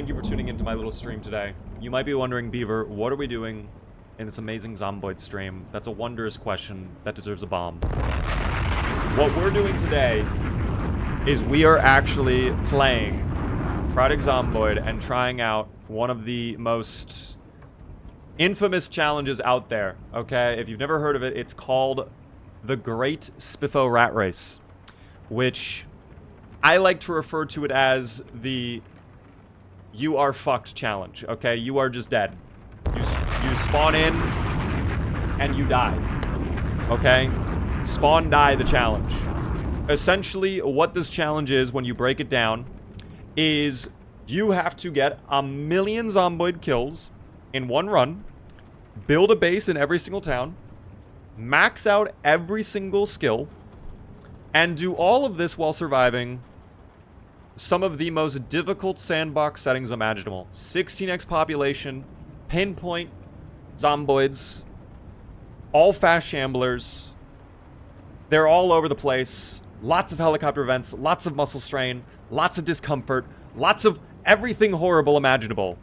Thank you for tuning into my little stream today. You might be wondering, Beaver, what are we doing in this amazing Zomboid stream? That's a wondrous question that deserves a bomb. What we're doing today is we are actually playing Project Zomboid and trying out one of the most infamous challenges out there, okay? If you've never heard of it, it's called the Great Spiffo Rat Race, which I like to refer to it as the "you are fucked" challenge, okay? You are just dead. You spawn in and you die, okay? Spawn, die, the challenge. Essentially, what this challenge is, when you break it down, is you have to get 1,000,000 zomboid kills in one run, build a base in every single town, max out every single skill, and do all of this while surviving some of the most difficult sandbox settings imaginable. 16x population, pinpoint, zomboids, all fast shamblers. They're all over the place. Lots of helicopter events, lots of muscle strain, lots of discomfort, lots of everything horrible imaginable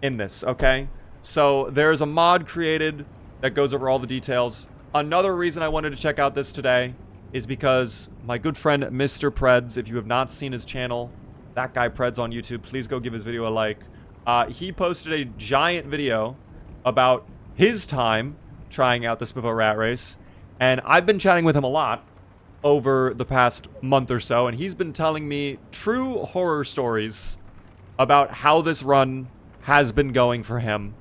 in this, okay? So there's a mod created that goes over all the details. Another reason I wanted to check out this today is because my good friend Mr. Preds, if you have not seen his channel, that guy Preds on YouTube, please go give his video a like. He posted a giant video about his time trying out the Spiffo Rat Race, and I've been chatting with him a lot over the past month or so, and he's been telling me true horror stories about how this run has been going for him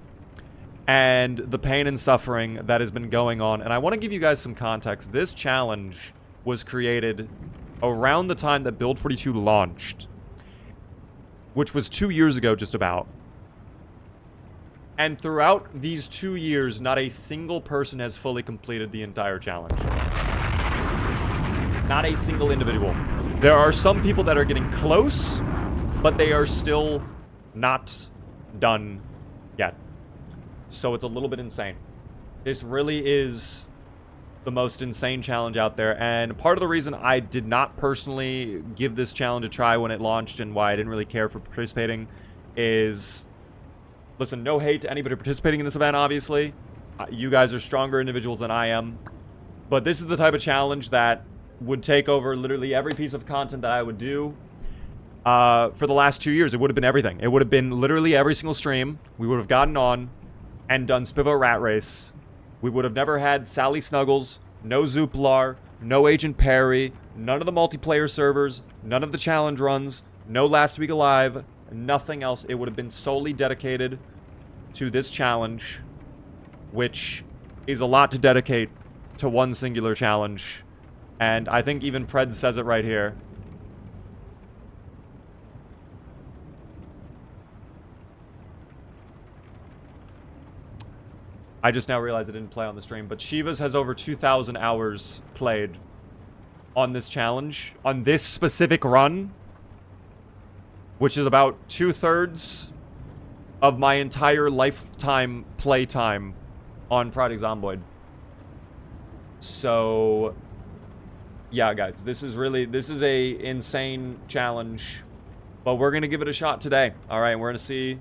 and the pain and suffering that has been going on. And I want to give you guys some context. This challenge was created around the time that Build 42 launched, which was 2 years ago just about. And throughout these 2 years, not a single person has fully completed the entire challenge. Not a single individual. There are some people that are getting close, but they are still not done yet. So it's a little bit insane. This really is the most insane challenge out there, and part of the reason I did not personally give this challenge a try when it launched and why I didn't really care for participating is, listen, no hate to anybody participating in this event, obviously. You guys are stronger individuals than I am, but this is the type of challenge that would take over literally every piece of content that I would do. For the last 2 years, it would have been everything. It would have been literally every single stream. We would have gotten on and done Spiffo Rat Race. We would have never had Sally Snuggles, no Zooplar, no Agent Perry, none of the multiplayer servers, none of the challenge runs, no Last Week Alive, nothing else. It would have been solely dedicated to this challenge, which is a lot to dedicate to one singular challenge. And I think even Pred says it right here. I just now realized I didn't play on the stream, but Shivas has over 2,000 hours played on this challenge, on this specific run, which is about 2/3 of my entire lifetime playtime on Project Zomboid. So, yeah, guys, this is a insane challenge, but we're gonna give it a shot today. All right, we're gonna see,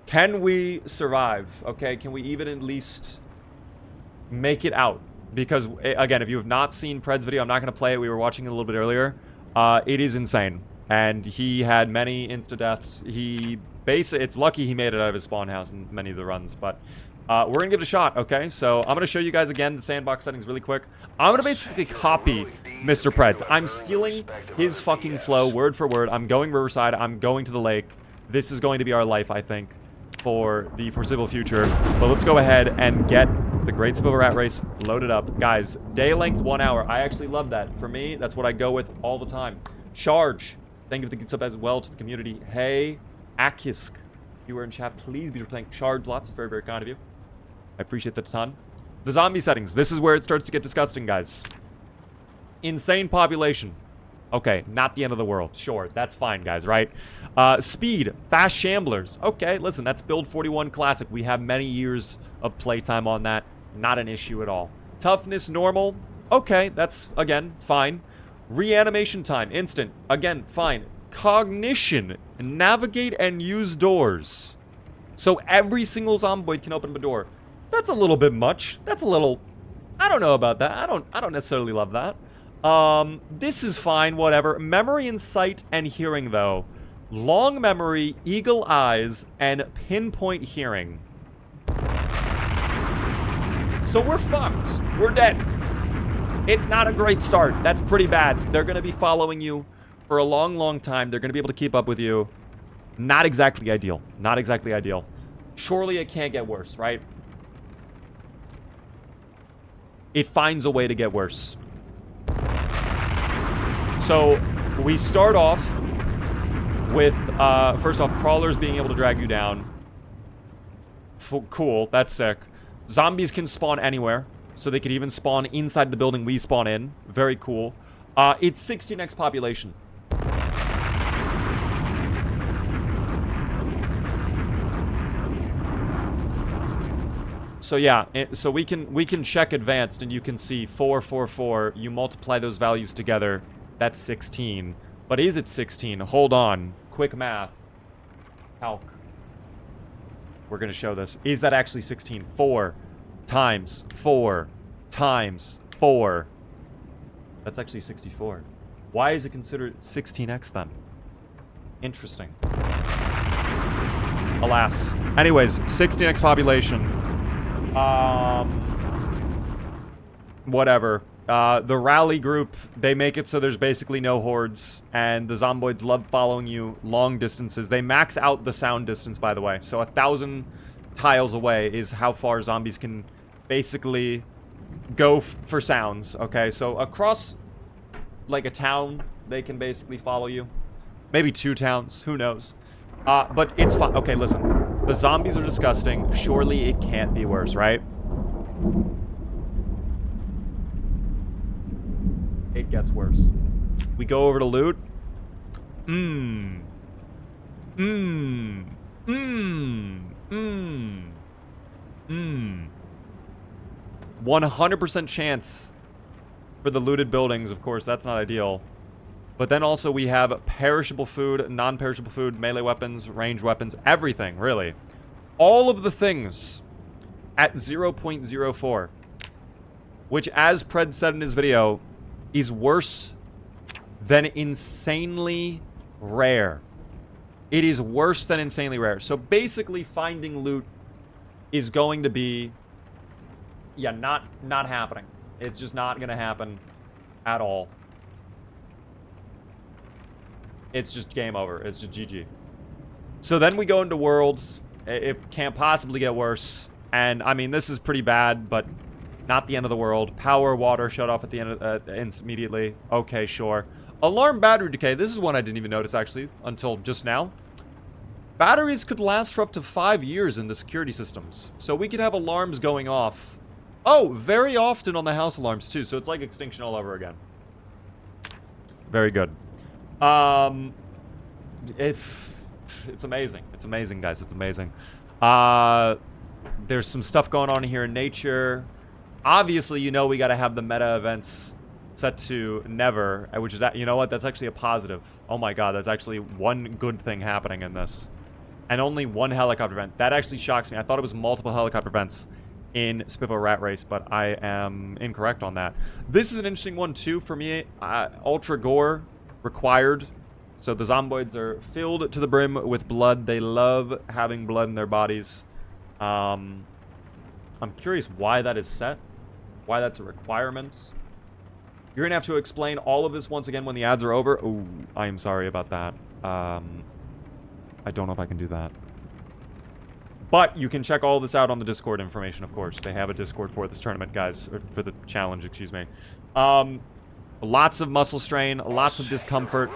can we survive? Okay, can we even at least make it out? Because, again, if you have not seen Pred's video, I'm not going to play it. We were watching it a little bit earlier. It is insane. And he had many insta-deaths. It's lucky he made it out of his spawn house in many of the runs. But we're going to give it a shot, okay? So I'm going to show you guys, again, the sandbox settings really quick. I'm going to basically copy Mr. Preds. I'm stealing his fucking flow word for word. I'm going Riverside. I'm going to the lake. This is going to be our life, I think, for the foreseeable future. But let's go ahead and get the Great Spiffo Rat Race loaded up. Guys, day length 1 hour. I actually love that. For me, that's what I go with all the time. Charge. Thank you for the good sub as well to the community. Hey, Akisk. If you were in chat, please be sure to thank Charge lots. It's very, very kind of you. I appreciate that a ton. The zombie settings. This is where it starts to get disgusting, guys. Insane population. Okay, not the end of the world. Sure, that's fine, guys, right? Speed, fast shamblers. Okay, listen, that's Build 41 Classic. We have many years of playtime on that. Not an issue at all. Toughness, normal. Okay, that's, again, fine. Reanimation time, instant. Again, fine. cognition, navigate and use doors. So every single zomboid can open up a door. That's a little bit much. That's a little... I don't know about that. I don't necessarily love that. This is fine, whatever. Memory and sight and hearing, though. Long memory, eagle eyes, and pinpoint hearing. So we're fucked. We're dead. It's not a great start. That's pretty bad. They're going to be following you for a long, long time. They're going to be able to keep up with you. Not exactly ideal. Not exactly ideal. Surely it can't get worse, right? It finds a way to get worse. So we start off with, first off, crawlers being able to drag you down. Cool, that's sick. Zombies can spawn anywhere, so they could even spawn inside the building we spawn in. Very cool. It's 16x population. So yeah, so we can check advanced, and you can see 4, 4, 4. You multiply those values together, that's 16. But is it 16? Hold on. Quick math. Calc. We're going to show this. Is that actually 16? 4 times 4 times 4. That's actually 64. Why is it considered 16x then? Interesting. Alas. Anyways, 16x population. Whatever. The rally group, they make it so there's basically no hordes, and the zomboids love following you long distances. They max out the sound distance, by the way. So 1,000 tiles away is how far zombies can basically go for sounds, okay? So across, like, a town, they can basically follow you. Maybe 2 towns, who knows? But it's fine. Okay, listen. The zombies are disgusting. Surely it can't be worse, right? It gets worse. We go over to loot. 100% chance for the looted buildings. Of course, that's not ideal. But then also we have perishable food, non-perishable food, melee weapons, ranged weapons, everything, really. All of the things at 0.04. Which, as Pred said in his video, is worse than insanely rare. It is worse than insanely rare. So basically finding loot is going to be, yeah, not happening. It's just not going to happen at all. It's just game over. It's just GG. So then we go into worlds. It can't possibly get worse. And, I mean, this is pretty bad, but not the end of the world. Power, water, shut off at the end of, immediately. Okay, sure. Alarm battery decay. This is one I didn't even notice, actually, until just now. Batteries could last for up to 5 years in the security systems. So we could have alarms going off. Oh, very often on the house alarms, too. So it's like extinction all over again. Very good. It's amazing. It's amazing, guys. It's amazing. There's some stuff going on here in nature. Obviously, you know we got to have the meta events set to never, which is that, you know what? That's actually a positive. Oh my god, that's actually one good thing happening in this. And only one helicopter event. That actually shocks me. I thought it was multiple helicopter events in Spiffo Rat Race, but I am incorrect on that. This is an interesting one, too, for me. Ultra gore required. So the zomboids are filled to the brim with blood. They love having blood in their bodies. I'm curious why that is set. Why that's a requirement. You're going to have to explain all of this once again when the ads are over. Ooh, I am sorry about that. I don't know if I can do that. But you can check all this out on the Discord information, of course. They have a Discord for this tournament, guys. Or for the challenge, excuse me. Lots of muscle strain, lots of discomfort.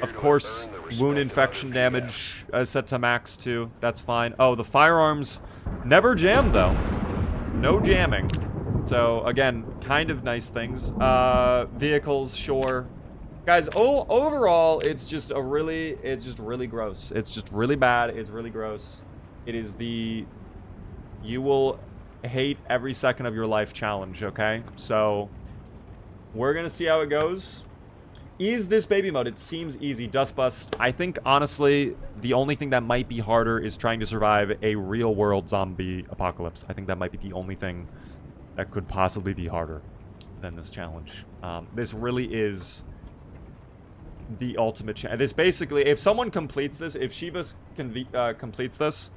Of course, wound infection damage set to max, too. That's fine. Oh, the firearms never jammed, though. No jamming. So, again, kind of nice things. Vehicles, sure. Guys, overall, it's just really gross. It's just really bad. It's really gross. It is the you will hate every second of your life challenge, okay? So, we're going to see how it goes. Is this baby mode? It seems easy. Dust Bust. I think, honestly, the only thing that might be harder is trying to survive a real-world zombie apocalypse. I think that might be the only thing that could possibly be harder than this challenge. This really is the ultimate challenge. This basically, if someone completes this, if Shivas completes this,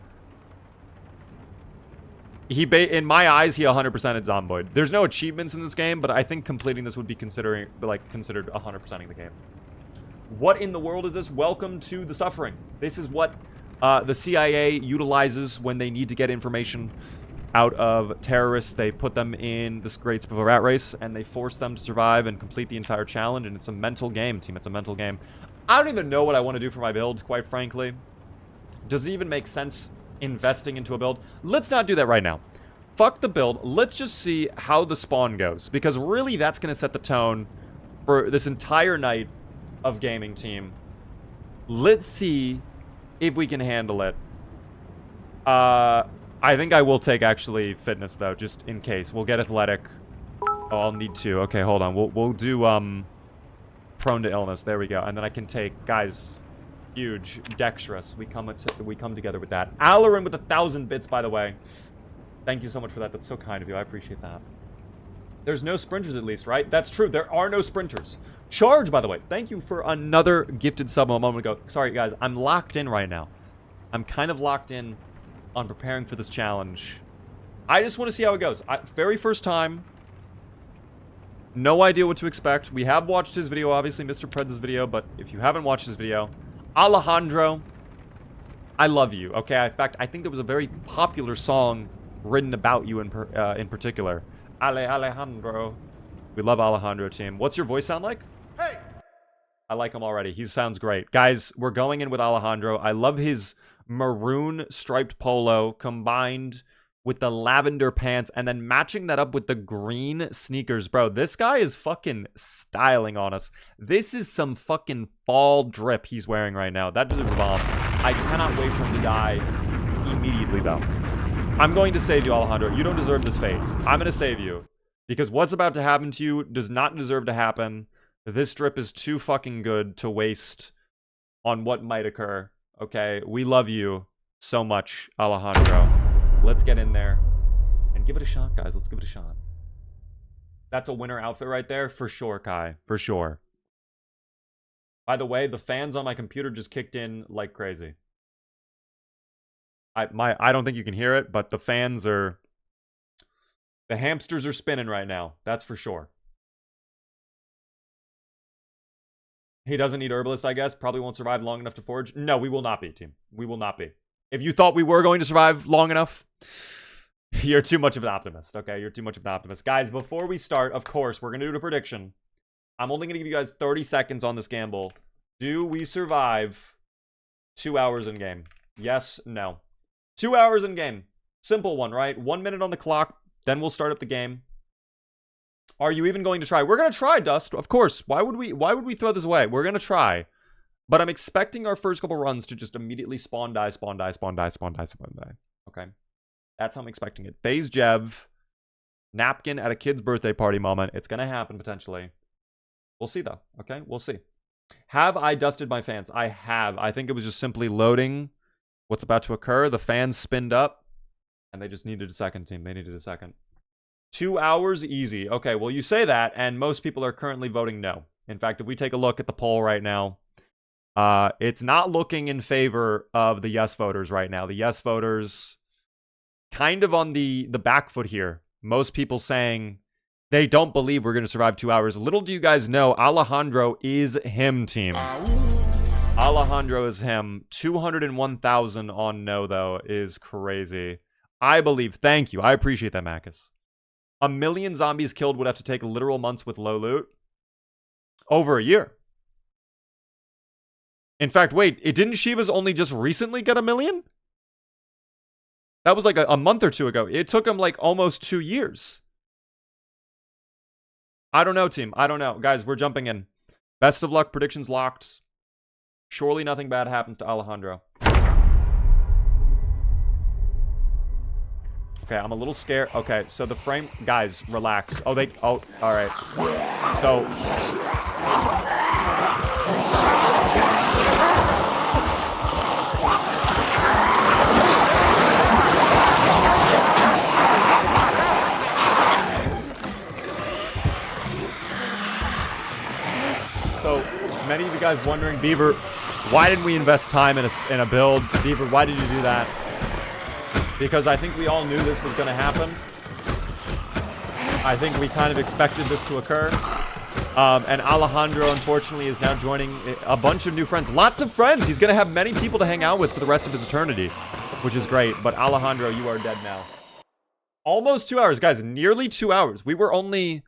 in my eyes, he 100%ed Zomboid. There's no achievements in this game, but I think completing this would be considered 100%ing the game. What in the world is this? Welcome to the suffering. This is what the CIA utilizes when they need to get information out of terrorists. They put them in this Great Spiffo Rat Race, and they force them to survive and complete the entire challenge, and it's a mental game, team. It's a mental game. I don't even know what I want to do for my build, quite frankly. Does it even make sense investing into a build? Let's not do that right now. Fuck the build. Let's just see how the spawn goes, because really that's going to set the tone for this entire night of gaming, team. Let's see if we can handle it. I think I will take actually fitness though, just in case. We'll get athletic. Oh, I'll need 2. Okay, hold on. We'll do prone to illness. There we go. And then I can take, guys, huge dexterous. We come together with that. Alarin with 1,000 bits, by the way. Thank you so much for that. That's so kind of you. I appreciate that. There's no sprinters, at least, right? That's true. There are no sprinters. Charge, by the way. Thank you for another gifted sub a moment ago. Sorry, guys. I'm locked in right now. I'm kind of locked in on preparing for this challenge. I just want to see how it goes. Very first time. No idea what to expect. We have watched his video, obviously, Mr. Preds' video, but if you haven't watched his video, Alejandro, I love you, okay? In fact, I think there was a very popular song written about you in particular. Alejandro. We love Alejandro, team. What's your voice sound like? Hey! I like him already. He sounds great. Guys, we're going in with Alejandro. I love his maroon striped polo combined with the lavender pants and then matching that up with the green sneakers. Bro, this guy is fucking styling on us. This is some fucking fall drip he's wearing right now. That deserves a bomb. I cannot wait for him to die immediately, though. I'm going to save you, Alejandro. You don't deserve this fate. I'm going to save you. Because what's about to happen to you does not deserve to happen. This drip is too fucking good to waste on what might occur. Okay? We love you so much, Alejandro. Let's get in there and give it a shot, guys. Let's give it a shot. That's a winner outfit right there. For sure, Kai. For sure. By the way, the fans on my computer just kicked in like crazy. I don't think you can hear it, but the fans are... The hamsters are spinning right now. That's for sure. He doesn't need Herbalist, I guess. Probably won't survive long enough to forge. No, we will not be, team. We will not be. If you thought we were going to survive long enough, you're too much of an optimist, okay? You're too much of an optimist. Guys, before we start, of course, we're going to do a prediction. I'm only going to give you guys 30 seconds on this gamble. Do we survive 2 hours in game? Yes, no. 2 hours in game. Simple one, right? 1 minute on the clock, then we'll start up the game. Are you even going to try? We're going to try, Dust. Of course. Why would we throw this away? We're going to try. But I'm expecting our first couple runs to just immediately spawn die, spawn die, spawn die, spawn die, spawn die. Okay? That's how I'm expecting it. Phase Jev. Napkin at a kid's birthday party moment. It's going to happen, potentially. We'll see, though. Okay? We'll see. Have I dusted my fans? I have. I think it was just simply loading what's about to occur. The fans spinned up. And they just needed a second, team. They needed a second. 2 hours, easy. Okay, well, you say that, and most people are currently voting no. In fact, if we take a look at the poll right now, it's not looking in favor of the yes voters right now. The yes voters kind of on the back foot here. Most people saying they don't believe we're going to survive 2 hours. Little do you guys know, Alejandro is him, team. Alejandro is him. 201,000 on no, though, is crazy. I believe. Thank you. I appreciate that, Marcus. 1 million zombies killed would have to take literal months with low loot. Over a year. In fact, wait, didn't Shiva's only just recently get 1 million? That was like a month or two ago. It took him like almost 2 years. I don't know, team. I don't know. Guys, we're jumping in. Best of luck. Predictions locked. Surely nothing bad happens to Alejandro. Okay, I'm a little scared. Okay, so the frame... Guys, relax. Oh, all right. So... you guys wondering, Beaver, why didn't we invest time in a build? Beaver, why did you do that? Because I think we all knew this was going to happen. I think we kind of expected this to occur. And Alejandro, unfortunately, is now joining a bunch of new friends. Lots of friends! He's going to have many people to hang out with for the rest of his eternity, which is great. But Alejandro, you are dead now. Almost 2 hours, guys. Nearly 2 hours. We were only,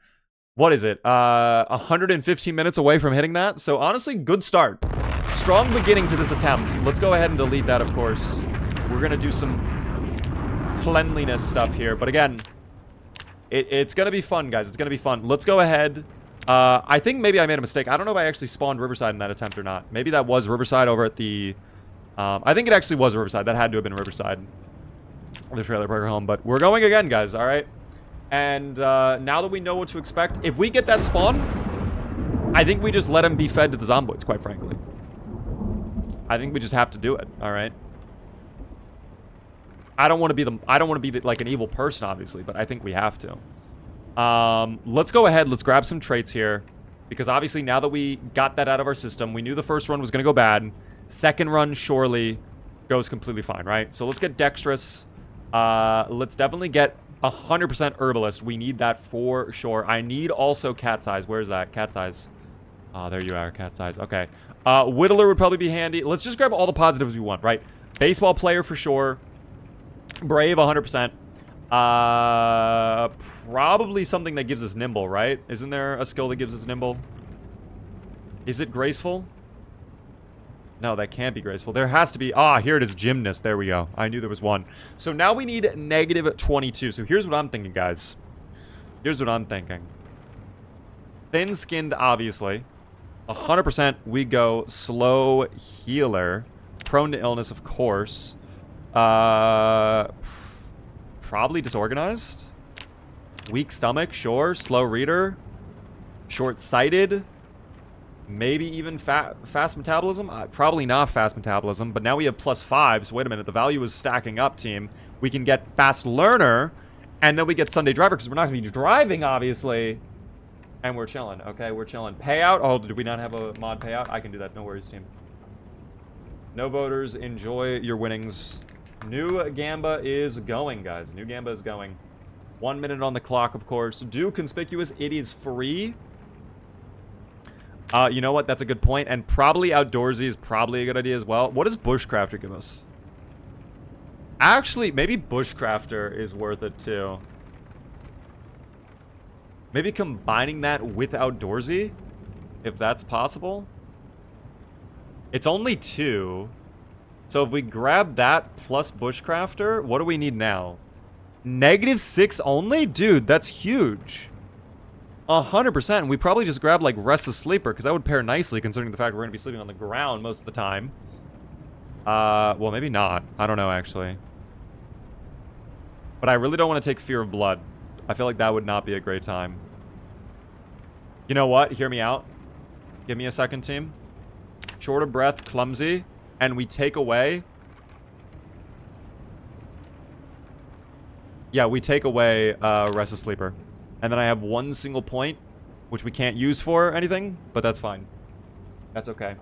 what is it, 115 minutes away from hitting that. So honestly, good start. Strong beginning to this attempt. Let's go ahead and delete that, of course. We're going to do some cleanliness stuff here. But again, it's going to be fun, guys. It's going to be fun. Let's go ahead. I think maybe I made a mistake. I don't know if I actually spawned Riverside in that attempt or not. Maybe that was Riverside over at the... I think it actually was Riverside. That had to have been Riverside. The trailer park home. But we're going again, guys. All right? And now that we know what to expect, if we get that spawn, I think we just let him be fed to the zomboids, quite frankly. I think we just have to do it. All right? I don't want to be like an evil person, obviously, but I think we have to. Let's go ahead. Let's grab some traits here. Because obviously now that we got that out of our system, we knew the first run was going to go bad. Second run surely goes completely fine, right? So let's get Dexterous. Let's definitely get 100% Herbalist. We need that for sure. I need also Cat's Eyes. Where's that? Cat's Eyes. Oh, there you are. Cat's Eyes. Okay. Whittler would probably be handy. Let's just grab all the positives we want, right? Baseball player for sure. Brave 100%. Probably something that gives us nimble, right? Isn't there a skill that gives us nimble? Is it graceful? No, that can't be graceful. There has to be... Ah, here it is. Gymnast. There we go. I knew there was one. So now we need negative 22. So here's what I'm thinking, guys. Here's what I'm thinking. Thin-skinned, obviously. 100% we go slow healer. Prone to illness, of course. Probably disorganized. Weak stomach, sure. Slow reader. Short-sighted. Maybe even fast metabolism? Probably not fast metabolism, but now we have +5, so wait a minute. The value is stacking up, team. We can get fast learner, and then we get Sunday driver, because we're not going to be driving, obviously. And we're chilling, okay? We're chilling. Payout? Oh, did we not have a mod payout? I can do that. No worries, team. No voters. Enjoy your winnings. New Gamba is going, guys. New Gamba is going. 1 minute on the clock, of course. Do conspicuous. It is free. You know what? That's a good point. And probably outdoorsy is probably a good idea as well. What does Bushcrafter give us? Actually, maybe Bushcrafter is worth it too. Maybe combining that with outdoorsy, if that's possible. It's only 2. So if we grab that plus Bushcrafter, what do we need now? -6 only? Dude, that's huge. 100%. We probably just grab like Restless Sleeper, because that would pair nicely considering the fact we're going to be sleeping on the ground most of the time. Well, maybe not. I don't know, actually. But I really don't want to take Fear of Blood. I feel like that would not be a great time. You know what? Hear me out. Give me a second, team. Short of breath, clumsy, and we take away... Yeah, we take away Restless Sleeper. And then I have 1 single point, which we can't use for anything, but that's fine. That's okay.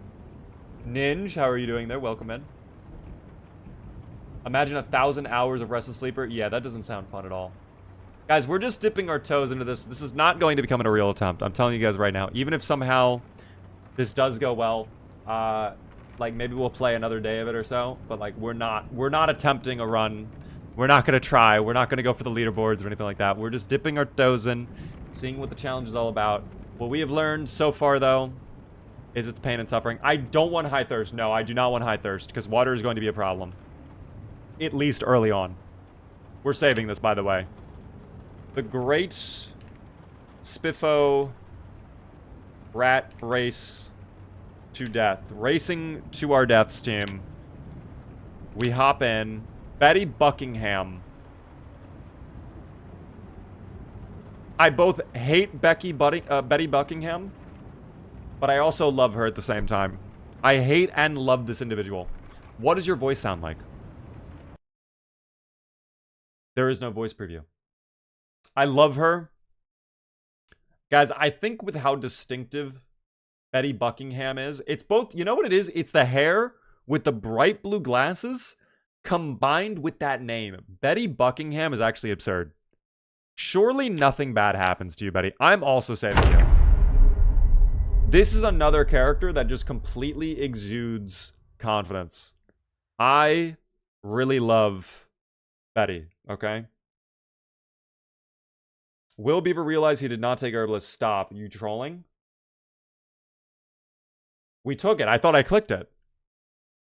Ninja, how are you doing there? Welcome in. Imagine 1,000 hours of Restless Sleeper. Yeah, that doesn't sound fun at all. Guys, we're just dipping our toes into this. This is not going to become a real attempt. I'm telling you guys right now. Even if somehow this does go well, like maybe we'll play another day of it or so, but like we're not attempting a run. We're not going to try. We're not going to go for the leaderboards or anything like that. We're just dipping our toes in, seeing what the challenge is all about. What we have learned so far, though, is its pain and suffering. I don't want high thirst. No, I do not want high thirst, because water is going to be a problem. At least early on. We're saving this, by the way. The Great Spiffo Rat Race to death. Racing to our deaths, team. We hop in. Betty Buckingham. I both hate Betty Buckingham, but I also love her at the same time. I hate and love this individual. What does your voice sound like? There is no voice preview. I love her. Guys, I think with how distinctive Betty Buckingham is. It's both, you know what it is? It's the hair with the bright blue glasses combined with that name. Betty Buckingham is actually absurd. Surely nothing bad happens to you, Betty. I'm also saving you. This is another character that just completely exudes confidence. I really love Betty, okay? Will Beaver realize he did not take Herbalist? Stop. You trolling? We took it. I thought I clicked it.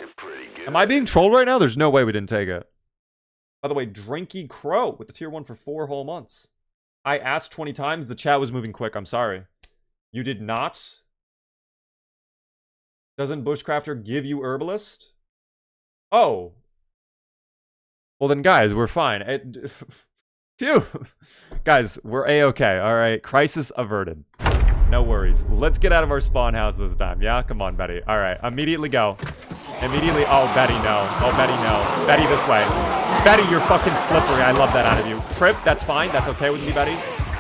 You're pretty good. Am I being trolled right now? There's no way we didn't take it. By the way, Drinky Crow with the tier 1 for 4 whole months. I asked 20 times. The chat was moving quick. I'm sorry. You did not? Doesn't Bushcrafter give you Herbalist? Oh. Well then, guys, we're fine. Phew. Guys, we're A-okay, alright? Crisis averted. No worries. Let's get out of our spawn house this time. Yeah? Come on, Betty. Alright, immediately go. Immediately. Oh, Betty, no. Oh, Betty, no. Betty, this way. Betty, you're fucking slippery. I love that out of you. Trip, that's fine. That's okay with me, Betty.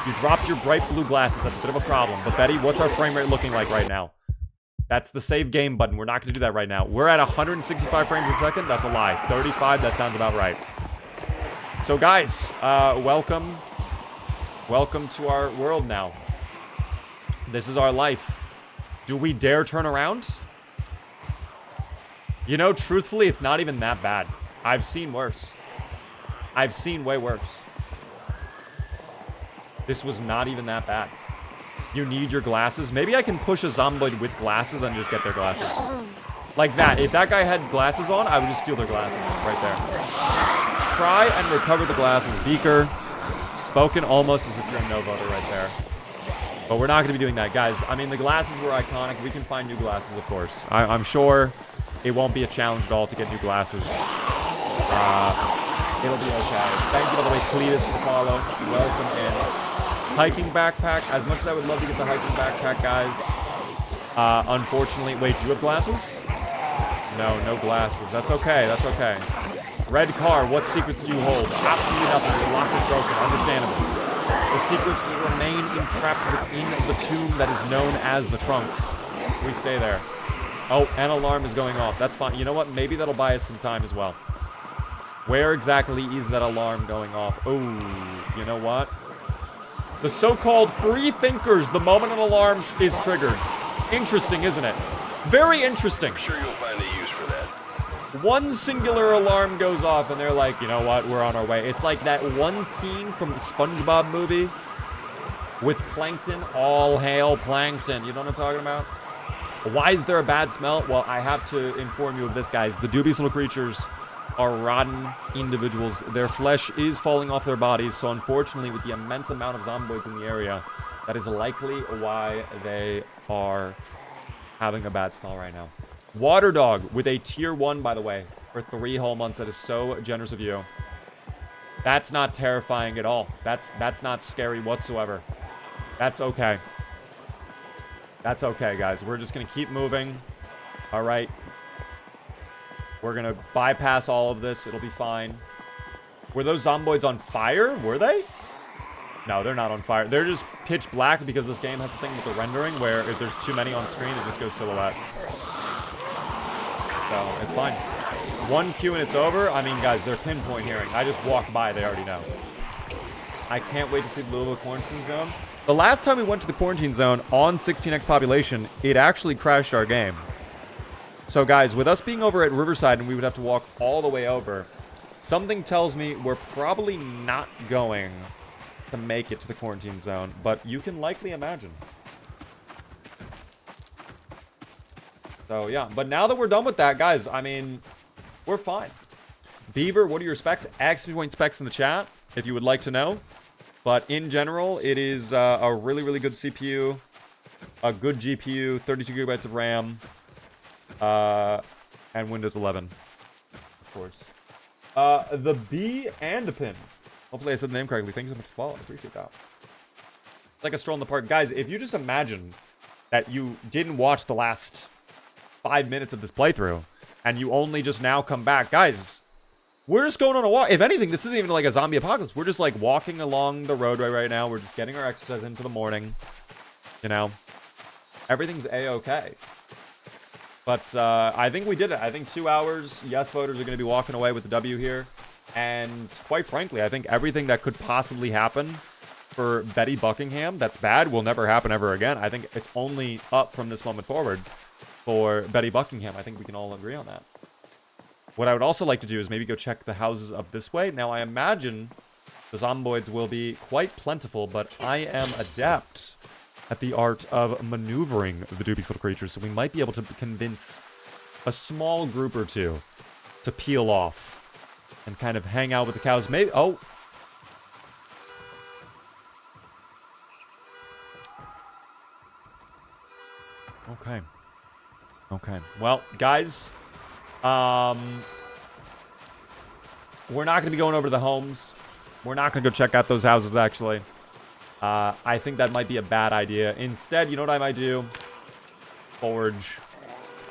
You dropped your bright blue glasses. That's a bit of a problem. But, Betty, what's our frame rate looking like right now? That's the save game button. We're not going to do that right now. We're at 165 frames per second. That's a lie. 35, that sounds about right. So, guys, welcome. Welcome to our world now. This is our life. Do we dare turn around? You know, truthfully, it's not even that bad. I've seen worse. I've seen way worse. This was not even that bad. You need your glasses. Maybe I can push a zomboid with glasses and just get their glasses. Like that. If that guy had glasses on, I would just steal their glasses right there. Try and recover the glasses. Beaker. Spoken almost as if you're a no voter right there. But we're not going to be doing that. Guys, I mean, the glasses were iconic. We can find new glasses, of course. I'm sure it won't be a challenge at all to get new glasses. It'll be okay. Thank you, by the way, Cletus, for the follow. Welcome in. Hiking backpack. As much as I would love to get the hiking backpack, guys. Unfortunately, wait, do you have glasses? No, no glasses. That's okay. That's okay. Red car, what secrets do you hold? Absolutely nothing. The lock is broken. Understandable. The secrets will remain entrapped within the tomb that is known as the trunk. We stay there. Oh, an alarm is going off. That's fine. You know what? Maybe that'll buy us some time as well. Where exactly is that alarm going off? Oh, you know what? The so-called free thinkers, the moment an alarm is triggered. Interesting, isn't it? Very interesting. I'm sure you'll find a use for that. One singular alarm goes off and they're like, you know what? We're on our way. It's like that one scene from the SpongeBob movie with Plankton. All hail Plankton. You know what I'm talking about? Why is there a bad smell? Well, I have to inform you of this, guys. The dubious little creatures are rotten individuals. Their flesh is falling off their bodies, so unfortunately, with the immense amount of zomboids in the area, that is likely why they are having a bad smell right now. Water Dog with a tier 1, by the way, for 3 whole months. That is so generous of you. That's not terrifying at all. That's not scary whatsoever. That's okay. That's okay, guys. We're just going to keep moving. All right. We're going to bypass all of this. It'll be fine. Were those zomboids on fire? Were they? No, they're not on fire. They're just pitch black because this game has a thing with the rendering where if there's too many on screen, it just goes silhouette. So, it's fine. 1 Q and it's over. I mean, guys, they're pinpoint hearing. I just walked by. They already know. I can't wait to see the Louisville quarantine zone. The last time we went to the quarantine zone on 16x population, it actually crashed our game. So, guys, with us being over at Riverside and we would have to walk all the way over, something tells me we're probably not going to make it to the quarantine zone, but you can likely imagine. So, yeah. But now that we're done with that, guys, I mean, we're fine. Beaver, what are your specs? XP point specs in the chat if you would like to know. But in general, it is a really, really good CPU, a good GPU, 32 gigabytes of RAM, and Windows 11, of course. The B and the pin. Hopefully I said the name correctly. Thank you so much for following. I appreciate that. It's like a stroll in the park. Guys, if you just imagine that you didn't watch the last 5 minutes of this playthrough, and you only just now come back, guys, we're just going on a walk. If anything, this isn't even like a zombie apocalypse. We're just like walking along the roadway right now. We're just getting our exercise in for the morning, you know. everything's A-okay. But I think we did it. I think 2 hours. Yes voters are going to be walking away with the W here. And quite frankly, I think everything that could possibly happen for Betty Buckingham that's bad will never happen ever again. I think it's only up from this moment forward for Betty Buckingham. I think we can all agree on that. What I would also like to do is maybe go check the houses up this way. Now, I imagine the zomboids will be quite plentiful, but I am adept at the art of maneuvering the dubious little creatures, so we might be able to convince a small group or two to peel off and kind of hang out with the cows. Maybe... Oh! Okay. Okay. Well, guys, we're not going to be going over to the homes. We're not going to go check out those houses, actually. I think that might be a bad idea. Instead, you know what I might do? Forge.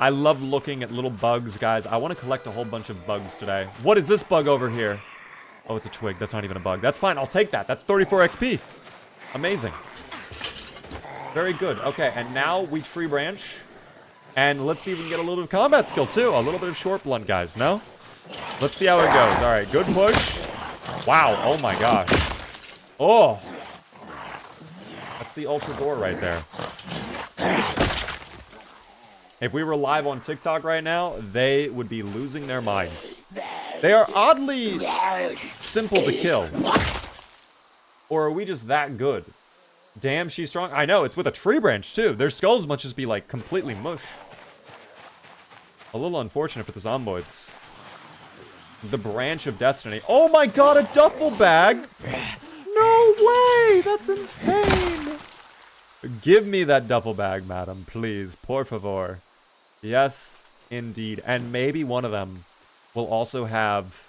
I love looking at little bugs, guys. I want to collect a whole bunch of bugs today. What is this bug over here? Oh, it's a twig. That's not even a bug. That's fine. I'll take that. That's 34 XP. Amazing. Very good. Okay, and now we tree branch. And let's see if we can get a little bit of combat skill, too. A little bit of short blunt, guys. No? Let's see how it goes. All right, good push. Wow. Oh, my gosh. Oh. That's the Ultra Door right there. If we were live on TikTok right now, they would be losing their minds. They are oddly simple to kill. Or are we just that good? Damn, she's strong. I know, it's with a tree branch, too. Their skulls must just be, like, completely mush. A little unfortunate for the zomboids. The branch of destiny. Oh my god, a duffel bag! No way! That's insane! Give me that duffel bag, madam, please. Por favor. Yes, indeed. And maybe one of them will also have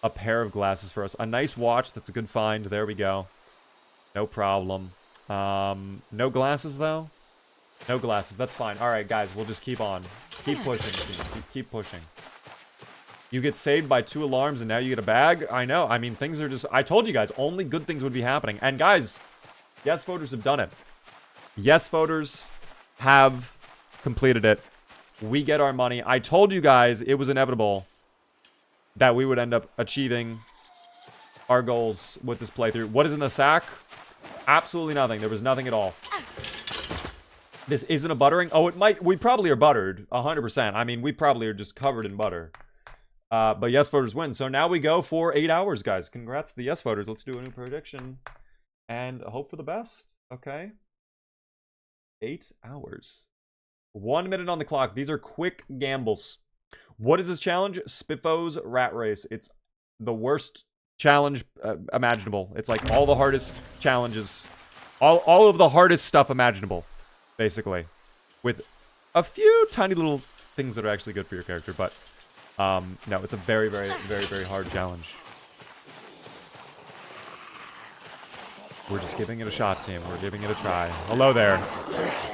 a pair of glasses for us. A nice watch. That's a good find. There we go. No problem. No glasses, though? No glasses. That's fine. All right, guys. We'll just keep on. Keep pushing. Keep pushing. You get saved by 2 alarms, and now you get a bag? I know. I mean, things are just... I told you guys, only good things would be happening. And, guys, yes voters have done it. Yes voters have completed it. We get our money. I told you guys it was inevitable that we would end up achieving our goals with this playthrough. What is in the sack? Absolutely nothing. There was nothing at all. This isn't a buttering. Oh, it might. We probably are buttered. 100%. I mean, we probably are just covered in butter. But yes voters win. So now we go for 8 hours, guys. Congrats to the yes voters. Let's do a new prediction and hope for the best. Okay. 8 hours. 1 minute on the clock. These are quick gambles. What is this challenge? Spiffo's Rat Race. It's the worst challenge imaginable. It's like all the hardest challenges. All of the hardest stuff imaginable, basically. With a few tiny little things that are actually good for your character. But, no, it's a very, very, very, very hard challenge. We're just giving it a shot, team. We're giving it a try. Hello there.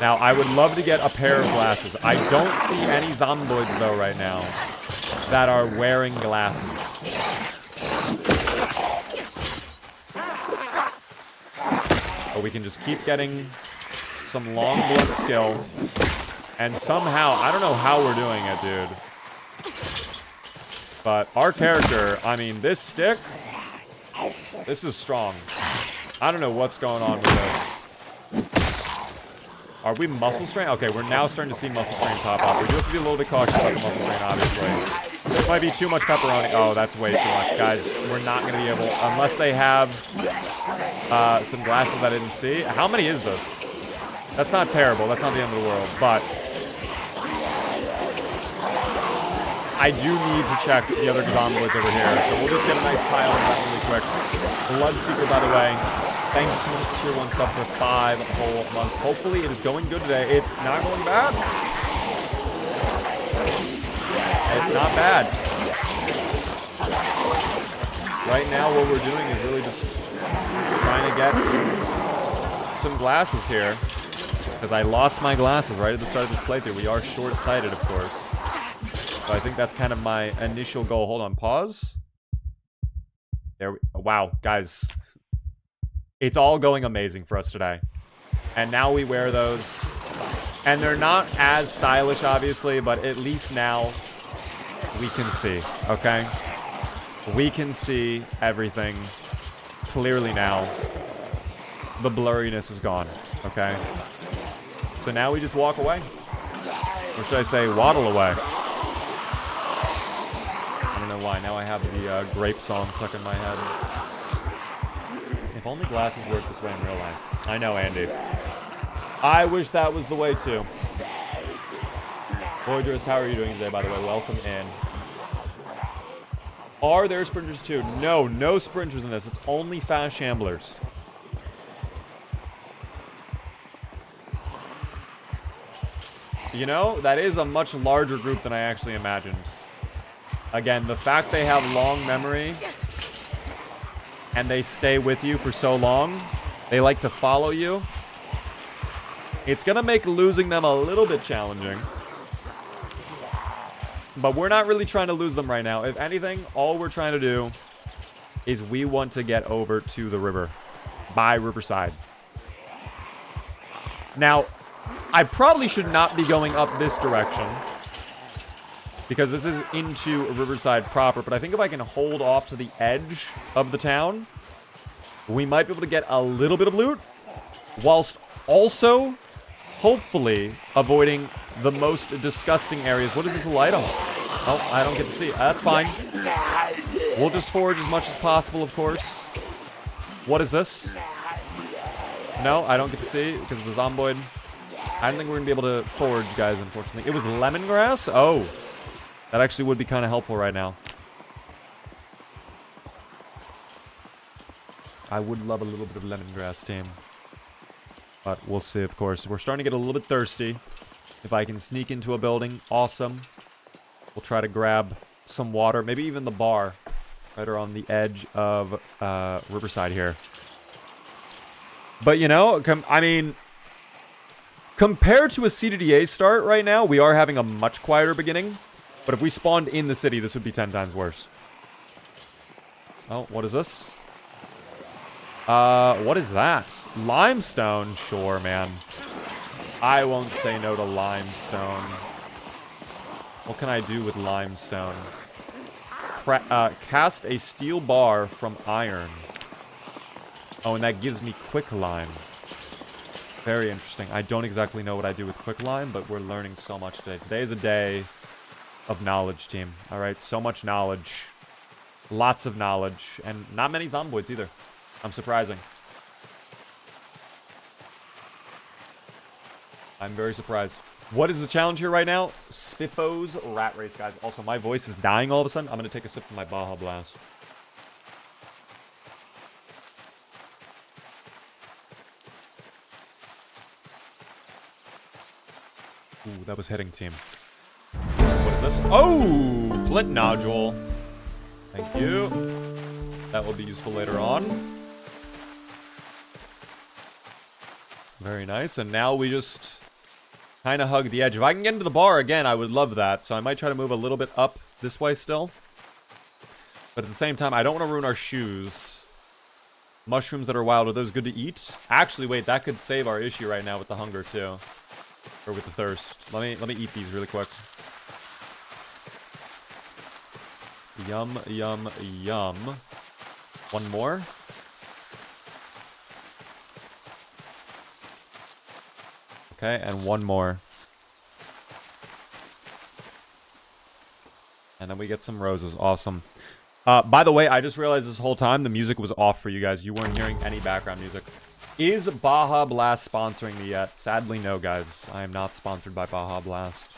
Now, I would love to get a pair of glasses. I don't see any zomboids, though, right now that are wearing glasses. But we can just keep getting some long blunt skill. And somehow, I don't know how we're doing it, dude. But our character, I mean, this stick, this is strong. I don't know what's going on with this. Are we muscle strain? Okay, we're now starting to see muscle strain pop up. We do have to be a little bit cautious about the muscle strain, obviously. This might be too much pepperoni. Oh, that's way too much. Guys, we're not going to be able... Unless they have some glasses that I didn't see. How many is this? That's not terrible. That's not the end of the world. But I do need to check the other zomboids over here. So we'll just get a nice pile of that really quick. Bloodseeker, by the way. Thank you so much for tier 1 sub for 5 whole months. Hopefully it is going good today. It's not going bad. It's not bad. Right now what we're doing is really just trying to get some glasses here. Because I lost my glasses right at the start of this playthrough. We are short-sighted, of course. So I think that's kind of my initial goal. Hold on, pause. There we... Wow, guys. It's all going amazing for us today. And now we wear those. And they're not as stylish, obviously, but at least now we can see, okay? We can see everything clearly now. The blurriness is gone, okay? So now we just walk away. Or should I say, waddle away. I don't know why. Now I have the grape song stuck in my head. If only glasses worked this way in real life. I know, Andy. I wish that was the way, too. Voidrist, how are you doing today, by the way? Welcome in. Are there sprinters, too? No, no sprinters in this. It's only fast shamblers. You know, that is a much larger group than I actually imagined. Again, the fact they have long memory and they stay with you for so long, they like to follow you. It's going to make losing them a little bit challenging. But we're not really trying to lose them right now. If anything, all we're trying to do is we want to get over to the river. By Riverside. Now, I probably should not be going up this direction. Because this is into Riverside proper. But I think if I can hold off to the edge of the town, we might be able to get a little bit of loot. Whilst also, hopefully, avoiding the most disgusting areas. What is this light on? Oh, I don't get to see. That's fine. We'll just forage as much as possible, of course. What is this? No, I don't get to see because of the zomboid. I don't think we're going to be able to forage, guys, unfortunately. It was lemongrass? Oh. That actually would be kind of helpful right now. I would love a little bit of lemongrass, team. But we'll see, of course. We're starting to get a little bit thirsty. If I can sneak into a building, awesome. We'll try to grab some water. Maybe even the bar. Right around the edge of Riverside here. But, you know, I mean... Compared to a CDDA start right now, we are having a much quieter beginning. But if we spawned in the city, this would be 10 times worse. Oh, what is this? What is that? Limestone? Sure, man. I won't say no to limestone. What can I do with limestone? Cast a steel bar from iron. Oh, and that gives me quicklime. Very interesting. I don't exactly know what I do with quicklime, but we're learning so much today. Today is a day of knowledge, team. All right, so much knowledge. Lots of knowledge. And not many zomboids either. I'm surprising. I'm very surprised. What is the challenge here right now? Spiffo's Rat Race, guys. Also, my voice is dying all of a sudden. I'm going to take a sip from my Baja Blast. Ooh, that was hitting, team. What is this? Oh! Flint nodule. Thank you. That will be useful later on. Very nice. And now we just kind of hug the edge. If I can get into the bar again, I would love that. So I might try to move a little bit up this way still. But at the same time, I don't want to ruin our shoes. Mushrooms that are wild, are those good to eat? Actually, wait, that could save our issue right now with the hunger too. Or with the thirst. Let me eat these really quick. Yum, yum, yum. One more. Okay, and one more. And then we get some roses. Awesome. By the way, I just realized this whole time the music was off for you guys. You weren't hearing any background music. Is Baja Blast sponsoring me yet? Sadly, no, guys. I am not sponsored by Baja Blast.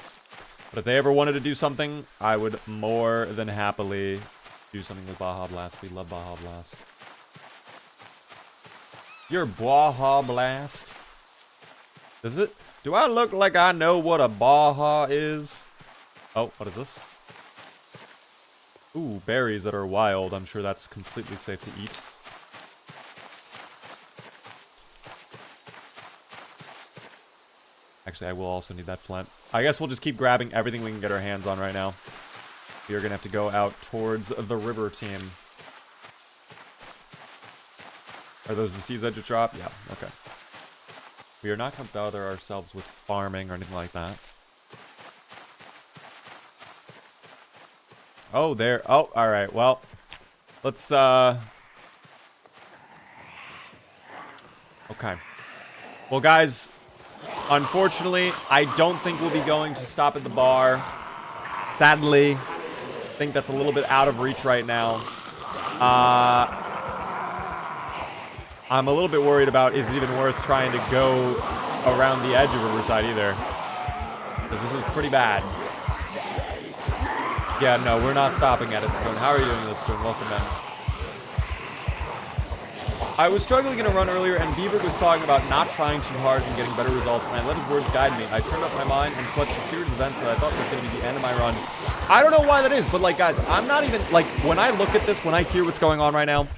But if they ever wanted to do something, I would more than happily do something with Baja Blast. We love Baja Blast. You're Baja Blast? Does it? Do I look like I know what a Baja is? Oh, what is this? Ooh, berries that are wild. I'm sure that's completely safe to eat. Actually, I will also need that flint. I guess we'll just keep grabbing everything we can get our hands on right now. We are going to have to go out towards the river, team. Are those the seeds I just dropped? Yeah, okay. We are not going to bother ourselves with farming or anything like that. Oh, there. Oh, alright. Well, let's, okay. Well, guys, unfortunately, I don't think we'll be going to stop at the bar. Sadly, I think that's a little bit out of reach right now. I'm a little bit worried about, is it even worth trying to go around the edge of Riverside either? Because this is pretty bad. Yeah, no, we're not stopping at it, Spoon. How are you doing this, Spoon? Welcome in. I was struggling in a run earlier, and Beaver was talking about not trying too hard and getting better results, and I let his words guide me. I turned up my mind and clutched a series of events that I thought was going to be the end of my run. I don't know why that is, but, like, guys, I'm not even, like, when I look at this, when I hear what's going on right now,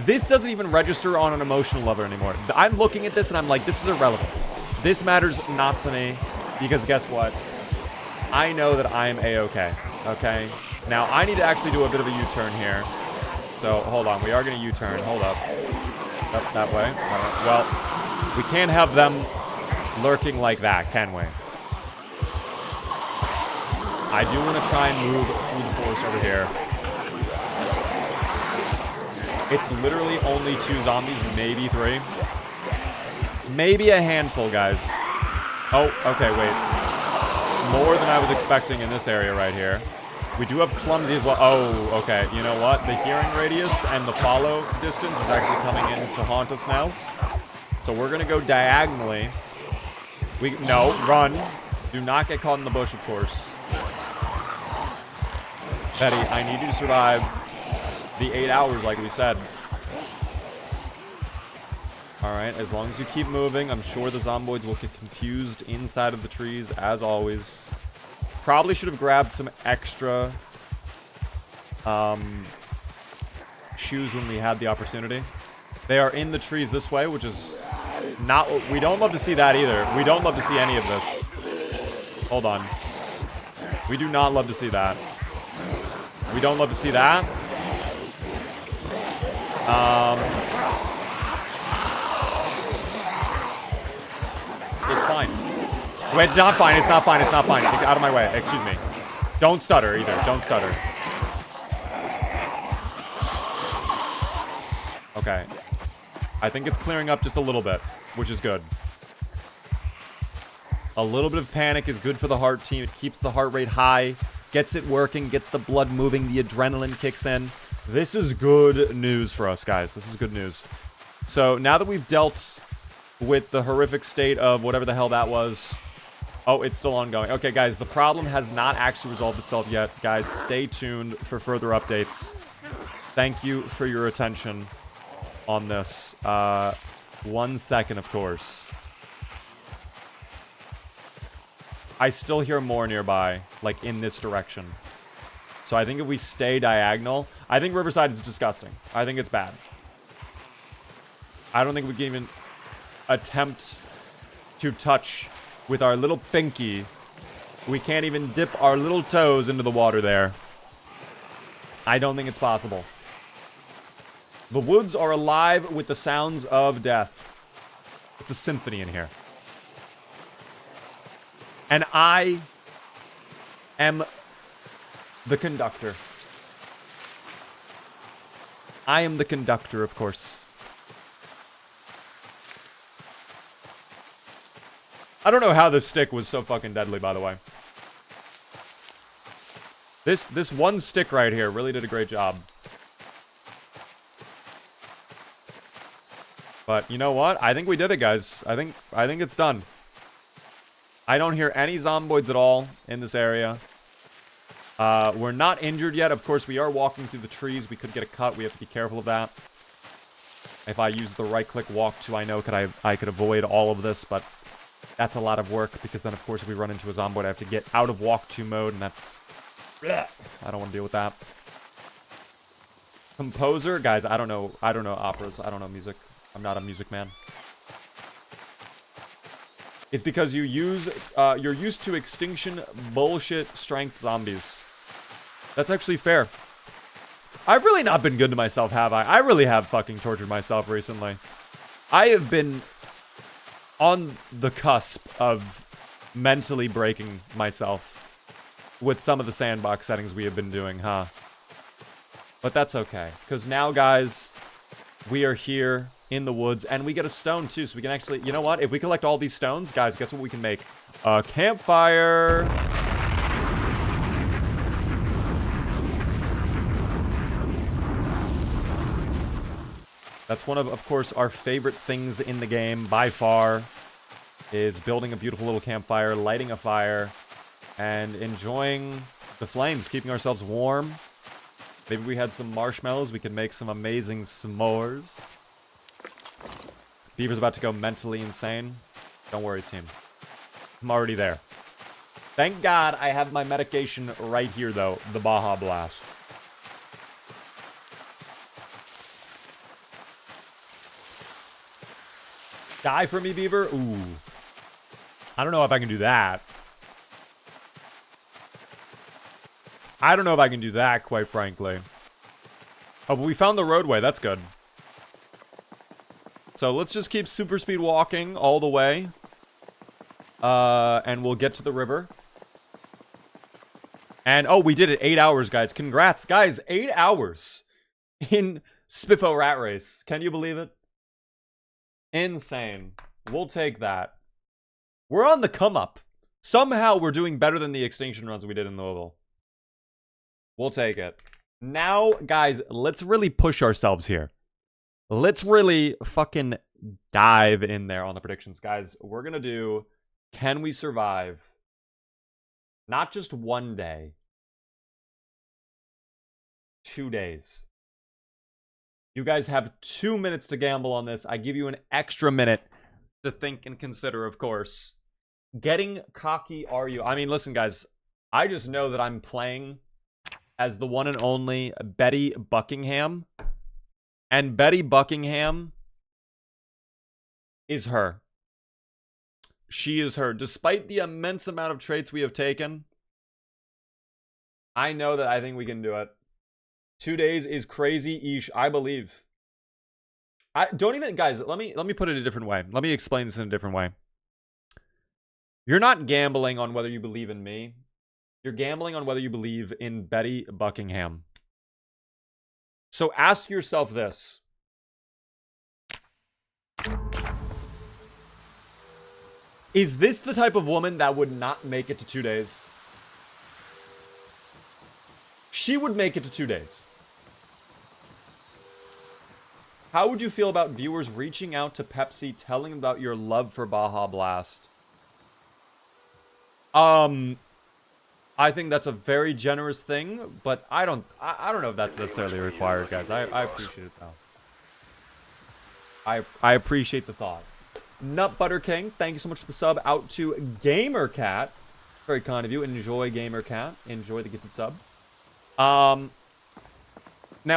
this doesn't even register on an emotional level anymore. I'm looking at this, and I'm like, this is irrelevant. This matters not to me, because guess what? I know that I'm A-okay. Okay? Now, I need to actually do a bit of a U-turn here. So, hold on. We are going to U-turn. Hold up. Up that way. All right. Well, we can't have them lurking like that, can we? I do want to try and move through the forest over here. It's literally only 2 zombies, maybe 3. Maybe a handful, guys. Oh, okay, wait. More than I was expecting in this area right here. We do have Clumsy as well. Oh, okay. You know what? The hearing radius and the follow distance is actually coming in to haunt us now. So we're going to go diagonally. No, run. Do not get caught in the bush, of course. Betty, I need you to survive the 8 hours like we said. Alright, as long as you keep moving, I'm sure the zomboids will get confused inside of the trees, as always. Probably should have grabbed some extra shoes when we had the opportunity. They are in the trees this way, which is not... We don't love to see that either. We don't love to see any of this. Hold on. We do not love to see that. We don't love to see that. It's fine. Wait, not fine. It's not fine. It's not fine. Get out of my way. Excuse me. Don't stutter either. Don't stutter. Okay. I think it's clearing up just a little bit, which is good. A little bit of panic is good for the heart team. It keeps the heart rate high, gets it working, gets the blood moving, the adrenaline kicks in. This is good news for us, guys. This is good news. So now that we've dealt with the horrific state of whatever the hell that was... Oh, it's still ongoing. Okay, guys, the problem has not actually resolved itself yet. Guys, stay tuned for further updates. Thank you for your attention on this. 1 second, of course. I still hear more nearby, like in this direction. So I think if we stay diagonal... I think Riverside is disgusting. I think it's bad. I don't think we can even attempt to touch... with our little pinky. We can't even dip our little toes into the water there. I don't think it's possible. The woods are alive with the sounds of death. It's a symphony in here. And I am the conductor. I am the conductor, of course. I don't know how this stick was so fucking deadly, by the way. This one stick right here really did a great job. But you know what? I think we did it, guys. I think it's done. I don't hear any zomboids at all in this area. We're not injured yet. Of course, we are walking through the trees. We could get a cut. We have to be careful of that. If I use the right-click walk to, I know I could avoid all of this, but that's a lot of work because then, of course, if we run into a zomboid, I have to get out of walk to mode, and that's... Bleh. I don't want to deal with that. Composer? Guys, I don't know operas. I don't know music. I'm not a music man. It's because you're used to extinction bullshit strength zombies. That's actually fair. I've really not been good to myself, have I? I really have fucking tortured myself recently. I have been on the cusp of mentally breaking myself with some of the sandbox settings we have been doing, huh? But that's okay, because now, guys, we are here in the woods, and we get a stone, too, so we can actually... You know what? If we collect all these stones, guys, guess what we can make? A campfire! That's one of course, our favorite things in the game, by far, is building a beautiful little campfire, lighting a fire, and enjoying the flames, keeping ourselves warm. Maybe we had some marshmallows, we could make some amazing s'mores. Beaver's about to go mentally insane. Don't worry, team. I'm already there. Thank God I have my medication right here, though. The Baja Blast. Die for me, Beaver? Ooh. I don't know if I can do that. I don't know if I can do that, quite frankly. Oh, but we found the roadway. That's good. So let's just keep super speed walking all the way. And we'll get to the river. And, oh, we did it. 8 hours, guys. Congrats, guys. 8 hours in Spiffo Rat Race. Can you believe it? Insane. We'll take that. We're on the come up. Somehow we're doing better than the extinction runs we did in Louisville. We'll take it. Now, guys, let's really push ourselves here. Let's really fucking dive in there on the predictions, guys. We're gonna do, can we survive? Not just 1 day. 2 days. You guys have 2 minutes to gamble on this. I give you an extra minute to think and consider, of course. Getting cocky are you? I mean, listen, guys. I just know that I'm playing as the one and only Betty Buckingham. And Betty Buckingham is her. She is her. Despite the immense amount of traits we have taken, I know that I think we can do it. 2 days is crazy-ish, I believe. I don't even, guys, let me put it a different way. Let me explain this in a different way. You're not gambling on whether you believe in me. You're gambling on whether you believe in Betty Buckingham. So ask yourself this. Is this the type of woman that would not make it to 2 days? She would make it to 2 days. How would you feel about viewers reaching out to Pepsi, telling them about your love for Baja Blast? I think that's a very generous thing, but I don't know if that's necessarily required, guys. I appreciate it though. I appreciate the thought. Nut Butter King, thank you so much for the sub out to Gamer Cat. Very kind of you. Enjoy, Gamer Cat. Enjoy the gifted sub. Now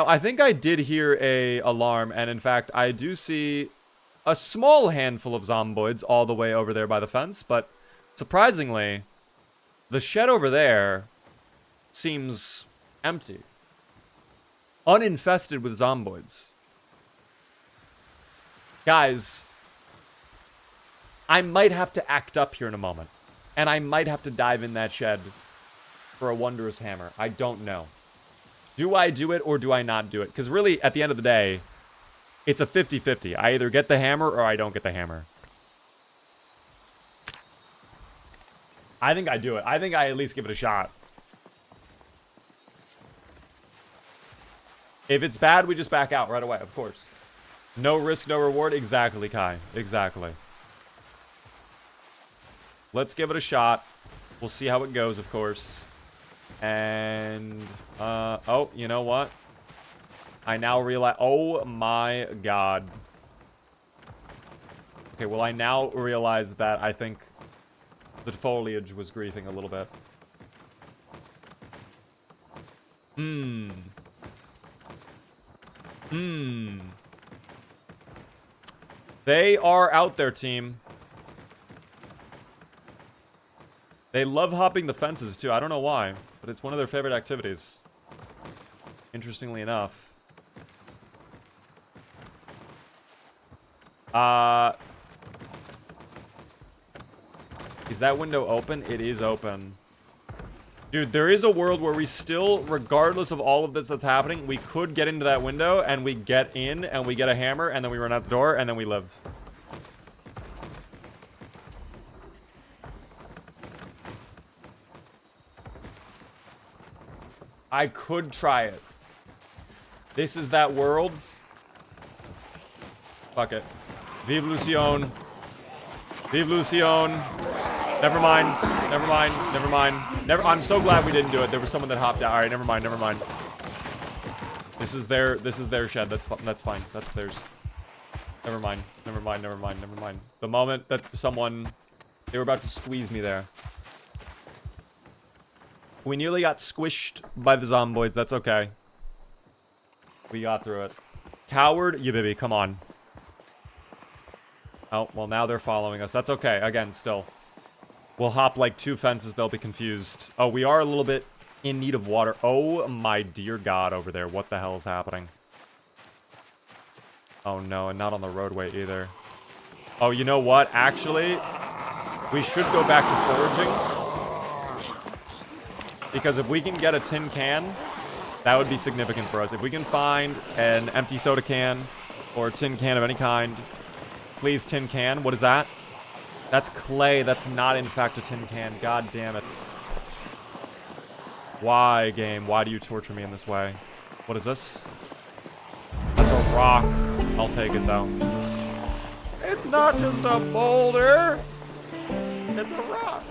I think I did hear a alarm, and in fact I do see a small handful of zomboids all the way over there by the fence, but surprisingly, the shed over there seems empty. Uninfested with zomboids. Guys, I might have to act up here in a moment. And I might have to dive in that shed for a wondrous hammer. I don't know. Do I do it or do I not do it? Because really, at the end of the day, it's a 50-50. I either get the hammer or I don't get the hammer. I think I do it. I think I at least give it a shot. If it's bad, we just back out right away, of course. No risk, no reward. Exactly, Kai. Exactly. Let's give it a shot. We'll see how it goes, of course. And, oh, you know what? I now realize, oh my god. Okay, well, I now realize that I think the foliage was griefing a little bit. They are out there, team. They love hopping the fences, too. I don't know why, but it's one of their favorite activities. Interestingly enough. Is that window open? It is open. Dude, there is a world where we still, regardless of all of this that's happening, we could get into that window, and we get in, and we get a hammer, and then we run out the door, and then we live. I could try it. This is that world. Fuck it. Vive Lucion. Vive Lucion. Never mind. Never mind. Never mind. Never. I'm so glad we didn't do it. There was someone that hopped out. All right, never mind. Never mind. This is their shed. That's fine. That's theirs. Never mind. Never mind. Never mind. Never mind. The moment that they were about to squeeze me there. We nearly got squished by the zomboids. That's okay. We got through it. Coward, you baby, come on. Oh, well, now they're following us. That's okay. Again, still. We'll hop like 2 fences. They'll be confused. Oh, we are a little bit in need of water. Oh, my dear God over there. What the hell is happening? Oh, no, and not on the roadway either. Oh, you know what? Actually, we should go back to foraging. Because if we can get a tin can, that would be significant for us. If we can find an empty soda can or a tin can of any kind. Please, tin can. What is that? That's clay. That's not, in fact, a tin can. God damn it. Why, game? Why do you torture me in this way? What is this? That's a rock. I'll take it, though. It's not just a boulder. It's a rock.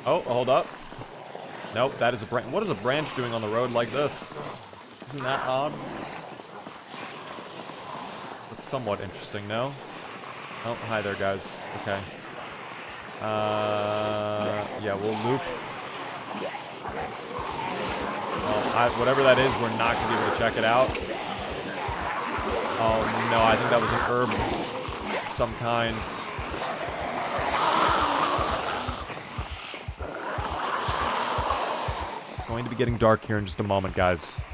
Oh, hold up. Nope, that is a branch. What is a branch doing on the road like this? Isn't that odd? That's somewhat interesting, no? Oh, hi there, guys. Okay. Yeah, we'll loop. Well, whatever that is, we're not going to be able to check it out. Oh, no, I think that was an herb of some kind. It's going to be getting dark here in just a moment, guys.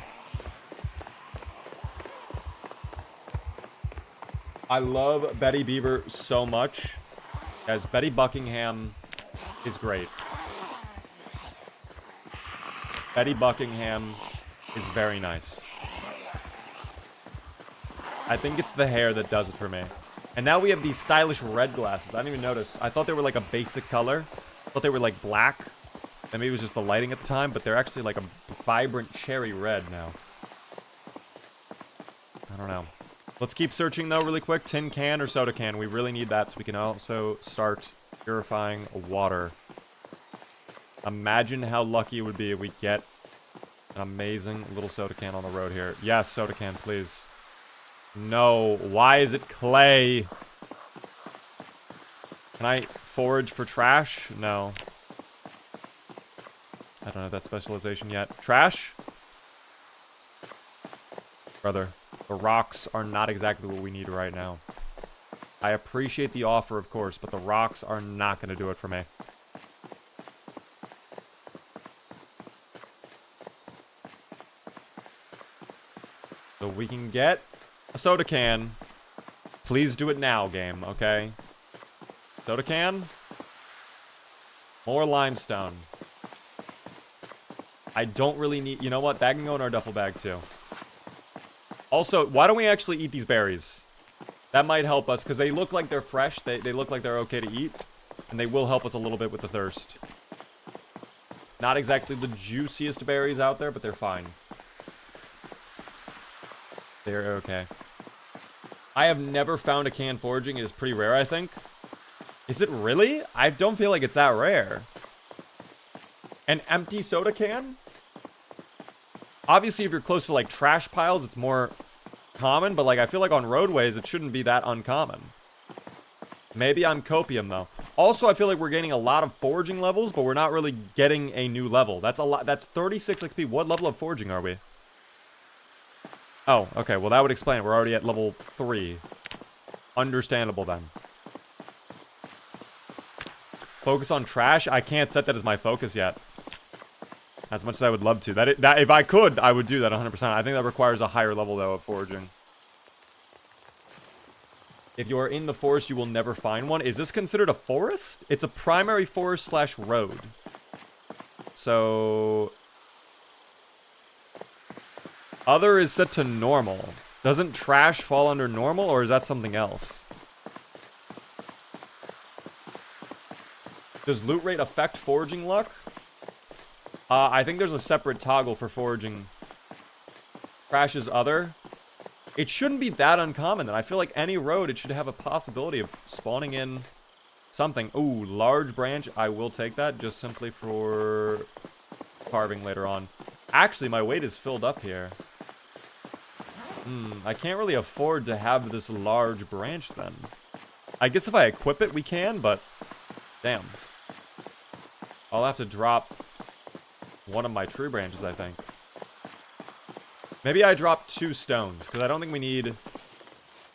I love Betty Beaver so much. Guys, Betty Buckingham is great. Betty Buckingham is very nice. I think it's the hair that does it for me. And now we have these stylish red glasses. I didn't even notice. I thought they were like a basic color. I thought they were like black. And maybe it was just the lighting at the time, but they're actually like a vibrant cherry red now. I don't know. Let's keep searching, though, really quick. Tin can or soda can. We really need that so we can also start purifying water. Imagine how lucky it would be if we get an amazing little soda can on the road here. Yes, soda can, please. No. Why is it clay? Can I forage for trash? No. I don't have that specialization yet. Trash? Brother, the rocks are not exactly what we need right now. I appreciate the offer, of course, but the rocks are not going to do it for me. So we can get a soda can. Please do it now, game, okay? Soda can. More limestone. I don't really need... You know what? That can go in our duffel bag, too. Also, why don't we actually eat these berries? That might help us, because they look like they're fresh. They look like they're okay to eat. And they will help us a little bit with the thirst. Not exactly the juiciest berries out there, but they're fine. They're okay. I have never found a can foraging. It is pretty rare, I think. Is it really? I don't feel like it's that rare. An empty soda can? Obviously, if you're close to, like, trash piles, it's more common. But, like, I feel like on roadways, it shouldn't be that uncommon. Maybe I'm copium, though. Also, I feel like we're gaining a lot of foraging levels, but we're not really getting a new level. That's a lot. That's 36 XP. What level of foraging are we? Oh, okay. Well, that would explain it. We're already at level 3. Understandable, then. Focus on trash? I can't set that as my focus yet. As much as I would love to. That if I could, I would do that 100%. I think that requires a higher level, though, of foraging. If you are in the forest, you will never find one. Is this considered a forest? It's a primary forest slash road. So... Other is set to normal. Doesn't trash fall under normal, or is that something else? Does loot rate affect foraging luck? I think there's a separate toggle for foraging. Trash is other. It shouldn't be that uncommon, then. I feel like any road, it should have a possibility of spawning in something. Ooh, large branch. I will take that, just simply for carving later on. Actually, my weight is filled up here. I can't really afford to have this large branch, then. I guess if I equip it, we can, but... Damn. I'll have to drop one of my tree branches, I think. Maybe I drop 2 stones, because I don't think we need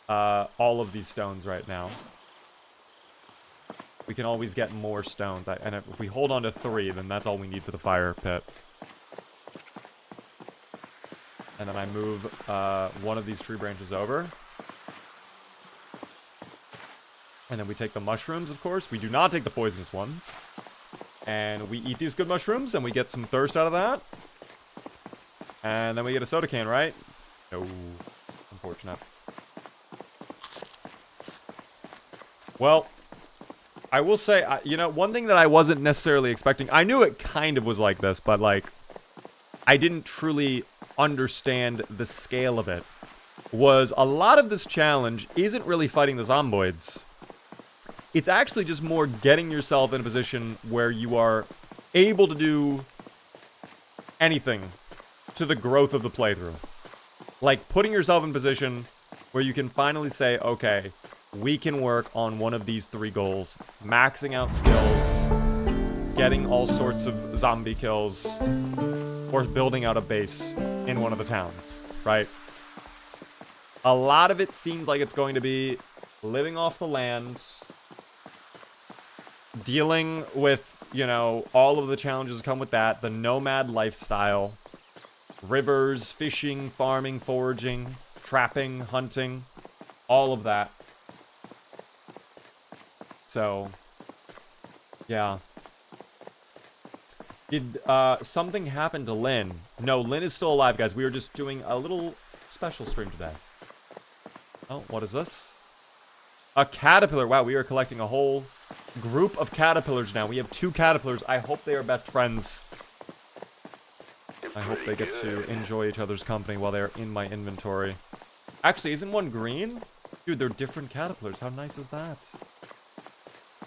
all of these stones right now. We can always get more stones. And if we hold on to 3, then that's all we need for the fire pit. And then I move one of these tree branches over. And then we take the mushrooms, of course. We do not take the poisonous ones. And we eat these good mushrooms, and we get some thirst out of that. And then we get a soda can, right? No. Unfortunate. Well, I will say, you know, one thing that I wasn't necessarily expecting... I knew it kind of was like this, but, like... I didn't truly understand the scale of it. Was a lot of this challenge isn't really fighting the zomboids. It's actually just more getting yourself in a position where you are able to do anything to the growth of the playthrough. Like, putting yourself in position where you can finally say, okay, we can work on one of these 3 goals. Maxing out skills, getting all sorts of zombie kills, or building out a base in one of the towns, right? A lot of it seems like it's going to be living off the land, dealing with, you know, all of the challenges that come with that, the nomad lifestyle, rivers, fishing, farming, foraging, trapping, hunting, all of that. So, yeah. Did something happen to Lynn? No, Lynn is still alive, guys. We were just doing a little special stream today. Oh, what is this? A caterpillar. Wow, we are collecting a whole group of caterpillars now. We have 2 caterpillars. I hope they are best friends. I hope they get to enjoy each other's company while they're in my inventory. Actually, isn't one green? Dude, they're different caterpillars. How nice is that?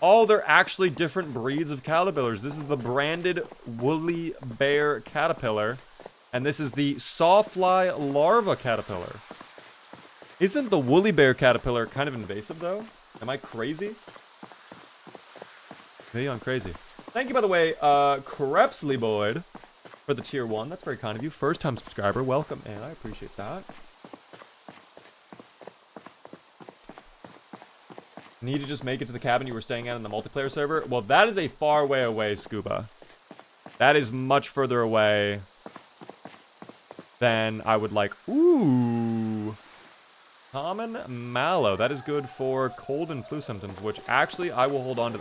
Oh, they're actually different breeds of caterpillars. This is the branded woolly bear caterpillar. And this is the sawfly larva caterpillar. Isn't the woolly bear caterpillar kind of invasive, though? Am I crazy? Maybe I'm crazy. Thank you, by the way, Crepsley Boyd, for the tier 1. That's very kind of you. First time subscriber. Welcome, and I appreciate that. Need to just make it to the cabin you were staying at in the multiplayer server? Well, that is a far way away, Scuba. That is much further away than I would like. Ooh. Common mallow. That is good for cold and flu symptoms, which actually I will hold on to.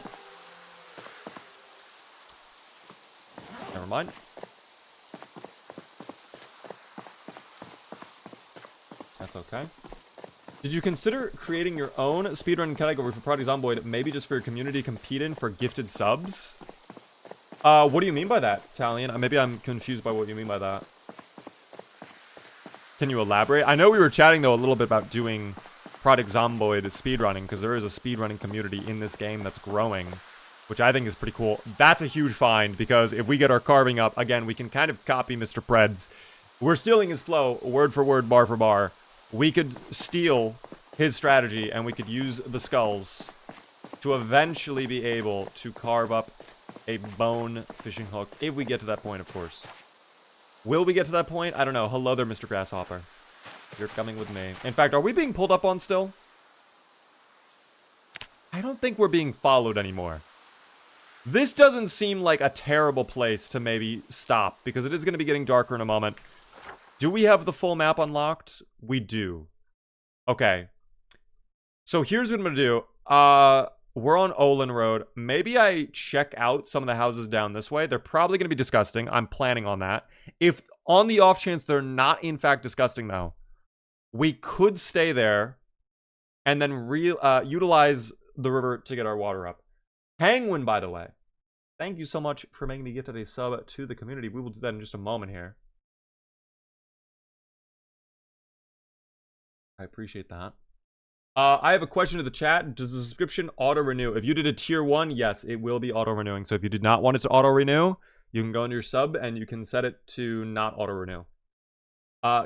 Never mind. That's okay. Did you consider creating your own speedrun category for Project Zomboid, maybe just for your community to compete in for gifted subs? What do you mean by that, Italian? Maybe I'm confused by what you mean by that. Can you elaborate? I know we were chatting, though, a little bit about doing Project Zomboid speedrunning, because there is a speedrunning community in this game that's growing, which I think is pretty cool. That's a huge find, because if we get our carving up, again, we can kind of copy Mr. Preds. We're stealing his flow, word for word, bar for bar. We could steal his strategy, and we could use the skulls to eventually be able to carve up a bone fishing hook, if we get to that point, of course. Will we get to that point? I don't know. Hello there, Mr. Grasshopper. You're coming with me. In fact, are we being pulled up on still? I don't think we're being followed anymore. This doesn't seem like a terrible place to maybe stop, because it is going to be getting darker in a moment. Do we have the full map unlocked? We do. Okay. So here's what I'm gonna do. We're on Olin Road. Maybe I check out some of the houses down this way. They're probably gonna be disgusting. I'm planning on that. If on the off chance they're not in fact disgusting though, we could stay there and then utilize the river to get our water up. Penguin, by the way, thank you so much for making me get a sub to the community. We will do that in just a moment here. I appreciate that. I have a question to the chat. Does the subscription auto-renew? If you did a tier 1, yes, it will be auto-renewing. So if you did not want it to auto-renew, you can go into your sub and you can set it to not auto-renew.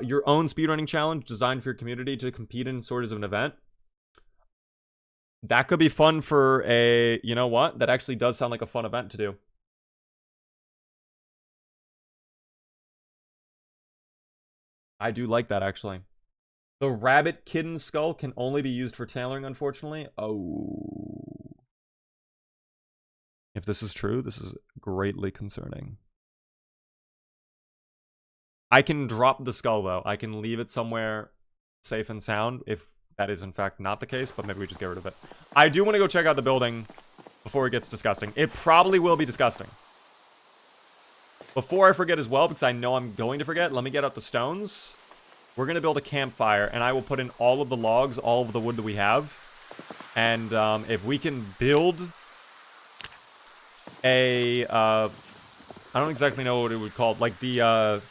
Your own speedrunning challenge designed for your community to compete in sort of an event. That could be fun for a, you know what? That actually does sound like a fun event to do. I do like that, actually. The rabbit kitten skull can only be used for tailoring, unfortunately. Oh. If this is true, this is greatly concerning. I can drop the skull, though. I can leave it somewhere safe and sound if that is, in fact, not the case, but maybe we just get rid of it. I do want to go check out the building before it gets disgusting. It probably will be disgusting. Before I forget as well, because I know I'm going to forget, let me get out the stones. We're going to build a campfire, and I will put in all of the logs, all of the wood that we have. And if we can build a... I don't exactly know what it would call. Like the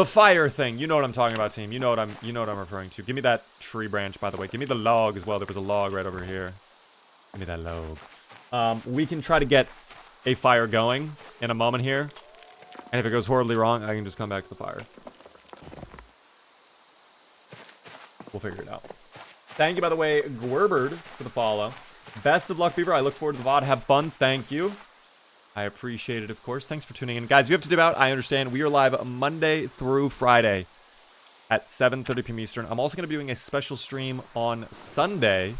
fire thing. You know what I'm talking about, team. You know what I'm referring to. Give me that tree branch, by the way. Give me the log as well. There was a log right over here. Give me that log. We can try to get a fire going in a moment here. And if it goes horribly wrong, I can just come back to the fire. We'll figure it out. Thank you, by the way, Gwerbird, for the follow. Best of luck, Beaver. I look forward to the VOD. Have fun. Thank you. I appreciate it, of course. Thanks for tuning in. Guys, you have to dip out. I understand. We are live Monday through Friday at 7:30 p.m. Eastern. I'm also going to be doing a special stream on Sunday,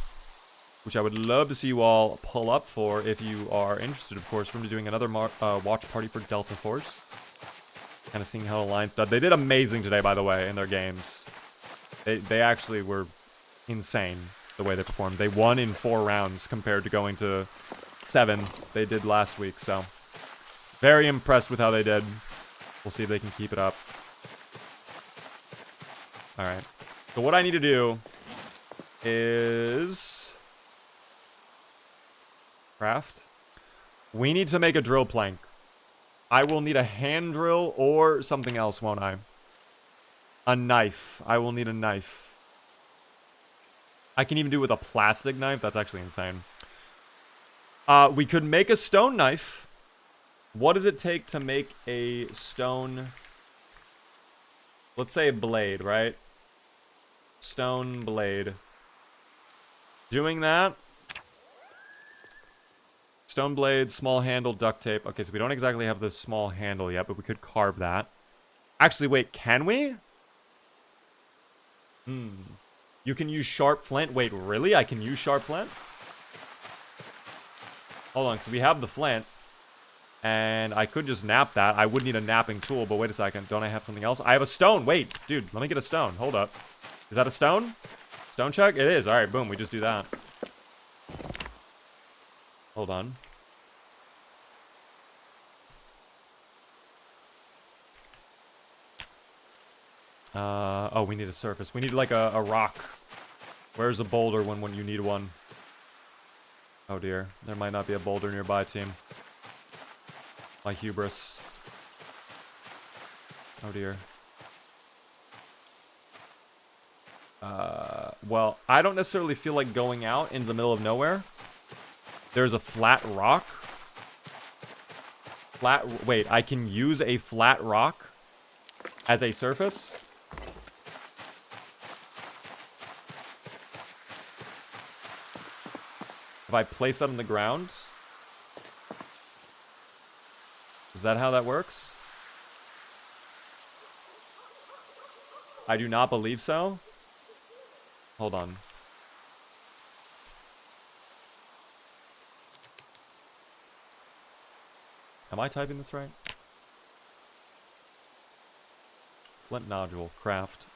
which I would love to see you all pull up for if you are interested, of course. We're going to be doing another watch party for Delta Force. Kind of seeing how Alliance did. They did amazing today, by the way, in their games. They actually were insane the way they performed. They won in 4 rounds compared to going to 7 they did last week. So very impressed with how they did. We'll see if they can keep it up. All right. So what I need to do is craft. We need to make a drill plank. I will need a hand drill or something else, won't I? A knife. I will need a knife. I can even do it with a plastic knife. That's actually insane. We could make a stone knife. What does it take to make a stone... Let's say a blade, right? Stone blade. Doing that. Stone blade, small handle, duct tape. Okay, so we don't exactly have the small handle yet, but we could carve that. Actually, wait, can we? You can use sharp flint. Wait, really? I can use sharp flint? Hold on, so we have the flint. And I could just nap that. I would need a napping tool, but wait a second. Don't I have something else? I have a stone. Wait, dude, let me get a stone. Hold up. Is that a stone? Stone check? It is. All right, boom. We just do that. Hold on. Oh, we need a surface. We need like a rock. Where's a boulder when you need one? Oh dear. There might not be a boulder nearby, team. My hubris. Oh dear. Well, I don't necessarily feel like going out into the middle of nowhere. There's a flat rock. Wait, I can use a flat rock as a surface? If I place that on the ground? Is that how that works? I do not believe so. Hold on. Am I typing this right? Flint nodule, craft.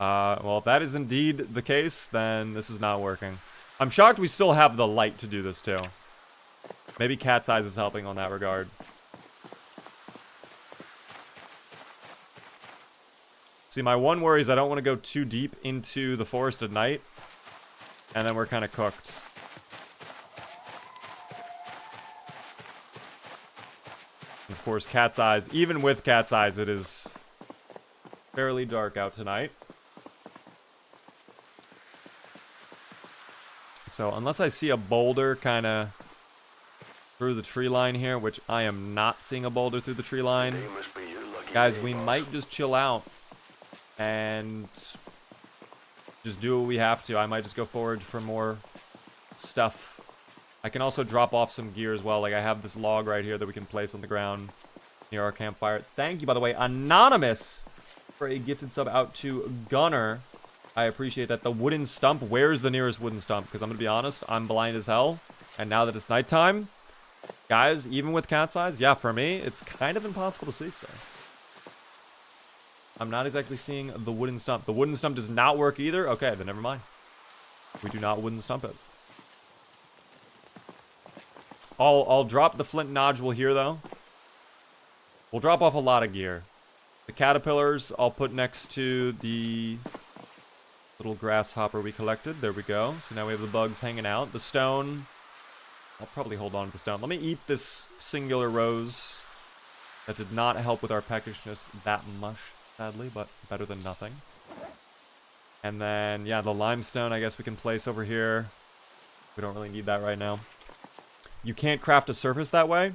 Well, if that is indeed the case, then this is not working. I'm shocked we still have the light to do this, too. Maybe Cat's Eyes is helping on that regard. See, my one worry is I don't want to go too deep into the forest at night. And then we're kind of cooked. Of course, Cat's Eyes. Even with Cat's Eyes, it is fairly dark out tonight. So, unless I see a boulder kind of through the tree line here, which I am not seeing a boulder through the tree line. Guys, we might just chill out and just do what we have to. I might just go forage for more stuff. I can also drop off some gear as well. Like, I have this log right here that we can place on the ground near our campfire. Thank you, by the way, Anonymous, for a gifted sub out to Gunner. I appreciate that. The wooden stump. Where's the nearest wooden stump? Because I'm going to be honest, I'm blind as hell. And now that it's nighttime, guys, even with Cat's Eyes, yeah, for me, it's kind of impossible to see stuff. I'm not exactly seeing the wooden stump. The wooden stump does not work either? Okay, then never mind. We do not wooden stump it. I'll drop the flint nodule here, though. We'll drop off a lot of gear. The caterpillars I'll put next to the little grasshopper we collected. There we go. So now we have the bugs hanging out. The stone, I'll probably hold on to the stone. Let me eat this singular rose. That did not help with our peckishness that much, sadly, but better than nothing. And then, yeah, the limestone I guess we can place over here. We don't really need that right now. You can't craft a surface that way.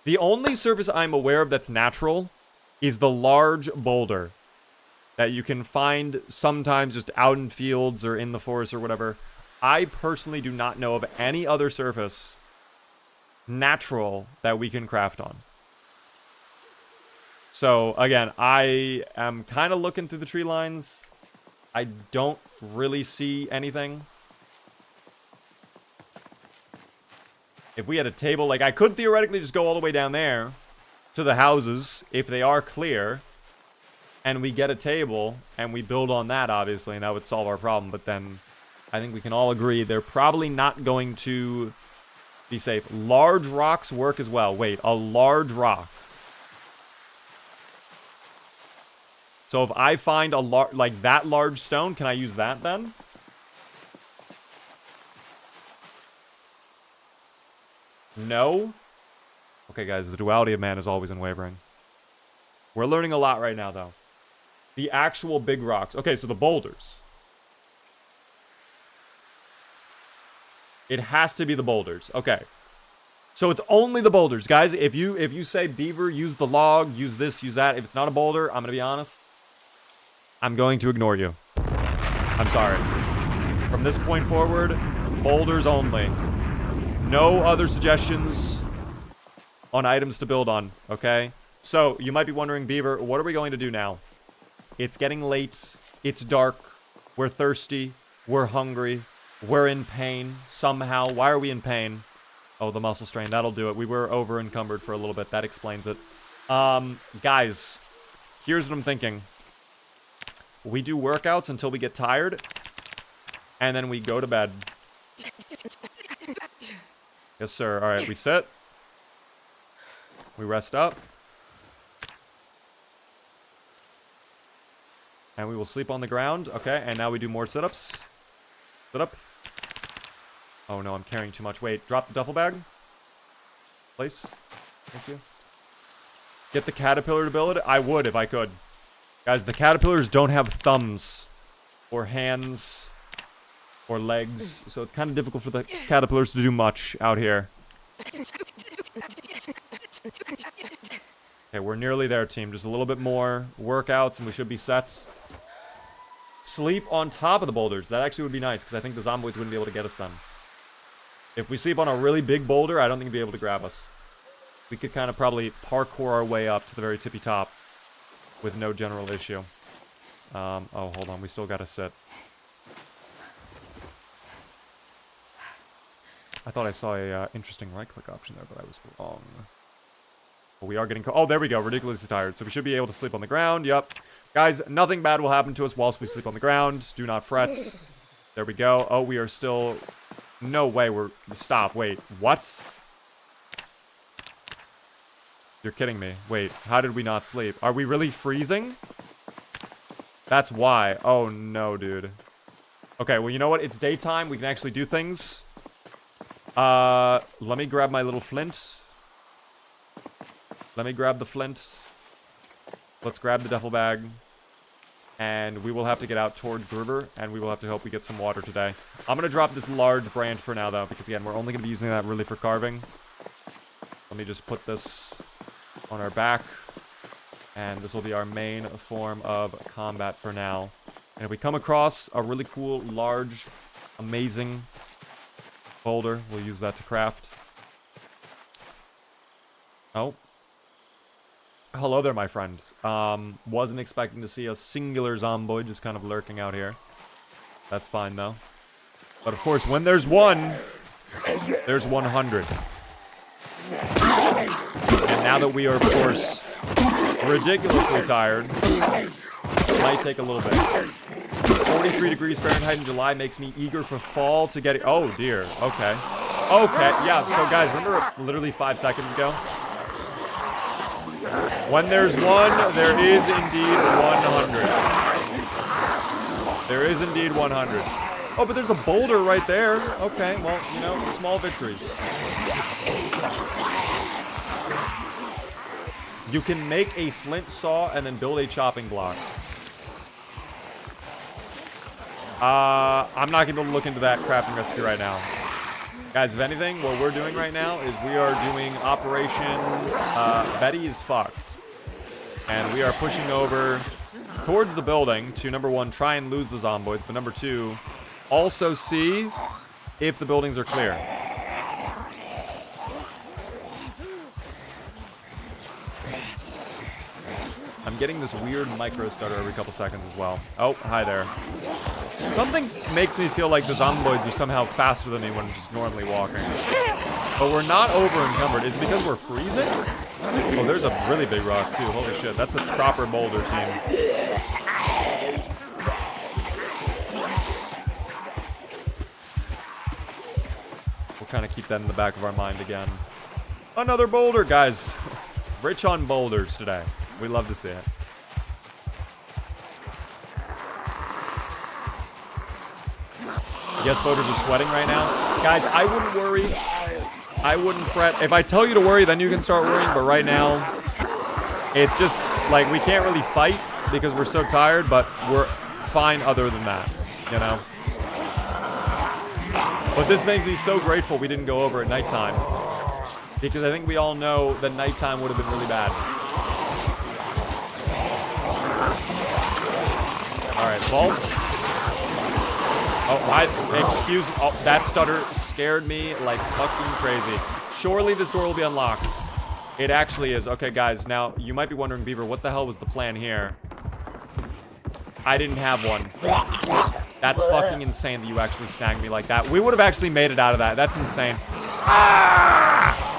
The only surface I'm aware of that's natural is the large boulder that you can find sometimes just out in fields or in the forest or whatever. I personally do not know of any other surface natural that we can craft on. So, again, I am kind of looking through the tree lines. I don't really see anything. If we had a table, like, I could theoretically just go all the way down there to the houses, if they are clear, and we get a table, and we build on that, obviously, and that would solve our problem. But then, I think we can all agree they're probably not going to be safe. Large rocks work as well. Wait, a large rock. So if I find a like that large stone, can I use that then? No? Okay, guys, the duality of man is always unwavering. We're learning a lot right now, though. The actual big rocks. Okay, so the boulders. It has to be the boulders. Okay. So it's only the boulders. Guys, if you say beaver, use the log, use this, use that. If it's not a boulder, I'm going to be honest. I'm going to ignore you. I'm sorry. From this point forward, boulders only. No other suggestions on items to build on, okay? So, you might be wondering, Beaver, what are we going to do now? It's getting late. It's dark. We're thirsty. We're hungry. We're in pain somehow. Why are we in pain? Oh, the muscle strain. That'll do it. We were over encumbered for a little bit. That explains it. Guys, here's what I'm thinking. We do workouts until we get tired, and then we go to bed. Yes, sir. All right, we sit. We rest up. And we will sleep on the ground. Okay, and now we do more sit-ups. Sit up. Oh, no, I'm carrying too much. Wait, drop the duffel bag. Place. Thank you. Get the caterpillar to build it? I would if I could. Guys, the caterpillars don't have thumbs or hands or legs, so it's kind of difficult for the caterpillars to do much out here. Okay, we're nearly there, team. Just a little bit more workouts and we should be set. Sleep on top of the boulders. That actually would be nice, because I think the zomboids wouldn't be able to get us then. If we sleep on a really big boulder, I don't think he'd be able to grab us. We could kind of probably parkour our way up to the very tippy top with no general issue. Oh, hold on. We still gotta sit. I thought I saw a interesting right-click option there, but I was wrong. Well, we are getting... Oh, there we go. Ridiculously tired. So we should be able to sleep on the ground. Yep. Guys, nothing bad will happen to us whilst we sleep on the ground. Do not fret. There we go. Oh, we are still... No way, Stop, wait. What? You're kidding me. Wait, how did we not sleep? Are we really freezing? That's why. Oh, no, dude. Okay, well, you know what? It's daytime. We can actually do things. Let me grab my little flints. Let me grab the flints. Let's grab the duffel bag. And we will have to get out towards the river, and we will have to hope we get some water today. I'm going to drop this large branch for now, though, because, again, we're only going to be using that really for carving. Let me just put this on our back, and this will be our main form of combat for now. And if we come across a really cool, large, amazing boulder, we'll use that to craft. Oh. Hello there, my friends. Wasn't expecting to see a singular zomboid just kind of lurking out here. That's fine, though. But, of course, when there's one, there's 100. And now that we are, of course, ridiculously tired, it might take a little bit. 43 degrees Fahrenheit in July makes me eager for fall to get it. Oh, dear. Okay. Okay, yeah, so, guys, remember literally 5 seconds ago? When there's one, there is indeed 100. There is indeed 100. Oh, but there's a boulder right there. Okay, well, you know, small victories. You can make a flint saw and then build a chopping block. I'm not going to look into that crafting recipe right now. Guys, if anything, what we're doing right now is we are doing Operation Betty is Fucked. And we are pushing over towards the building to, number one, try and lose the zomboids, but number two, also see if the buildings are clear. I'm getting this weird micro stutter every couple seconds as well. Oh, hi there. Something makes me feel like the zomboids are somehow faster than me when I'm just normally walking. But we're not over-encumbered. Is it because we're freezing? Oh, there's a really big rock, too. Holy shit, that's a proper boulder team. We'll kind of keep that in the back of our mind again. Another boulder, guys. Rich on boulders today. We love to see it. Yes, voters are sweating right now. Guys, I wouldn't worry. I wouldn't fret. If I tell you to worry, then you can start worrying. But right now, it's just like we can't really fight because we're so tired, but we're fine other than that, you know? But this makes me so grateful we didn't go over at nighttime, because I think we all know that nighttime would have been really bad. All right, vault. Oh, excuse me. Oh, that stutter scared me like fucking crazy. Surely this door will be unlocked. It actually is. Okay, guys, now you might be wondering, Beaver, what the hell was the plan here? I didn't have one. That's fucking insane that you actually snagged me like that. We would have actually made it out of that. That's insane. Ah!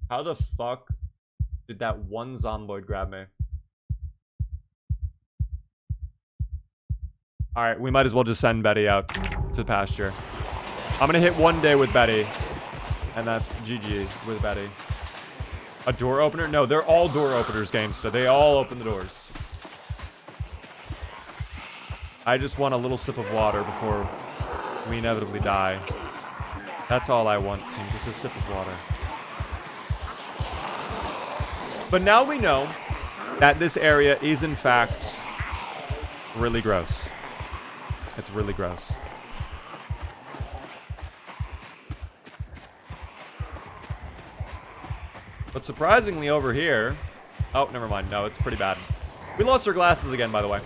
How the fuck did that one zomboid grab me? Alright, we might as well just send Betty out to the pasture. I'm gonna hit one day with Betty. And that's GG with Betty. A door opener? No, they're all door openers, Gamesta. They all open the doors. I just want a little sip of water before we inevitably die. That's all I want, team. Just a sip of water. But now we know that this area is, in fact, really gross. It's really gross. But surprisingly over here... Oh, never mind. No, it's pretty bad. We lost our glasses again, by the way.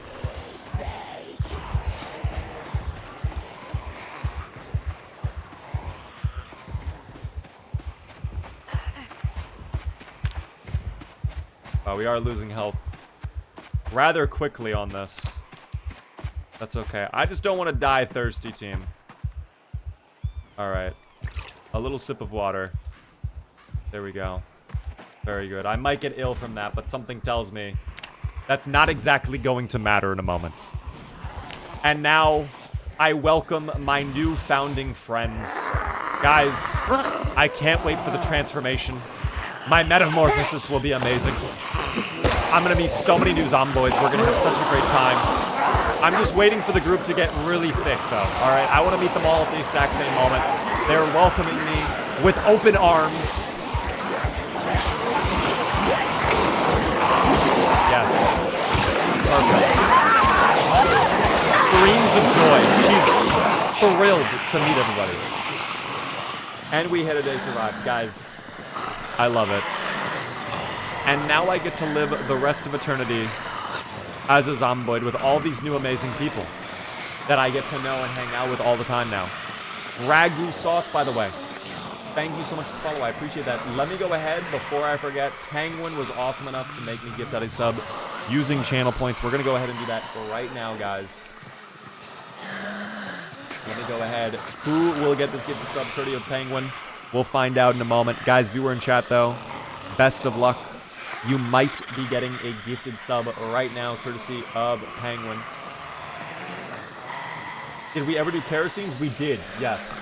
We are losing health rather quickly on this. That's okay. I just don't want to die thirsty, team. Alright. A little sip of water. There we go. Very good. I might get ill from that, but something tells me that's not exactly going to matter in a moment. And now, I welcome my new founding friends. Guys, I can't wait for the transformation. My metamorphosis will be amazing. I'm gonna meet so many new zomboids. We're gonna have such a great time. I'm just waiting for the group to get really thick, though. All right, I want to meet them all at the exact same moment. They're welcoming me with open arms. Yes. Perfect. Screams of joy. She's thrilled to meet everybody. And we hit a day survived. Guys, I love it. And now I get to live the rest of eternity as a zomboid with all these new amazing people that I get to know and hang out with all the time now. Ragu sauce, by the way. Thank you so much for the follow. I appreciate that. Let me go ahead before I forget. Penguin was awesome enough to make me gift out a sub using channel points. We're going to go ahead and do that right now, guys. Let me go ahead. Who will get this gifted sub courtesy of Penguin? We'll find out in a moment. Guys, viewer in chat, though, best of luck. You might be getting a gifted sub right now, courtesy of Penguin. Did we ever do kerosenes? We did, yes.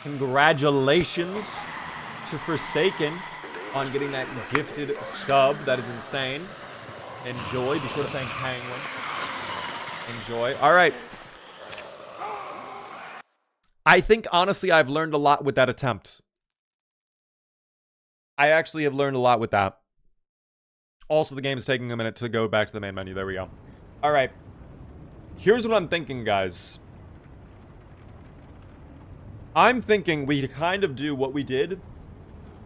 Congratulations to Forsaken on getting that gifted sub. That is insane. Enjoy. Be sure to thank Penguin. Enjoy. All right. I think, honestly, I've learned a lot with that attempt. I actually have learned a lot with that. Also, the game is taking a minute to go back to the main menu. There we go. All right. Here's what I'm thinking, guys. I'm thinking we kind of do what we did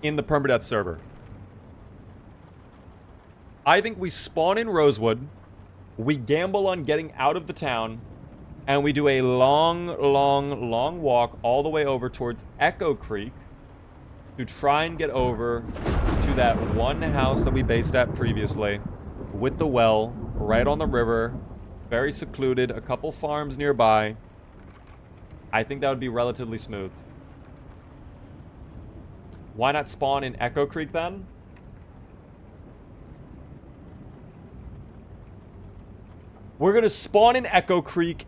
in the permadeath server. I think we spawn in Rosewood. We gamble on getting out of the town. And we do a long walk all the way over towards Echo Creek to try and get over to that one house that we based at previously with the well right on the river, very secluded, a couple farms nearby. I think that would be relatively smooth. Why not spawn in Echo Creek then? We're going to spawn in Echo Creek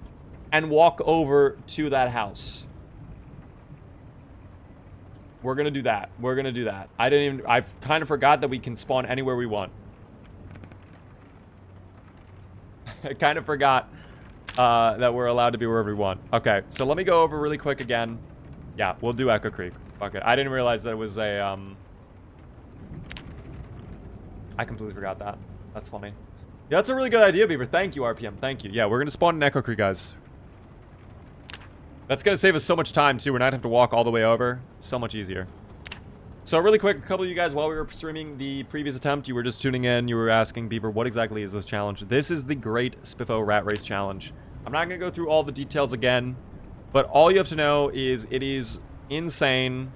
and walk over to that house. We're gonna do that. We're gonna do that. I kind of forgot that we can spawn anywhere we want. I kind of forgot that we're allowed to be wherever we want. Okay, so let me go over really quick again. Yeah, we'll do Echo Creek. Okay, I didn't realize that it was a, I completely forgot that. That's funny. Yeah, that's a really good idea, Beaver. Thank you, RPM. Thank you. Yeah, we're gonna spawn in Echo Creek, guys. That's going to save us so much time, too. We're not going to have to walk all the way over. So much easier. So, really quick, a couple of you guys, while we were streaming the previous attempt, you were just tuning in. You were asking, Beaver, what exactly is this challenge? This is the Great Spiffo Rat Race challenge. I'm not going to go through all the details again, but all you have to know is it is insane.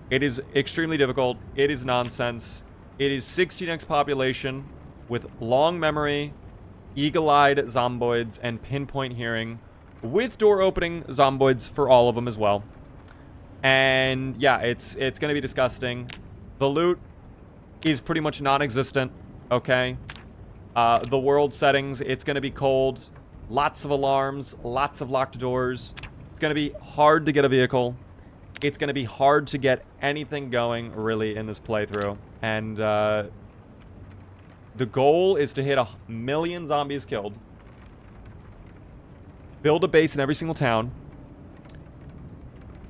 It is extremely difficult. It is nonsense. It is 16x population with long memory, eagle-eyed zomboids, and pinpoint hearing, with door opening zomboids for all of them as well. And yeah, it's going to be disgusting. The loot is pretty much non-existent, okay? The world settings, it's going to be cold. Lots of alarms, lots of locked doors. It's going to be hard to get a vehicle. It's going to be hard to get anything going, really, in this playthrough. And the goal is to hit 1 million zombies killed. Build a base in every single town.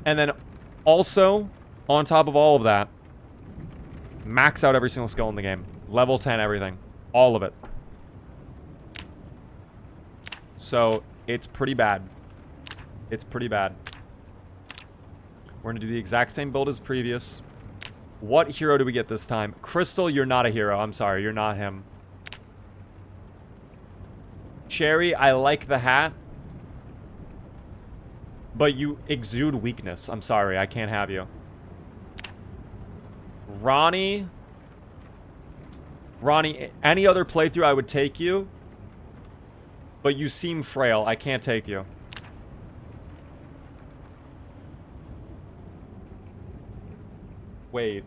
And then also, on top of all of that, max out every single skill in the game. Level 10 everything. All of it. So, it's pretty bad. It's pretty bad. We're going to do the exact same build as previous. What hero do we get this time? Crystal, you're not a hero. I'm sorry, you're not him. Cherry, I like the hat. But you exude weakness. I'm sorry, I can't have you. Ronnie, any other playthrough I would take you. But you seem frail. I can't take you. Wait.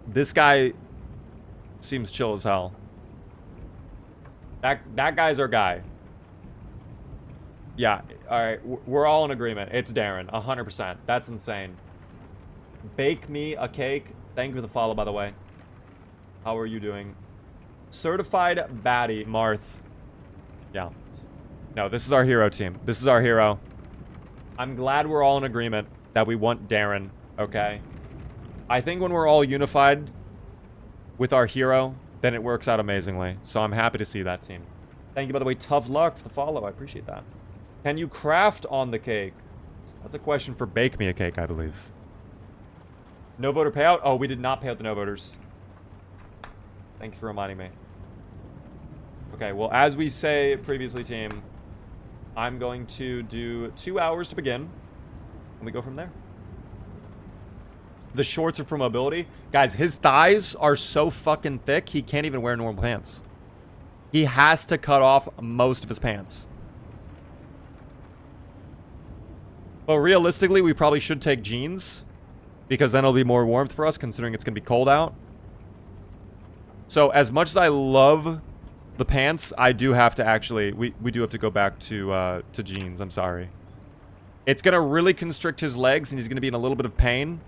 This guy seems chill as hell. That guy's our guy. Yeah, alright. We're all in agreement. It's Darren. 100%. That's insane. Bake me a cake. Thank you for the follow, by the way. How are you doing? Certified baddie, Marth. Yeah. No, this is our hero team. This is our hero. I'm glad we're all in agreement that we want Darren, okay? I think when we're all unified with our hero, then it works out amazingly. So I'm happy to see that team. Thank you, by the way. Tough luck for the follow. I appreciate that. Can you craft on the cake? That's a question for Bake Me a Cake, I believe. No voter payout? Oh, we did not pay out the no voters. Thank you for reminding me. Okay, well, as we say previously, team, I'm going to do 2 hours to begin, and we go from there. The shorts are for mobility. Guys, his thighs are so fucking thick, he can't even wear normal pants. He has to cut off most of his pants. But realistically, we probably should take jeans, because then it'll be more warmth for us, considering it's going to be cold out. So, as much as I love the pants, I do have to actually... We do have to go back to jeans. I'm sorry. It's going to really constrict his legs, and he's going to be in a little bit of pain.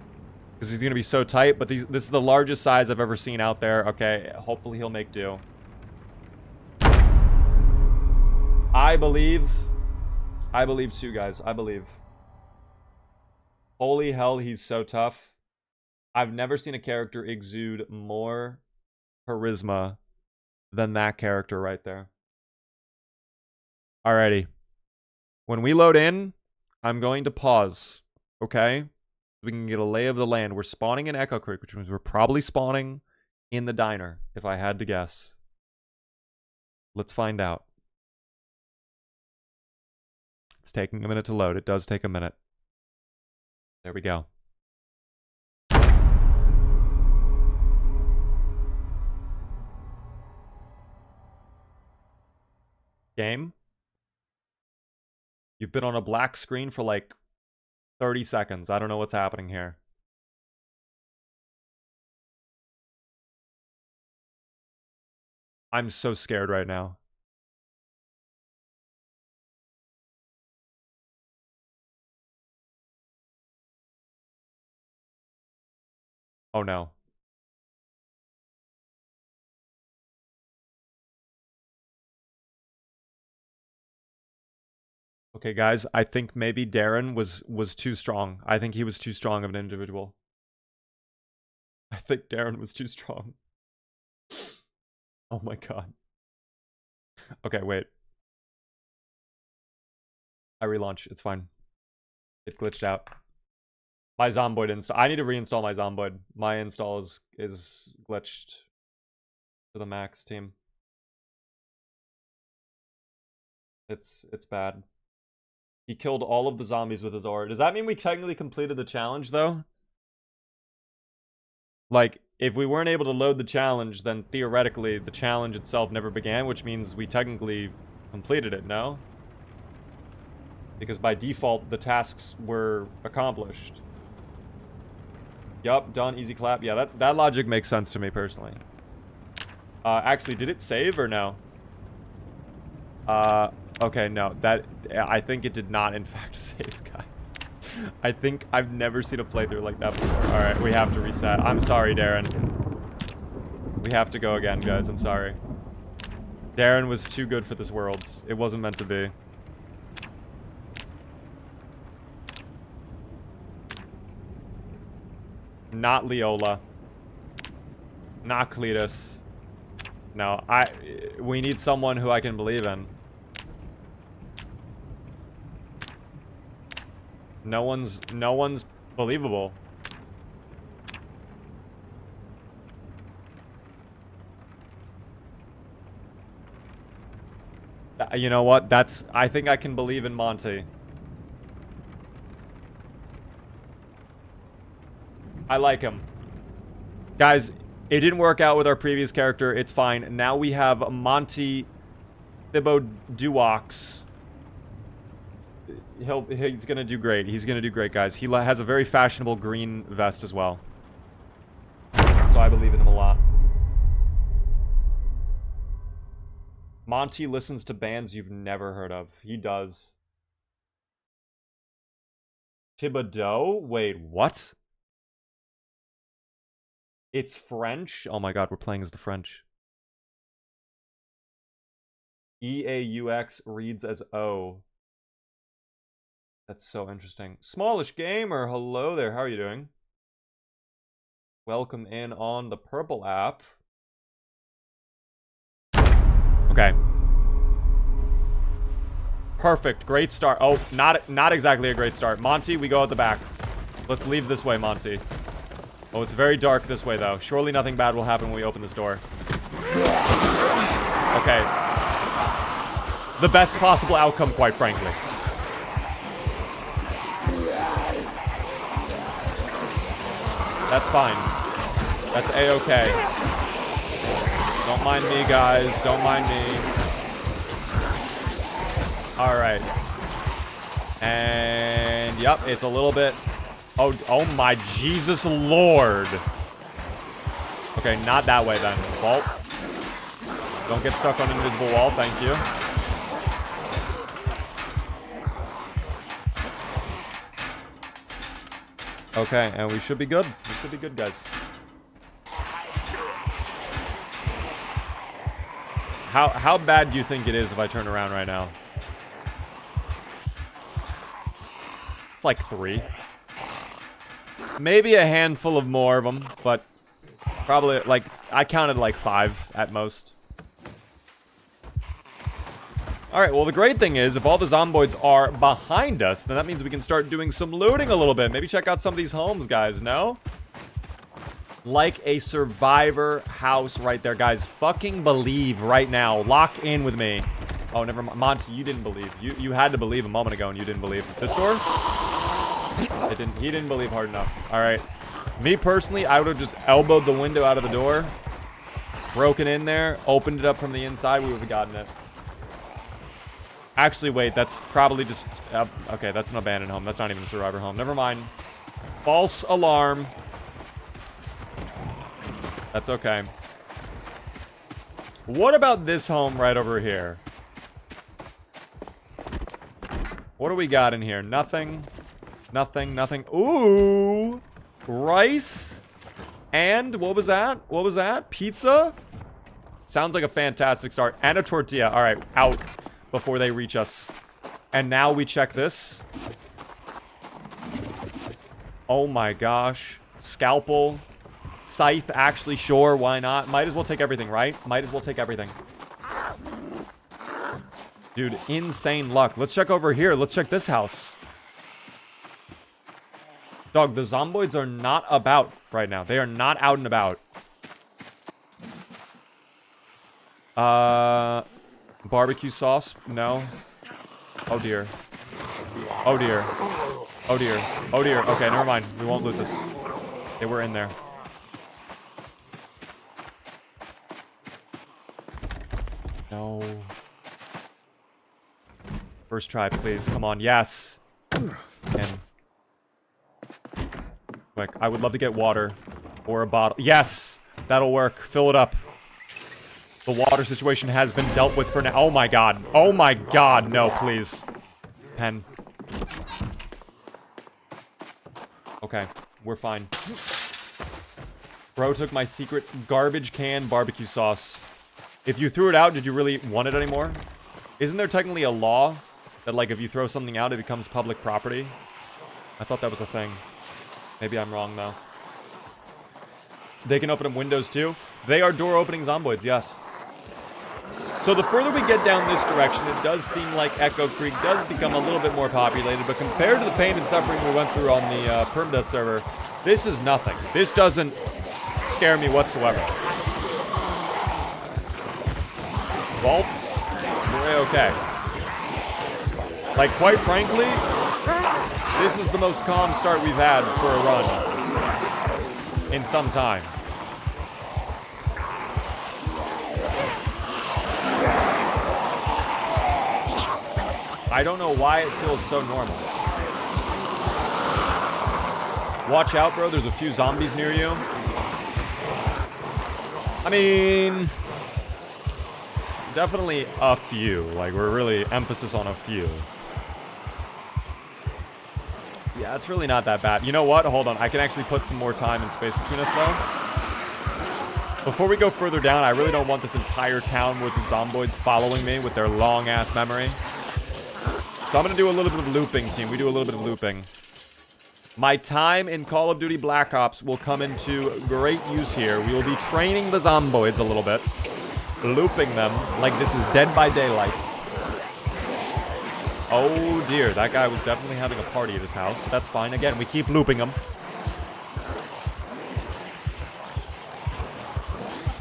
Because he's going to be so tight. But this is the largest size I've ever seen out there. Okay, hopefully he'll make do. I believe too, guys. I believe. Holy hell, he's so tough. I've never seen a character exude more charisma than that character right there. Alrighty. When we load in, I'm going to pause. Okay? We can get a lay of the land. We're spawning in Echo Creek, which means we're probably spawning in the diner, if I had to guess. Let's find out. It's taking a minute to load. It does take a minute. There we go. Game? You've been on a black screen for like 30 seconds. I don't know what's happening here. I'm so scared right now. Oh no. Okay, guys, I think maybe Darren was too strong. I think he was too strong of an individual. I think Darren was too strong. Oh my god. Okay, wait. I relaunch. It's fine. It glitched out. My Zomboid install. I need to reinstall my Zomboid. My install is glitched to the max, team. It's bad. He killed all of the zombies with his aura. Does that mean we technically completed the challenge, though? Like, if we weren't able to load the challenge, then theoretically the challenge itself never began, which means we technically completed it, no? Because by default, the tasks were accomplished. Yup, done, easy clap. Yeah, that logic makes sense to me, personally. Actually, did it save or no? Okay, no, I think it did not, in fact, save, guys. I think I've never seen a playthrough like that before. Alright, we have to reset. I'm sorry, Darren. We have to go again, guys. I'm sorry. Darren was too good for this world. It wasn't meant to be. Not Leola. Not Cletus. No, we need someone who I can believe in. No one's believable. You know what? I think I can believe in Monty. I like him. Guys, it didn't work out with our previous character. It's fine. Now we have Monty Thibaut Duox. He's gonna do great. He's gonna do great, guys. He has a very fashionable green vest as well. So I believe in him a lot. Monty listens to bands you've never heard of. He does. Thibodeau? Wait, what? It's French? Oh my god, we're playing as the French. EAUX reads as O. That's so interesting. Smallish Gamer, hello there. How are you doing? Welcome in on the Purple app. Okay. Perfect. Great start. Oh, not exactly a great start. Monty, we go out the back. Let's leave this way, Monty. Oh, it's very dark this way, though. Surely nothing bad will happen when we open this door. Okay. The best possible outcome, quite frankly. That's fine. That's A-okay. Don't mind me, guys. Don't mind me. Alright. And, yep, it's a little bit... Oh my Jesus Lord. Okay, not that way then. Vault. Don't get stuck on an invisible wall, thank you. Okay, and we should be good. We should be good, guys. How bad do you think it is if I turn around right now? It's like 3. Maybe a handful of more of them, but probably, like, I counted like 5 at most. Alright, well, the great thing is, if all the zomboids are behind us, then that means we can start doing some looting a little bit. Maybe check out some of these homes, guys, no? Like a survivor house right there, guys. Fucking believe right now. Lock in with me. Oh, never mind. Monty, you didn't believe. You had to believe a moment ago, and you didn't believe. This door? He didn't believe hard enough. Alright. Me, personally, I would have just elbowed the window out of the door. Broken in there. Opened it up from the inside. We would have gotten it. Actually, wait. That's probably just... okay, that's an abandoned home. That's not even a survivor home. Never mind. False alarm. That's okay. What about this home right over here? What do we got in here? Nothing. Nothing, nothing. Ooh! Rice? And what was that? What was that? Pizza? Sounds like a fantastic start. And a tortilla. Alright, out before they reach us. And now we check this. Oh my gosh. Scalpel. Scythe, actually, sure, why not? Might as well take everything, right? Might as well take everything. Dude, insane luck. Let's check over here. Let's check this house. Dog, the zomboids are not about right now. They are not out and about. Barbecue sauce? No. Oh, dear. Oh, dear. Oh, dear. Oh, dear. Okay, never mind. We won't loot this. They were in there. No. First try, please. Come on. Yes. And quick. I would love to get water or a bottle. Yes. That'll work. Fill it up. The water situation has been dealt with for now. Oh my god. Oh my god. No, please. Pen. Okay. We're fine. Bro took my secret garbage can barbecue sauce. If you threw it out, did you really want it anymore? Isn't there technically a law that, like, if you throw something out, it becomes public property? I thought that was a thing. Maybe I'm wrong, though. They can open up windows, too? They are door-opening zomboids, yes. So the further we get down this direction, it does seem like Echo Creek does become a little bit more populated, but compared to the pain and suffering we went through on the Permadeath server, this is nothing. This doesn't scare me whatsoever. Vaults? We're okay. Like, quite frankly, this is the most calm start we've had for a run in some time. I don't know why it feels so normal. Watch out, bro. There's a few zombies near you. I mean, definitely a few. Like, we're really emphasis on a few. Yeah, it's really not that bad. You know what? Hold on. I can actually put some more time and space between us, though. Before we go further down, I really don't want this entire town worth of zomboids following me with their long-ass memory. So I'm going to do a little bit of looping, team. We do a little bit of looping. My time in Call of Duty Black Ops will come into great use here. We will be training the zomboids a little bit. Looping them like this is Dead by Daylight. Oh dear, that guy was definitely having a party at his house, but that's fine. Again, we keep looping him.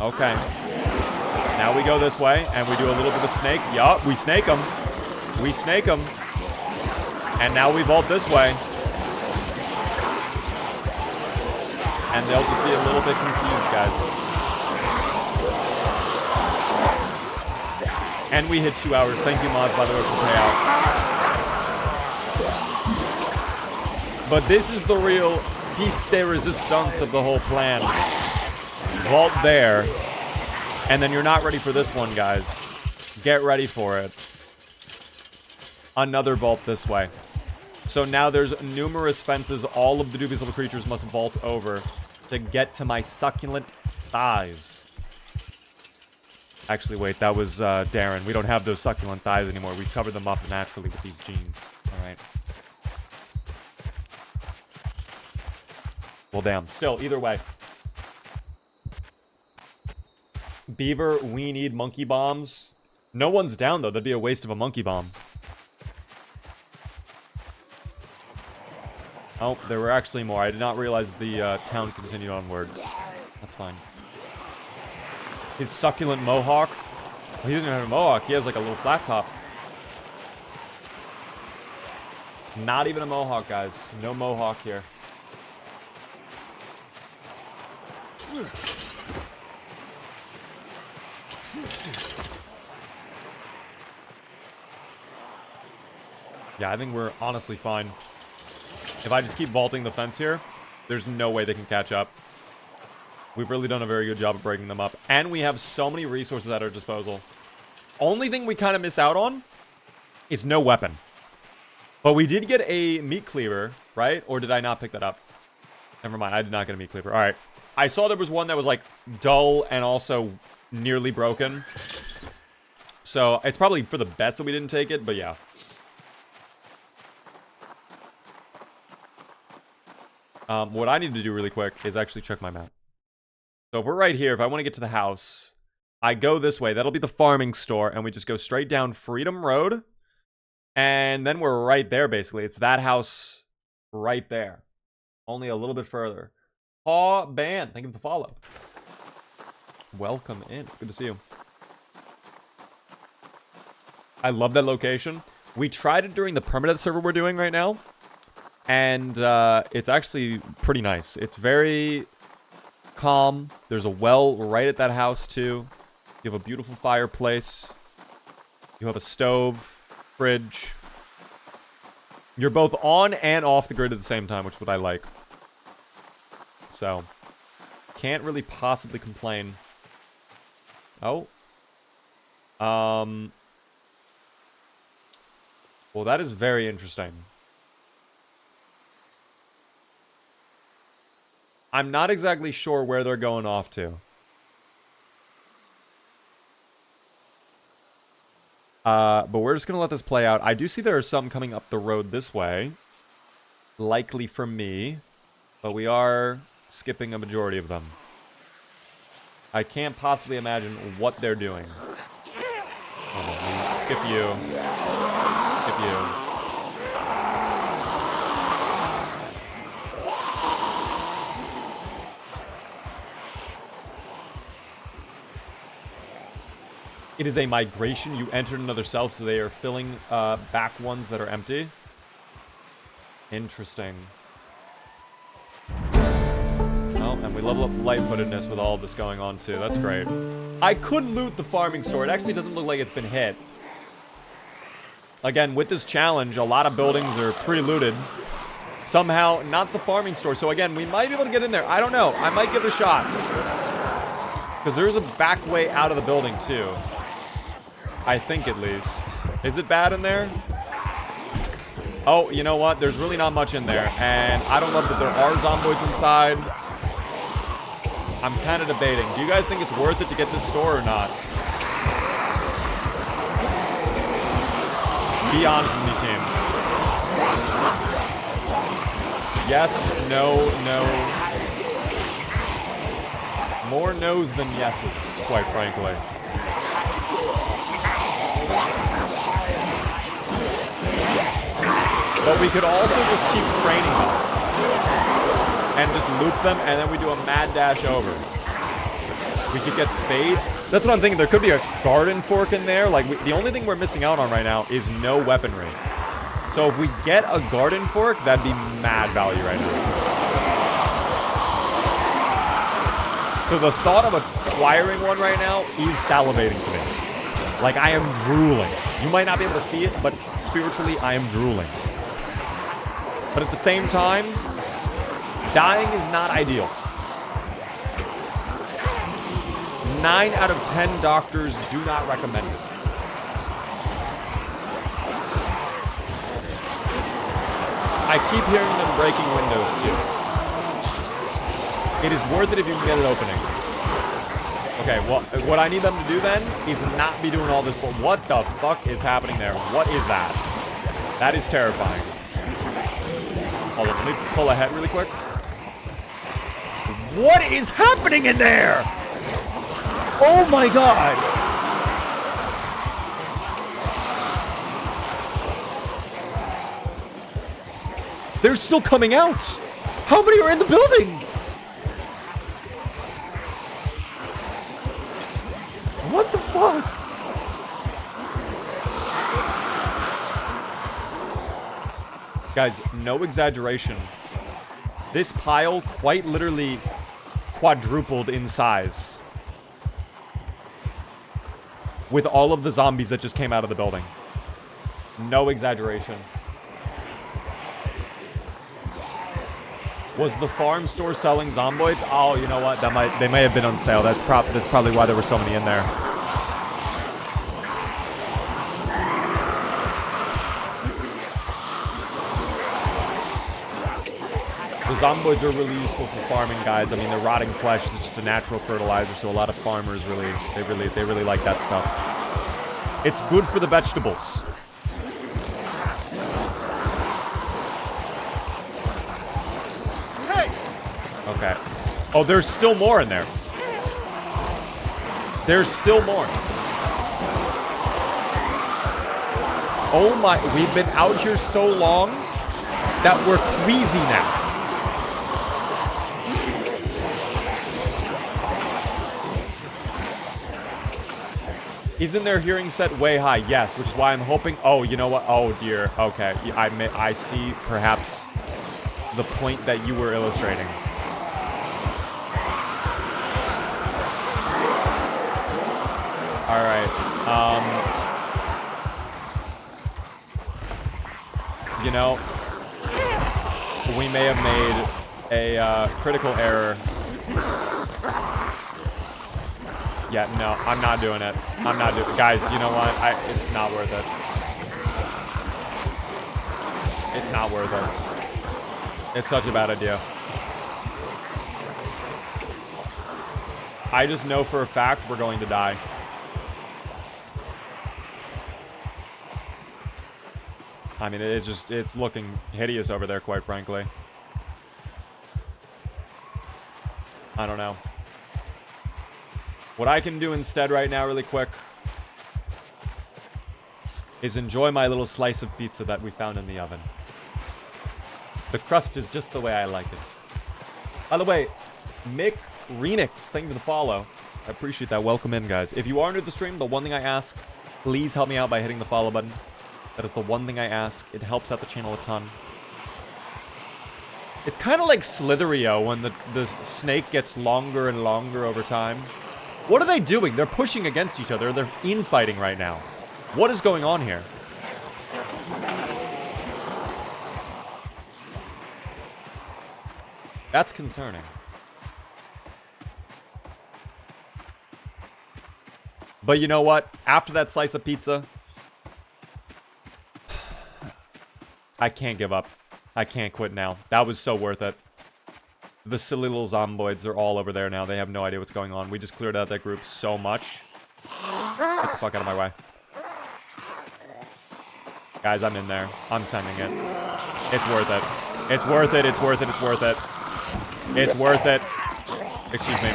Okay. Now we go this way, and we do a little bit of snake. Yup, we snake him. We snake him. And now we vault this way. And they'll just be a little bit confused, guys. And we hit 2 hours. Thank you, mods, by the way, for payout. But this is the real piece de resistance of the whole plan. Vault there. And then you're not ready for this one, guys. Get ready for it. Another vault this way. So now there's numerous fences all of the dubious little creatures must vault over to get to my succulent thighs. Actually, wait, that was Darren. We don't have those succulent thighs anymore. We covered them up naturally with these genes. All right. Well, damn. Still, either way. Beaver, we need monkey bombs. No one's down, though. That'd be a waste of a monkey bomb. Oh, there were actually more. I did not realize the town continued onward. That's fine. His succulent mohawk. Well, he doesn't have a mohawk. He has like a little flat top. Not even a mohawk, guys. No mohawk here. Yeah, I think we're honestly fine. If I just keep vaulting the fence here, there's no way they can catch up. We've really done a very good job of breaking them up. And we have so many resources at our disposal. Only thing we kind of miss out on is no weapon. But we did get a meat cleaver, right? Or did I not pick that up? Never mind, I did not get a meat cleaver. All right. I saw there was one that was like dull and also nearly broken. So it's probably for the best that we didn't take it, but yeah. What I need to do really quick is actually check my map. So if we're right here, if I want to get to the house, I go this way. That'll be the farming store, and we just go straight down Freedom Road. And then we're right there, basically. It's that house right there. Only a little bit further. Paw Band, thank you for the follow. Welcome in. It's good to see you. I love that location. We tried it during the permanent server we're doing right now. And it's actually pretty nice. It's very calm. There's a well right at that house, too. You have a beautiful fireplace. You have a stove, fridge. You're both on and off the grid at the same time, which is what I like. So, can't really possibly complain. Oh. Well, that is very interesting. I'm not exactly sure where they're going off to. But we're just going to let this play out. I do see there are some coming up the road this way. Likely for me. But we are skipping a majority of them. I can't possibly imagine what they're doing. Hold on, skip you. Skip you. It is a migration. You entered another cell, so they are filling back ones that are empty. Interesting. Oh, and we level up light-footedness with all of this going on, too. That's great. I could loot the farming store. It actually doesn't look like it's been hit. Again, with this challenge, a lot of buildings are pretty looted. Somehow, not the farming store. So again, we might be able to get in there. I don't know. I might give it a shot. Because there's a back way out of the building, too. I think, at least. Is it bad in there? Oh, you know what? There's really not much in there. And I don't love that there are zomboids inside. I'm kind of debating. Do you guys think it's worth it to get this store or not? Be honest with me, team. Yes, no, no. More no's than yeses, quite frankly. But we could also just keep training them. And just loop them, and then we do a mad dash over. We could get spades. That's what I'm thinking. There could be a garden fork in there. Like, the only thing we're missing out on right now is no weaponry. So if we get a garden fork, that'd be mad value right now. So the thought of acquiring one right now is salivating to me. Like, I am drooling. You might not be able to see it, but spiritually, I am drooling. But at the same time, dying is not ideal. 9 out of 10 doctors do not recommend it. I keep hearing them breaking windows too. It is worth it if you can get it opening. Okay, well, what I need them to do then is not be doing all this. But what the fuck is happening there? What is that? That is terrifying. Hold on, let me pull ahead really quick. What is happening in there? Oh my god! They're still coming out! How many are in the building? What the fuck? Guys, no exaggeration. This pile quite literally quadrupled in size. With all of the zombies that just came out of the building. No exaggeration. Was the farm store selling zomboids? Oh, you know what? They may have been on sale. That's probably why there were so many in there. The zomboids are really useful for farming, guys. I mean, the rotting flesh is just a natural fertilizer, so a lot of farmers really like that stuff. It's good for the vegetables. Hey. Okay. Oh, there's still more in there. There's still more. Oh my! We've been out here so long that we're queasy now. Isn't their hearing set way high? Yes, which is why I'm hoping... Oh, you know what? Oh, dear. Okay. I see, perhaps, the point that you were illustrating. Alright. You know, we may have made a critical error. Yeah, no, I'm not doing it. I'm not doing it. Guys, you know what? It's not worth it. It's not worth it. It's such a bad idea. I just know for a fact we're going to die. I mean, it's looking hideous over there, quite frankly. I don't know. What I can do instead right now, really quick, is enjoy my little slice of pizza that we found in the oven. The crust is just the way I like it. By the way, Mick Renix, thank you for the follow. I appreciate that. Welcome in, guys. If you are new to the stream, the one thing I ask, please help me out by hitting the follow button. That is the one thing I ask. It helps out the channel a ton. It's kind of like Slitherio when the snake gets longer and longer over time. What are they doing? They're pushing against each other. They're infighting right now. What is going on here? That's concerning. But you know what? After that slice of pizza, I can't give up. I can't quit now. That was so worth it. The silly little zomboids are all over there now. They have no idea what's going on. We just cleared out that group so much. Get the fuck out of my way. Guys, I'm in there. I'm sending it. It's worth it. It's worth it. It's worth it. It's worth it. It's worth it. Excuse me.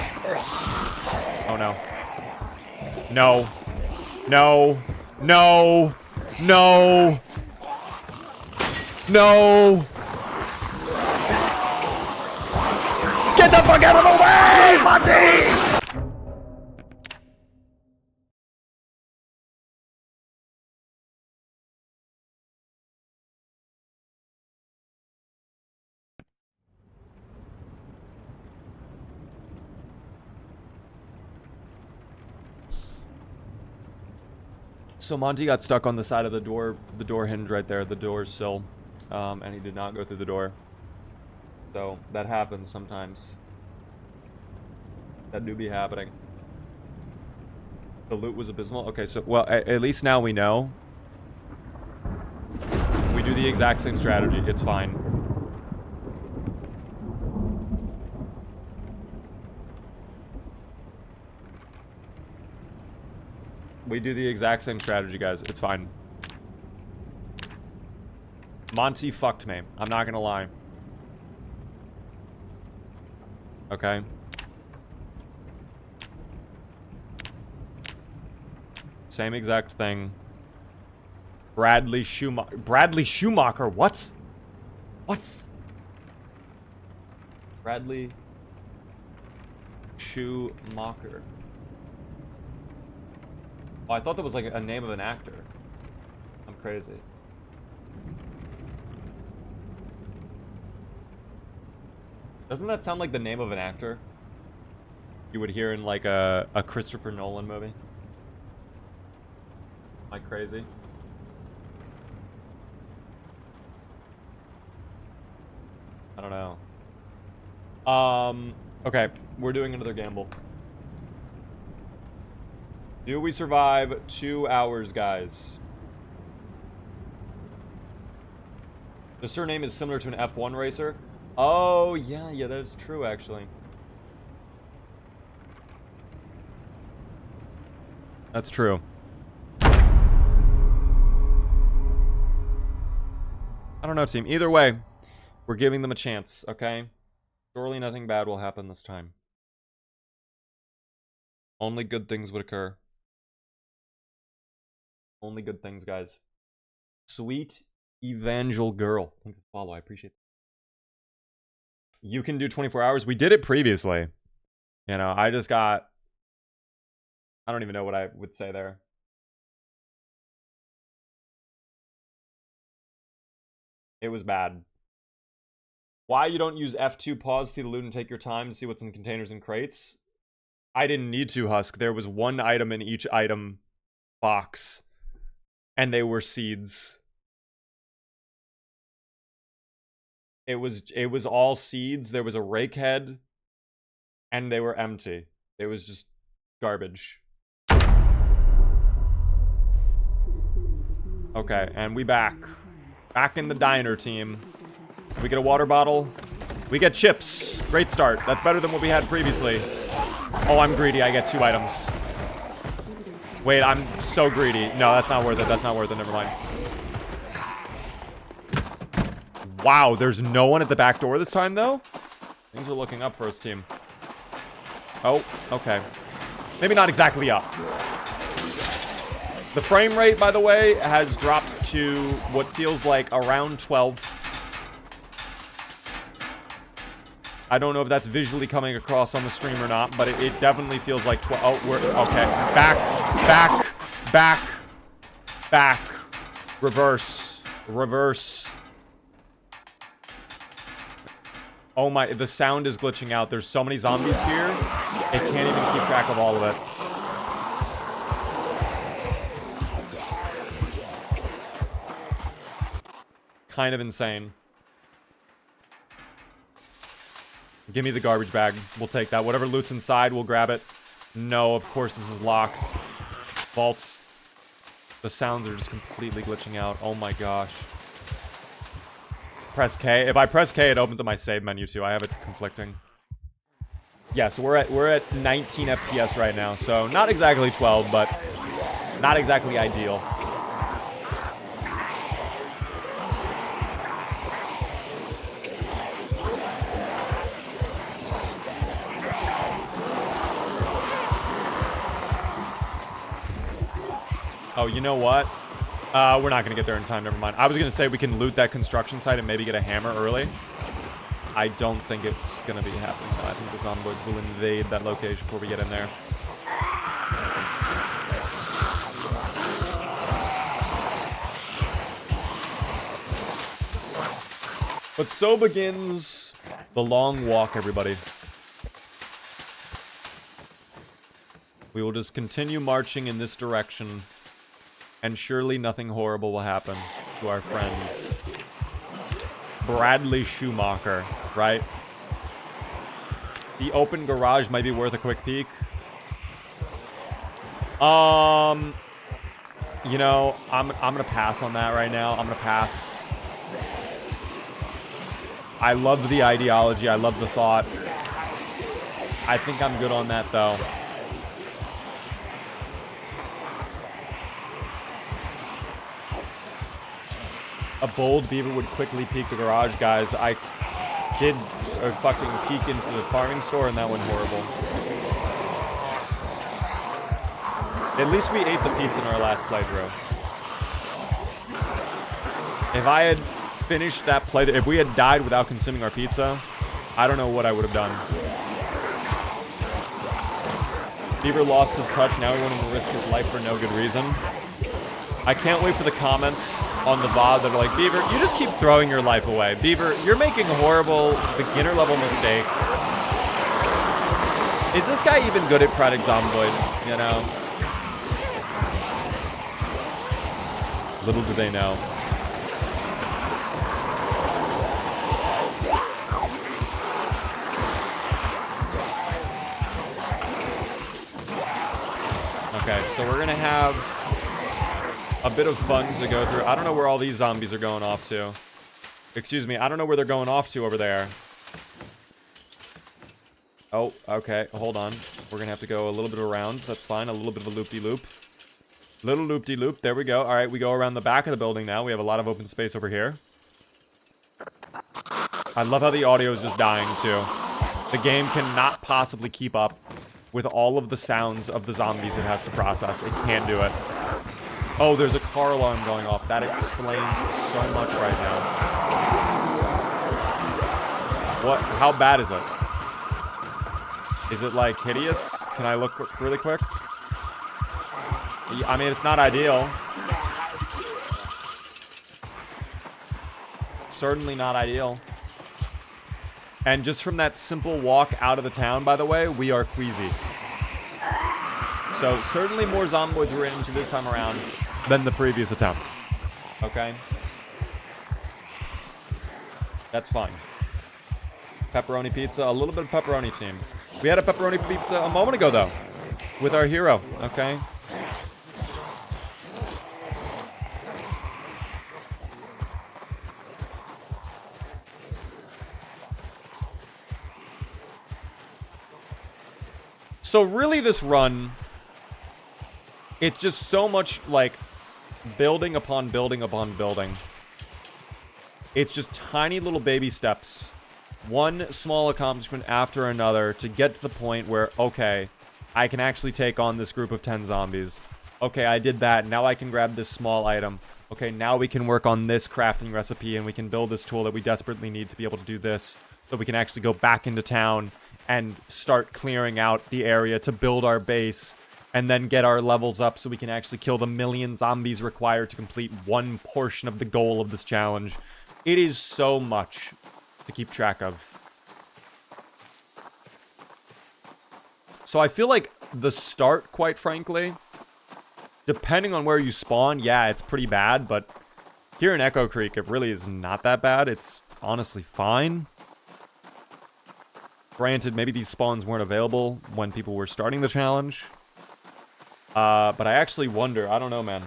Oh, no. No. No. No. No. No. Get the fuck out of the way, Monty! So Monty got stuck on the side of the door hinge right there, the door sill, and he did not go through the door. So that happens sometimes. That do be happening. The loot was abysmal. Okay, so well, at least now we know. We do the exact same strategy. It's fine. We do the exact same strategy, guys. It's fine. Monty fucked me. I'm not gonna lie. Okay. Same exact thing. Bradley Schumacher. Bradley Schumacher? What? What? Bradley Schumacher. Oh, I thought that was like a name of an actor. I'm crazy. Doesn't that sound like the name of an actor? You would hear in like a Christopher Nolan movie? Am I crazy? I don't know. Okay, we're doing another gamble. Do we survive 2 hours, guys? The surname is similar to an F1 racer. Oh, yeah, that's true, actually. That's true. I don't know, team. Either way, we're giving them a chance, okay? Surely nothing bad will happen this time. Only good things would occur. Only good things, guys. Sweet Evangel Girl. Thank you for the follow. I appreciate it. You can do 24 hours. We did it previously. You know, I just got... I don't even know what I would say there. It was bad. Why you don't use F2 pause, see the loot, and take your time to see what's in containers and crates? I didn't need to, Husk. There was one item in each item box. And they were seeds. It was all seeds. There was a rake head. And they were empty. It was just garbage. Okay, and we back. Back in the diner, team. We get a water bottle. We get chips. Great start. That's better than what we had previously. Oh, I'm greedy. I get 2 items. Wait, I'm so greedy. No, that's not worth it. That's not worth it. Never mind. Wow, there's no one at the back door this time, though? Things are looking up for us, team. Oh, okay. Maybe not exactly up. The frame rate, by the way, has dropped to what feels like around 12. I don't know if that's visually coming across on the stream or not, but it definitely feels like 12. Oh, we're okay. Back. Reverse. Oh my, the sound is glitching out. There's so many zombies here. It can't even keep track of all of it. Kind of insane. Give me the garbage bag. We'll take that. Whatever loot's inside, we'll grab it. No, of course this is locked. Vaults. The sounds are just completely glitching out. Oh my gosh. Press K. If I press K, it opens up my save menu too. I have it conflicting. Yeah, so we're at 19 FPS right now. So not exactly 12, but not exactly ideal. Oh, you know what? We're not going to get there in time. Never mind. I was going to say we can loot that construction site and maybe get a hammer early. I don't think it's going to be happening. No, I think the zomboids will invade that location before we get in there. But so begins the long walk, everybody. We will just continue marching in this direction. And surely nothing horrible will happen to our friends. Bradley Schumacher, right? The open garage might be worth a quick peek. You know, I'm gonna pass on that right now. I'm gonna pass. I love the ideology. I love the thought. I think I'm good on that, though. A bold beaver would quickly peek the garage, guys. I did a fucking peek into the farming store, and that went horrible. At least we ate the pizza in our last playthrough. If I had finished that playthrough, if we had died without consuming our pizza, I don't know what I would have done. Beaver lost his touch. Now he wanted to risk his life for no good reason. I can't wait for the comments on the VOD that are like, Beaver, you just keep throwing your life away. Beaver, you're making horrible beginner-level mistakes. Is this guy even good at Project Zomboid? You know? Little do they know. Okay, so we're gonna have a bit of fun to go through. I don't know where all these zombies are going off to. Excuse me, I don't know where they're going off to over there. Oh, okay, hold on. We're gonna have to go a little bit around. That's fine, a little bit of a loop-de-loop. Little loop-de-loop, there we go. All right, we go around the back of the building now. We have a lot of open space over here. I love how the audio is just dying, too. The game cannot possibly keep up with all of the sounds of the zombies it has to process. It can't do it. Oh, there's a car alarm going off. That explains so much right now. What? How bad is it? Is it, like, hideous? Can I look really quick? I mean, it's not ideal. Certainly not ideal. And just from that simple walk out of the town, by the way, we are queasy. So, certainly more zomboids we're into this time around than the previous attempts. Okay? That's fine. Pepperoni pizza, a little bit of pepperoni team. We had a pepperoni pizza a moment ago, though, with our hero, okay? So really this run, it's just so much like building upon building upon building. It's just tiny little baby steps. One small accomplishment after another to get to the point where, okay, I can actually take on this group of 10 zombies. Okay, I did that. Now I can grab this small item. Okay, now we can work on this crafting recipe and we can build this tool that we desperately need to be able to do this so we can actually go back into town and start clearing out the area to build our base and then get our levels up so we can actually kill the million zombies required to complete one portion of the goal of this challenge. It is so much to keep track of. So I feel like the start, quite frankly, depending on where you spawn, yeah, it's pretty bad, but here in Echo Creek, it really is not that bad. It's honestly fine. Granted, maybe these spawns weren't available when people were starting the challenge. But I actually wonder. I don't know, man.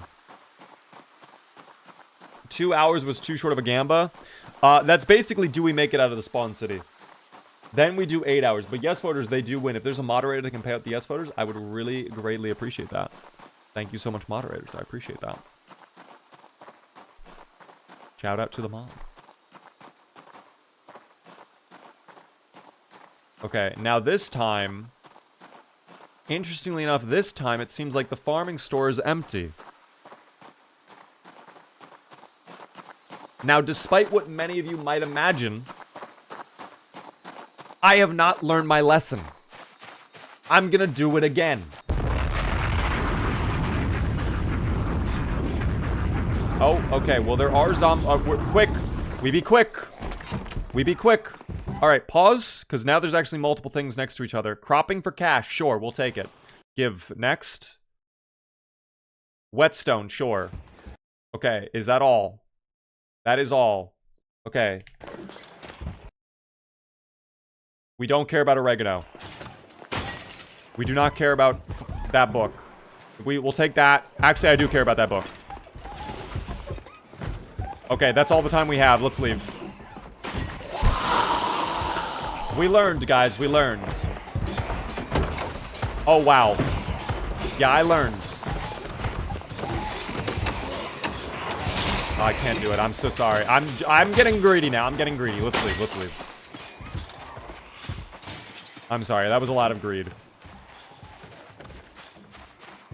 2 hours was too short of a gamba. That's basically, do we make it out of the spawn city? Then we do 8 hours. But yes voters, they do win. If there's a moderator that can pay out the yes voters, I would really greatly appreciate that. Thank you so much, moderators. I appreciate that. Shout out to the mods. Okay, now this time... Interestingly enough, this time it seems like the farming store is empty. Now, despite what many of you might imagine, I have not learned my lesson. I'm gonna do it again. Oh, okay. Well, there are quick. We be quick. We be quick. All right, pause, because now there's actually multiple things next to each other. Cropping for cash. Sure, we'll take it. Give. Next. Whetstone. Sure. Okay, is that all? That is all. Okay. We don't care about oregano. We do not care about that book. We'll take that. Actually, I do care about that book. Okay, that's all the time we have. Let's leave. We learned, guys. We learned. Oh, wow. Yeah, I learned. Oh, I can't do it. I'm so sorry. I'm getting greedy now. I'm getting greedy. Let's leave. Let's leave. I'm sorry. That was a lot of greed.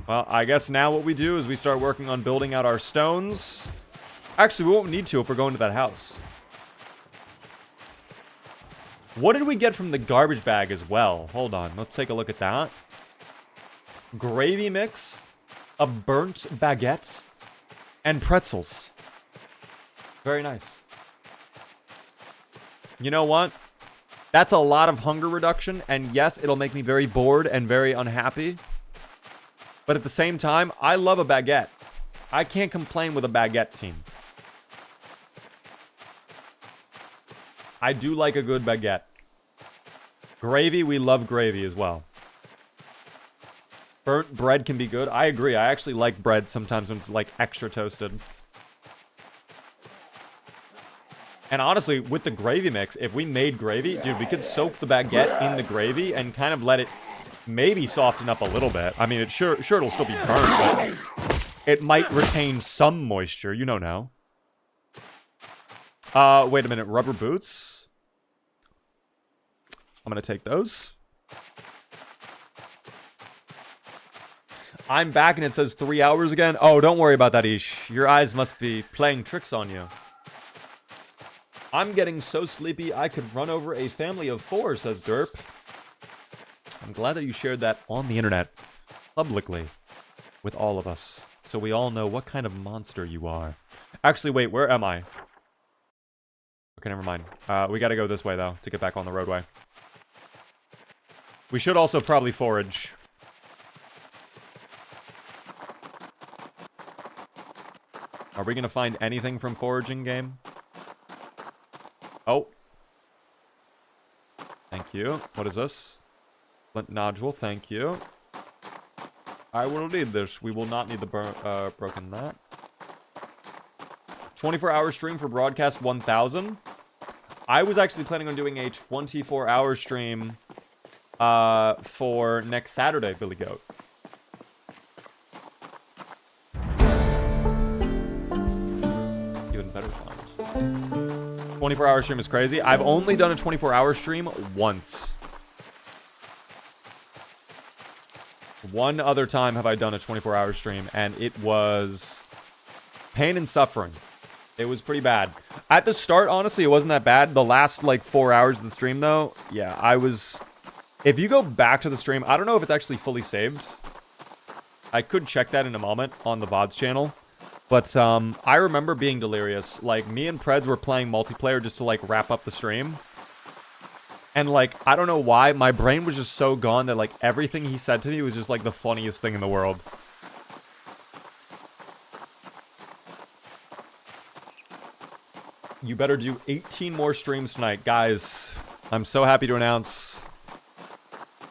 Well, I guess now what we do is we start working on building out our stones. Actually, we won't need to if we're going to that house. What did we get from the garbage bag as well? Hold on. Let's take a look at that. Gravy mix, a burnt baguette, and pretzels. Very nice. You know what? That's a lot of hunger reduction, and yes, it'll make me very bored and very unhappy. But at the same time, I love a baguette. I can't complain with a baguette team. I do like a good baguette. Gravy, we love gravy as well. Burnt bread can be good. I agree. I actually like bread sometimes when it's like extra toasted. And honestly, with the gravy mix, if we made gravy, dude, we could soak the baguette in the gravy and kind of let it maybe soften up a little bit. I mean, sure it'll still be burnt, but it might retain some moisture. You know now. Wait a minute. Rubber boots? I'm gonna take those. I'm back and it says 3 hours again. Oh, don't worry about that, Ish. Your eyes must be playing tricks on you. I'm getting so sleepy I could run over a family of 4, says Derp. I'm glad that you shared that on the internet, publicly, with all of us, so we all know what kind of monster you are. Actually, wait, where am I? Okay, never mind. We gotta go this way, though, to get back on the roadway. We should also probably forage. Are we gonna find anything from foraging game? Oh. Thank you. What is this? Flint nodule, thank you. I will need this. We will not need the broken that. 24-hour stream for broadcast 1000. I was actually planning on doing a 24-hour stream for next Saturday, Billy Goat. Even better fun. 24-hour stream is crazy. I've only done a 24-hour stream once. One other time have I done a 24-hour stream, and it was pain and suffering. It was pretty bad. At the start, honestly, it wasn't that bad. The last, like, 4 hours of the stream, though, yeah, I was... If you go back to the stream, I don't know if it's actually fully saved. I could check that in a moment on the VODs channel. But, I remember being delirious. Like, me and Preds were playing multiplayer just to, like, wrap up the stream. And, like, I don't know why, my brain was just so gone that, like, everything he said to me was just, like, the funniest thing in the world. You better do 18 more streams tonight. Guys, I'm so happy to announce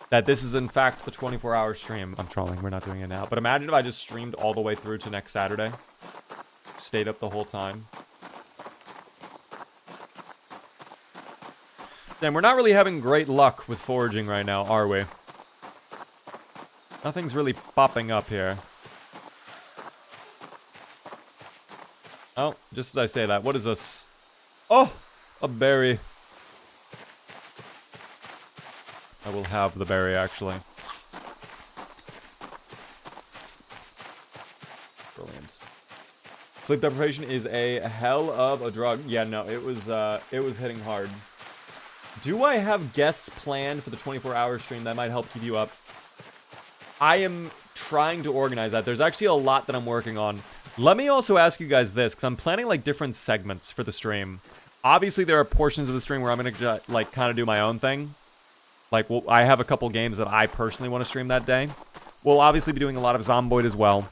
that this is in fact the 24-hour stream. I'm trolling, we're not doing it now. But imagine if I just streamed all the way through to next Saturday. Stayed up the whole time. Damn, we're not really having great luck with foraging right now, are we? Nothing's really popping up here. Oh, just as I say that, what is this? Oh, a berry. I will have the berry, actually. Brilliant. Sleep deprivation is a hell of a drug. Yeah, no, it was hitting hard. Do I have guests planned for the 24-hour stream that might help keep you up? I am trying to organize that. There's actually a lot that I'm working on. Let me also ask you guys this, because I'm planning, like, different segments for the stream. Obviously, there are portions of the stream where I'm going to, like, kind of do my own thing. Like, well, I have a couple games that I personally want to stream that day. We'll obviously be doing a lot of Zomboid as well.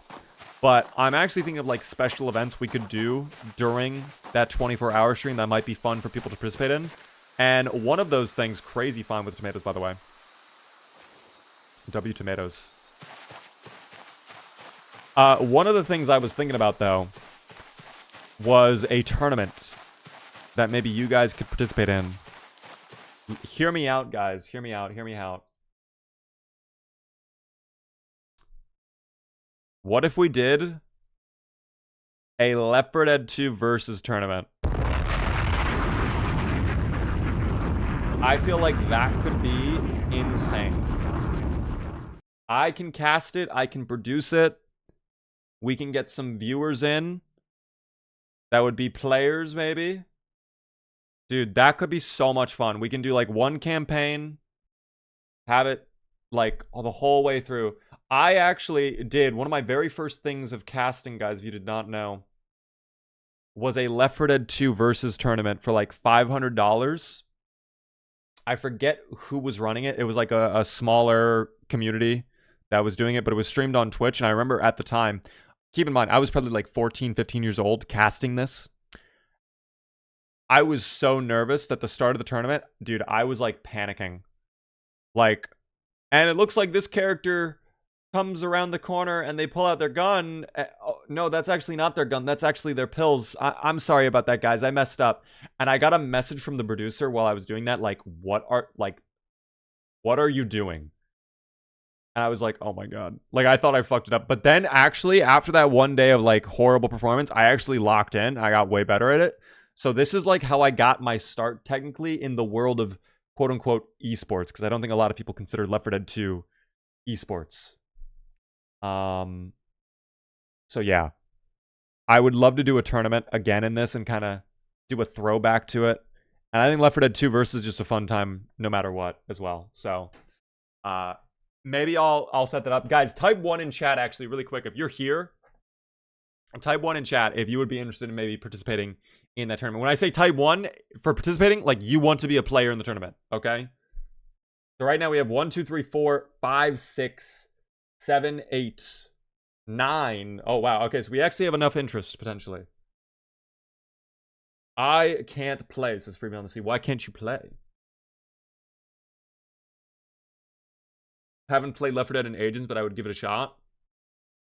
But I'm actually thinking of, like, special events we could do during that 24-hour stream that might be fun for people to participate in. And one of those things, crazy fun with tomatoes, by the way. W tomatoes. One of the things I was thinking about, though, was a tournament that maybe you guys could participate in. Hear me out, guys. Hear me out. Hear me out. What if we did a Left 4 Dead 2 versus tournament? I feel like that could be insane. I can cast it. I can produce it. We can get some viewers in. That would be players, maybe. Dude, that could be so much fun. We can do, like, one campaign. Have it, like, the whole way through. I actually did. One of my very first things of casting, guys, if you did not know, was a Left 4 Dead 2 versus tournament for, like, $500. I forget who was running it. It was like a smaller community that was doing it, but it was streamed on Twitch. And I remember at the time, keep in mind, I was probably like 14, 15 years old casting this. I was so nervous at the start of the tournament. Dude, I was like panicking. Like, and it looks like this character comes around the corner and they pull out their gun. Oh, no, that's actually not their gun. That's actually their pills. I'm sorry about that, guys. I messed up. And I got a message from the producer while I was doing that. Like, what are you doing? And I was like, oh my God. Like, I thought I fucked it up. But then actually, after that one day of like horrible performance, I actually locked in. I got way better at it. So this is like how I got my start technically in the world of quote unquote esports. Because I don't think a lot of people consider Left 4 Dead 2 esports. So yeah, I would love to do a tournament again in this and kind of do a throwback to it. And I think Left 4 Dead 2 versus is just a fun time no matter what as well. So, maybe I'll set that up. Guys, type 1 in chat actually really quick. If you're here, type 1 in chat if you would be interested in maybe participating in that tournament. When I say type 1 for participating, like you want to be a player in the tournament, okay? So right now we have 1, 2, 3, 4, 5, 6, 7, 8, 9. Oh, wow. Okay, so we actually have enough interest, potentially. I can't play, says Freeman on the Sea. Why can't you play? Haven't played Left 4 Dead in ages, but I would give it a shot.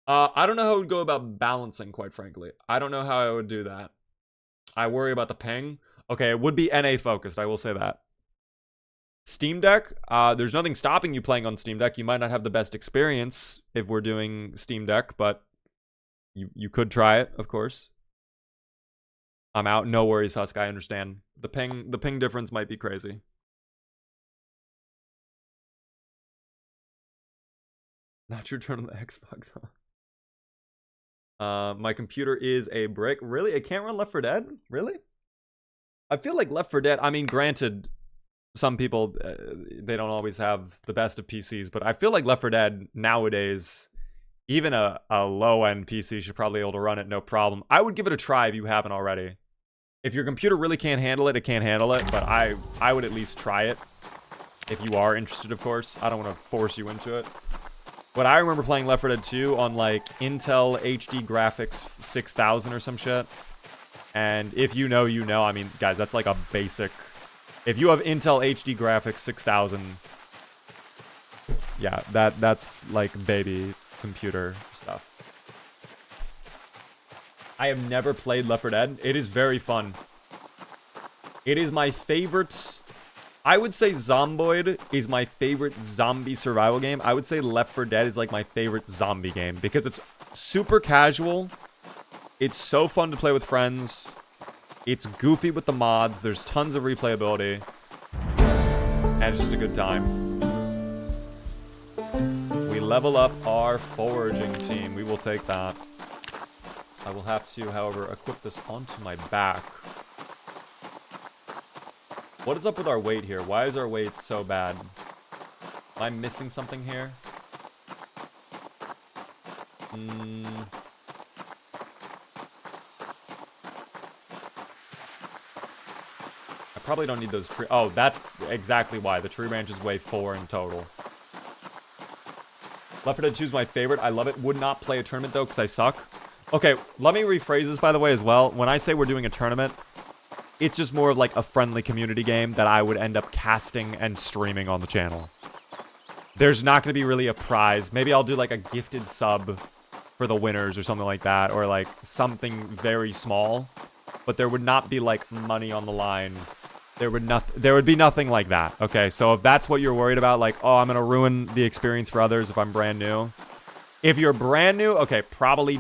I don't know how I would go about balancing, quite frankly. I don't know how I would do that. I worry about the ping. Okay, it would be NA focused, I will say that. Steam Deck, there's nothing stopping you playing on Steam Deck. You might not have the best experience if we're doing Steam Deck, but you could try it, of course. I'm out. No worries, Husk. I understand. The ping difference might be crazy. Not your turn on the Xbox, huh? My computer is a brick. Really? It can't run Left 4 Dead? Really? I feel like Left 4 Dead, I mean, granted, some people, they don't always have the best of PCs, but I feel like Left 4 Dead nowadays, even a low-end PC should probably be able to run it no problem. I would give it a try if you haven't already. If your computer really can't handle it, it can't handle it, but I would at least try it. If you are interested, of course. I don't want to force you into it. But I remember playing Left 4 Dead 2 on, like, Intel HD Graphics 6000 or some shit. And if you know, you know. I mean, guys, that's like a basic... If you have Intel HD Graphics 6000, Yeah, that's like baby computer stuff. I have never played Left 4 Dead. It is very fun. It is my favorite. I would say Zomboid is my favorite zombie survival game. I would say Left 4 Dead is like my favorite zombie game because it's super casual. It's so fun to play with friends. It's goofy with the mods. There's tons of replayability. And it's just a good time. We level up our foraging team. We will take that. I will have to, however, equip this onto my back. What is up with our weight here? Why is our weight so bad? Am I missing something here? I probably don't need those tree... Oh, that's exactly why. The tree branches weigh 4 in total. Left 4 Dead 2 is my favorite. I love it. Would not play a tournament, though, because I suck. Okay, let me rephrase this, by the way, as well. When I say we're doing a tournament... It's just more of like a friendly community game that I would end up casting and streaming on the channel. There's not going to be really a prize. Maybe I'll do like a gifted sub for the winners or something like that. Or like something very small. But there would not be like money on the line. There would be nothing like that. Okay, so if that's what you're worried about, like, oh, I'm going to ruin the experience for others if I'm brand new. If you're brand new, okay, probably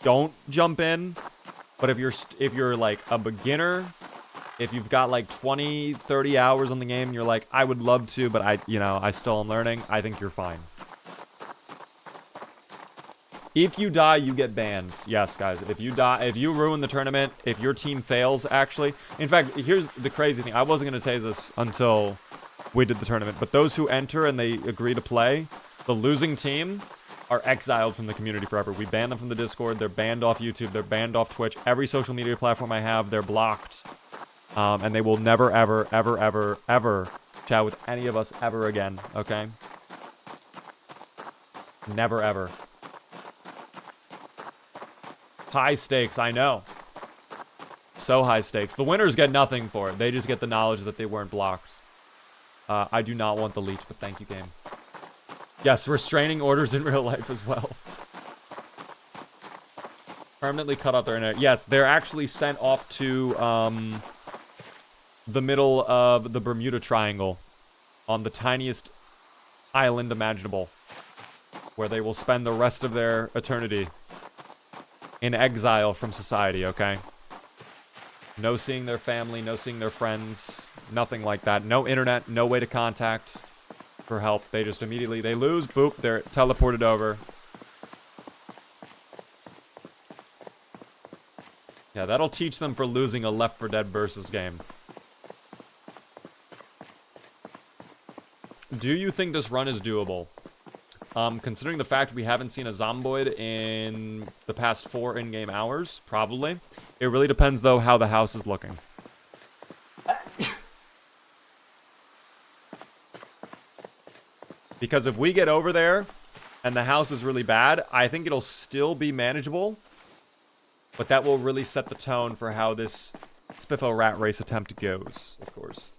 don't jump in. But if you're like a beginner... If you've got like 20, 30 hours on the game, and you're like, I would love to, but I still am learning, I think you're fine. If you die, you get banned. Yes, guys. If you die, if you ruin the tournament, if your team fails, actually. In fact, here's the crazy thing. I wasn't going to tase this until we did the tournament, but those who enter and they agree to play, the losing team are exiled from the community forever. We ban them from the Discord. They're banned off YouTube. They're banned off Twitch. Every social media platform I have, they're blocked. And they will never, ever, ever, ever, ever chat with any of us ever again, okay? Never, ever. High stakes, I know. So high stakes. The winners get nothing for it. They just get the knowledge that they weren't blocked. I do not want the leech, but thank you, game. Yes, restraining orders in real life as well. Permanently cut off their internet. Yes, they're actually sent off to, the middle of the Bermuda Triangle on the tiniest island imaginable, where they will spend the rest of their eternity in exile from society, okay? No seeing their family, no seeing their friends, nothing like that. No internet, no way to contact for help. They just immediately, they lose, boop, they're teleported over. Yeah, that'll teach them for losing a Left 4 Dead versus game. Do you think this run is doable? Considering the fact we haven't seen a zomboid in the past 4 in-game hours, probably. It really depends, though, how the house is looking. Because if we get over there and the house is really bad, I think it'll still be manageable. But that will really set the tone for how this Spiffo Rat Race attempt goes, of course.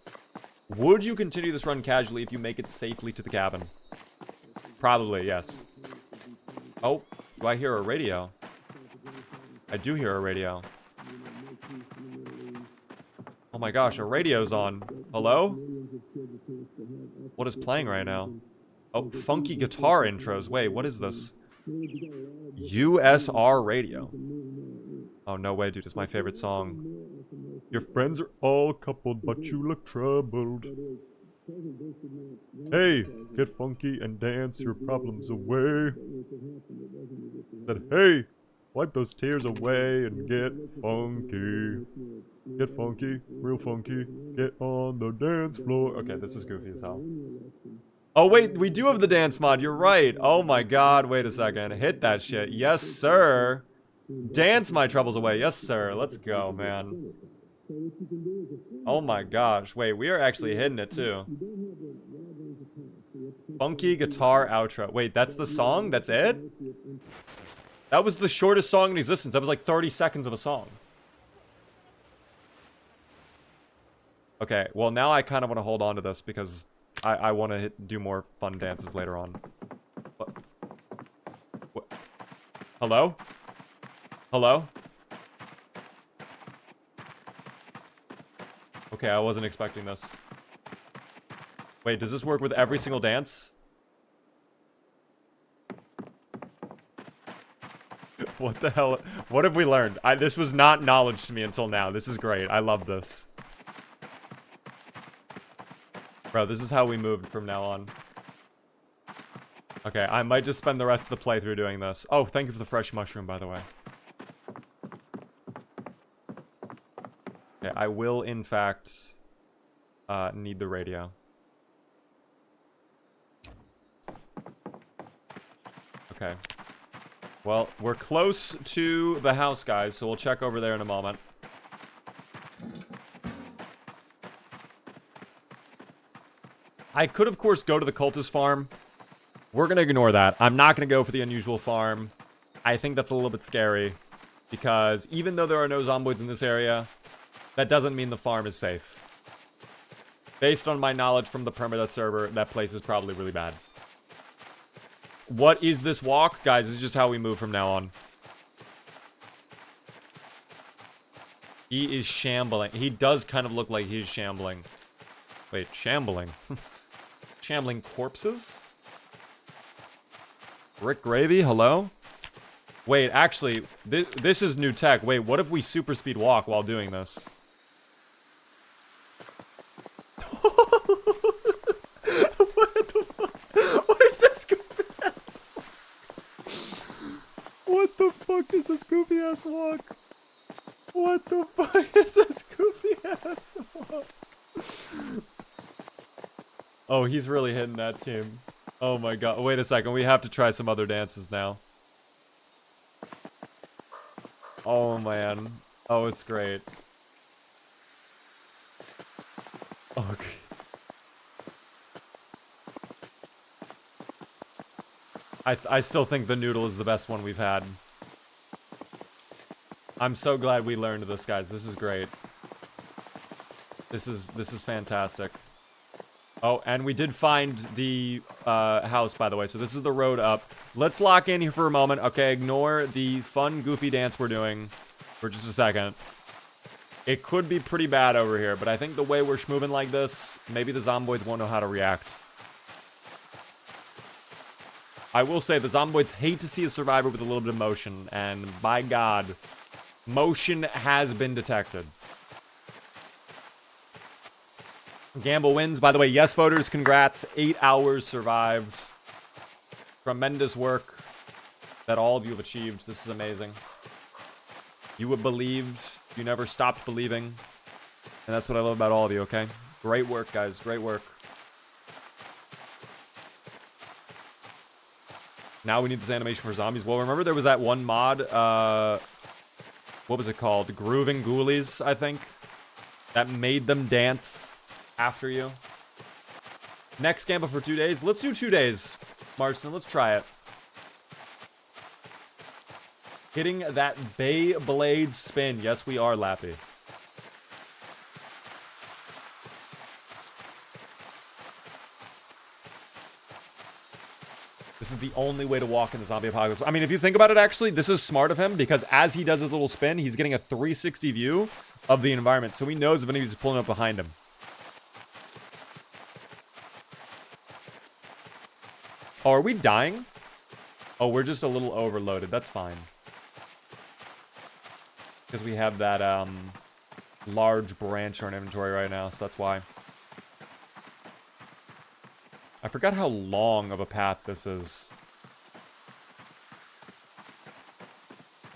Would you continue this run casually if you make it safely to the cabin? Probably, yes. Oh, do I hear a radio? I do hear a radio. Oh my gosh, a radio's on. Hello? What is playing right now? Oh, funky guitar intros. Wait, what is this? USR radio. Oh, no way, dude. It's my favorite song. Your friends are all coupled, but you look troubled. Hey, get funky and dance your problems away. Said, hey, wipe those tears away and get funky. Get funky, real funky. Get on the dance floor. Okay, this is goofy as hell. Oh, wait, we do have the dance mod. You're right. Oh, my God. Wait a second. Hit that shit. Yes, sir. Dance my troubles away. Yes, sir. Let's go, man. Oh, my gosh. Wait, we are actually hitting it, too. Funky guitar outro. Wait, that's the song? That's it? That was the shortest song in existence. That was like 30 seconds of a song. Okay, well, now I kind of want to hold on to this because I want to do more fun dances later on. What? Hello? Hello? Okay, I wasn't expecting this. Wait, does this work with every single dance? What the hell? What have we learned? This was not knowledge to me until now. This is great. I love this. Bro, this is how we moved from now on. Okay, I might just spend the rest of the playthrough doing this. Oh, thank you for the fresh mushroom, by the way. Okay, I will, in fact, need the radio. Okay. Well, we're close to the house, guys, so we'll check over there in a moment. I could, of course, go to the cultist farm. We're going to ignore that. I'm not going to go for the unusual farm. I think that's a little bit scary. Because even though there are no zomboids in this area, that doesn't mean the farm is safe. Based on my knowledge from the permadeath server, that place is probably really bad. What is this walk? Guys, this is just how we move from now on. He is shambling. He does kind of look like he's shambling. Wait, shambling? Shambling corpses? Rick Gravy, hello? Wait, actually, this is new tech. Wait, what if we super speed walk while doing this? What the fuck? What is this goofy ass walk? What the fuck is this goofy ass walk? What the fuck is this goofy ass walk? Oh, he's really hitting that team. Oh my god. Wait a second. We have to try some other dances now. Oh man. Oh, it's great. Okay. I still think the noodle is the best one we've had. I'm so glad we learned this, guys. This is great. This is fantastic. Oh, and we did find the house, by the way. So this is the road up. Let's lock in here for a moment. Okay, ignore the fun, goofy dance we're doing for just a second. It could be pretty bad over here, but I think the way we're moving like this, maybe the zomboids won't know how to react. I will say the zomboids hate to see a survivor with a little bit of motion, and by God, motion has been detected. Gamble wins. By the way, yes, voters, congrats. 8 hours survived. Tremendous work that all of you have achieved. This is amazing. You have believed. You never stopped believing. And that's what I love about all of you, okay? Great work, guys. Great work. Now we need this animation for zombies. Well, remember there was that one mod, what was it called? Grooving Ghoulies, I think, that made them dance after you. Next Gamble for 2 days. Let's do 2 days, Marston. Let's try it. Hitting that Beyblade spin. Yes, we are, Lappy. This is the only way to walk in the zombie apocalypse. I mean, if you think about it, actually, this is smart of him because as he does his little spin, he's getting a 360 view of the environment. So he knows if anybody's pulling up behind him. Oh, are we dying? Oh, we're just a little overloaded. That's fine. Because we have that large branch in our inventory right now, so that's why. I forgot how long of a path this is.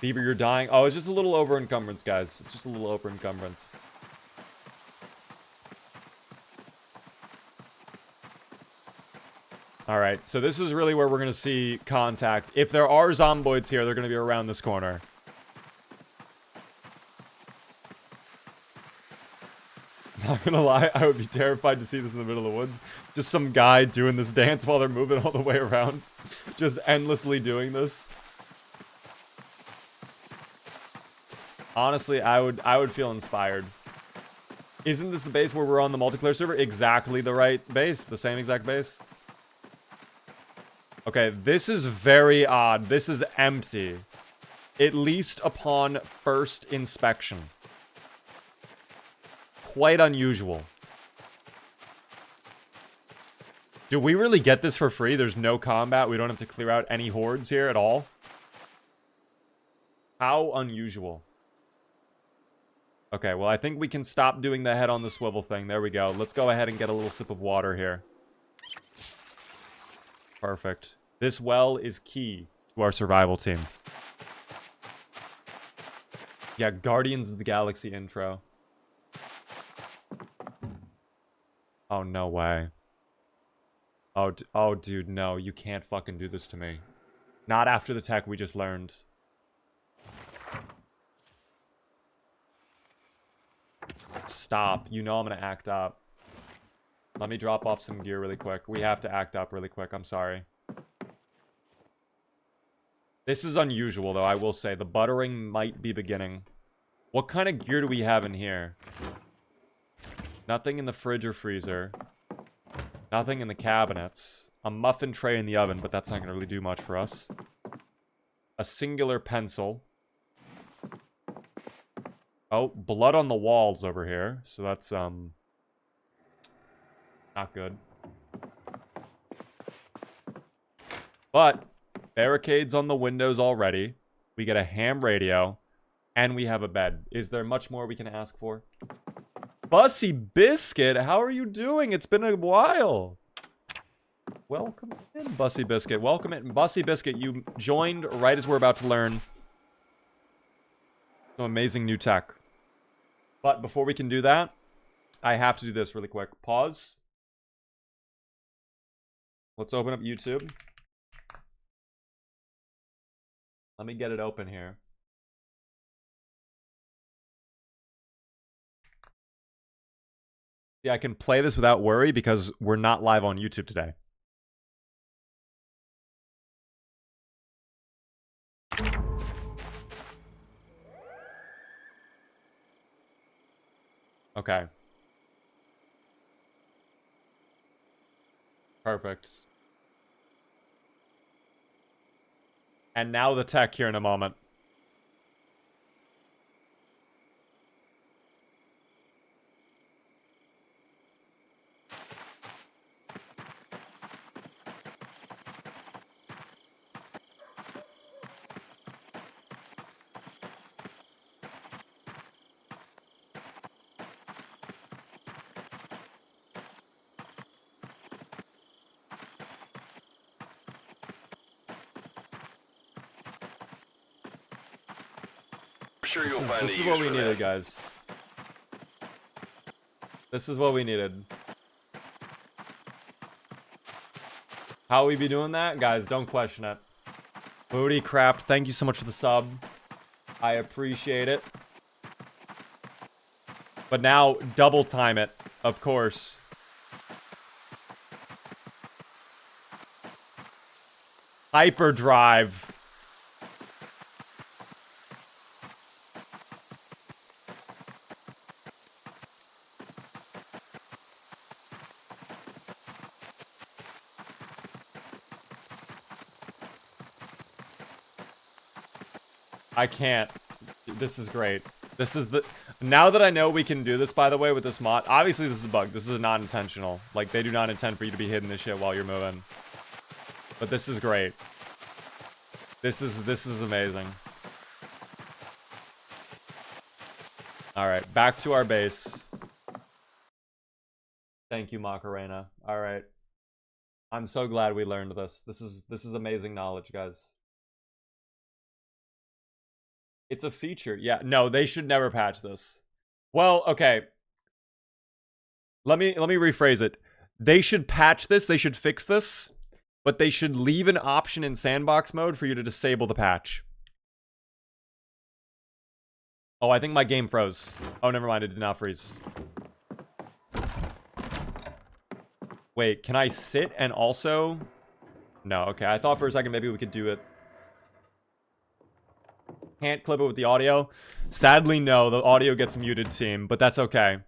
Beaver, you're dying. Oh, it's just a little over encumbrance, guys. It's just a little over encumbrance. Alright, so this is really where we're going to see contact. If there are zomboids here, they're going to be around this corner. Not gonna lie, I would be terrified to see this in the middle of the woods. Just some guy doing this dance while they're moving all the way around. Just endlessly doing this. Honestly, I would feel inspired. Isn't this the base where we're on the multiplayer server? Exactly the right base. The same exact base. Okay, this is very odd. This is empty. At least upon first inspection. Quite unusual. Do we really get this for free? There's no combat. We don't have to clear out any hordes here at all. How unusual. Okay, well, I think we can stop doing the head on the swivel thing. There we go. Let's go ahead and get a little sip of water here. Perfect. This well is key to our survival team. Yeah, Guardians of the Galaxy intro. Oh, no way. Oh, dude, no. You can't fucking do this to me. Not after the tech we just learned. Stop. You know I'm gonna act up. Let me drop off some gear really quick. We have to act up really quick. I'm sorry. This is unusual, though, I will say. The buttering might be beginning. What kind of gear do we have in here? Nothing in the fridge or freezer. Nothing in the cabinets. A muffin tray in the oven, but that's not gonna really do much for us. A singular pencil. Oh, blood on the walls over here. So that's, not good. But, barricades on the windows already. We get a ham radio. And we have a bed. Is there much more we can ask for? Bussy Biscuit, how are you doing? It's been a while. Welcome in, Bussy Biscuit. Welcome in. Bussy Biscuit, you joined right as we're about to learn some amazing new tech. But before we can do that, I have to do this really quick. Pause. Let's open up YouTube. Let me get it open here. Yeah, I can play this without worry because we're not live on YouTube today. Okay. Perfect. And now the tech here in a moment. Sure you'll find This is what we needed, guys. This is what we needed. How we be doing that? Guys, don't question it. Bootycraft, thank you so much for the sub. I appreciate it. But now, double time it, of course. Hyperdrive. I can't. This is great. This is the... Now that I know we can do this, by the way, with this mod... Obviously, this is a bug. This is not intentional. Like, they do not intend for you to be hitting this shit while you're moving. But this is great. This is amazing. Alright, back to our base. Thank you, Macarena. Alright. I'm so glad we learned this. This is amazing knowledge, guys. It's a feature. Yeah, no, they should never patch this. Well, okay. Let me rephrase it. They should patch this, they should fix this, but they should leave an option in sandbox mode for you to disable the patch. Oh, I think my game froze. Oh, never mind, it did not freeze. Wait, can I sit and also... No, okay, I thought for a second maybe we could do it. Can't clip it with the audio. Sadly, no. The audio gets muted, team. But that's okay.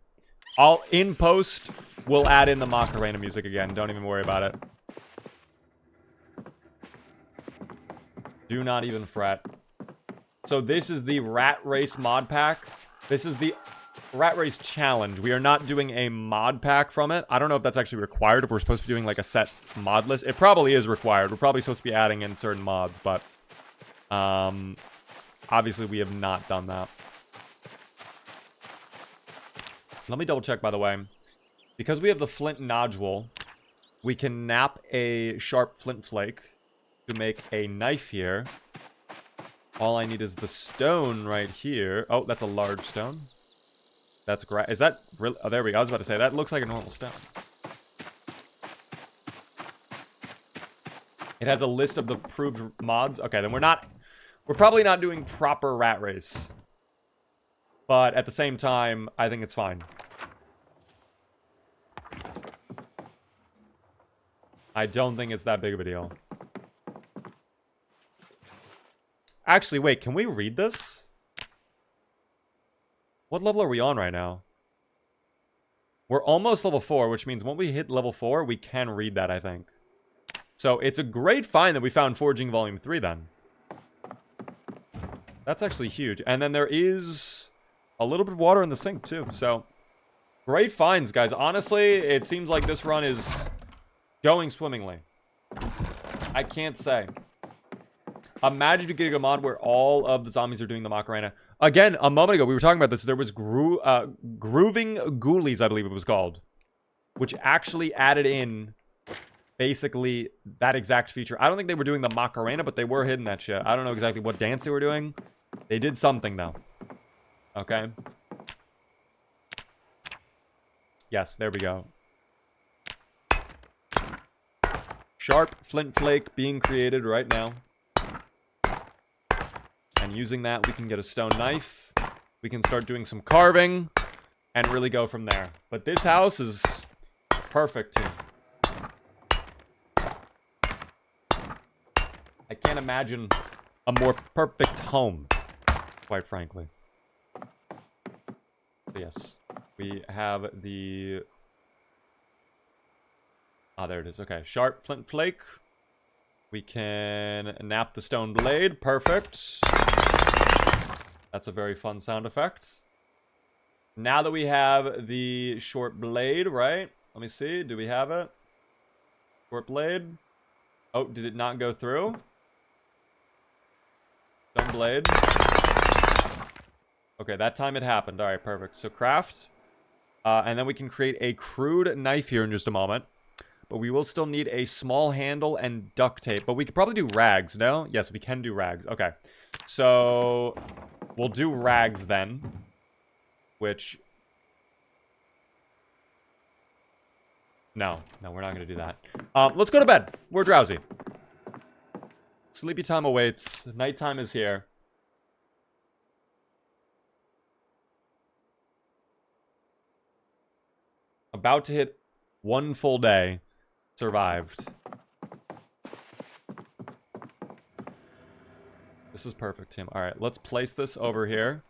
in post, we'll add in the Macarena music again. Don't even worry about it. Do not even fret. So this is the Rat Race mod pack. This is the Rat Race challenge. We are not doing a mod pack from it. I don't know if that's actually required, if we're supposed to be doing like a set mod list. It probably is required. We're probably supposed to be adding in certain mods, but obviously we have not done that. Let me double check, by the way. Because we have the flint nodule, we can nap a sharp flint flake to make a knife here. All I need is the stone right here. Oh, that's a large stone. That's great. Is that really? Oh, there we go. I was about to say, that looks like a normal stone. It has a list of the approved mods. Okay, then we're probably not doing proper Rat Race. But at the same time, I think it's fine. I don't think it's that big of a deal. Actually, wait, can we read this? What level are we on right now? We're almost level 4, which means when we hit level 4, we can read that, I think. So it's a great find that we found Forging Volume 3 then. That's actually huge. And then there is a little bit of water in the sink too. So great finds, guys. Honestly, it seems like this run is going swimmingly. I can't say. Imagine you getting a mod where all of the zombies are doing the Macarena. Again, a moment ago, we were talking about this. There was Grooving Ghoulies, I believe it was called, which actually added in basically that exact feature. I don't think they were doing the Macarena, but they were hitting that shit. I don't know exactly what dance they were doing. They did something, though. Okay. Yes, there we go. Sharp flint flake being created right now. And using that, we can get a stone knife. We can start doing some carving and really go from there. But this house is perfect too. I can't imagine a more perfect home, quite frankly. But yes, we have the... Ah, there it is. Okay, sharp flint flake. We can nap the stone blade. Perfect. That's a very fun sound effect. Now that we have the short blade, right? Let me see. Do we have it? Short blade. Oh, did it not go through? Stone blade. Okay, that time it happened. All right, perfect. So craft. And then we can create a crude knife here in just a moment. But we will still need a small handle and duct tape. But we could probably do rags, no? Yes, we can do rags. Okay. So we'll do rags then. Which... No, we're not going to do that. Let's go to bed. We're drowsy. Sleepy time awaits. Nighttime is here. About to hit 1 full day. Survived. This is perfect, team. All right, let's place this over here.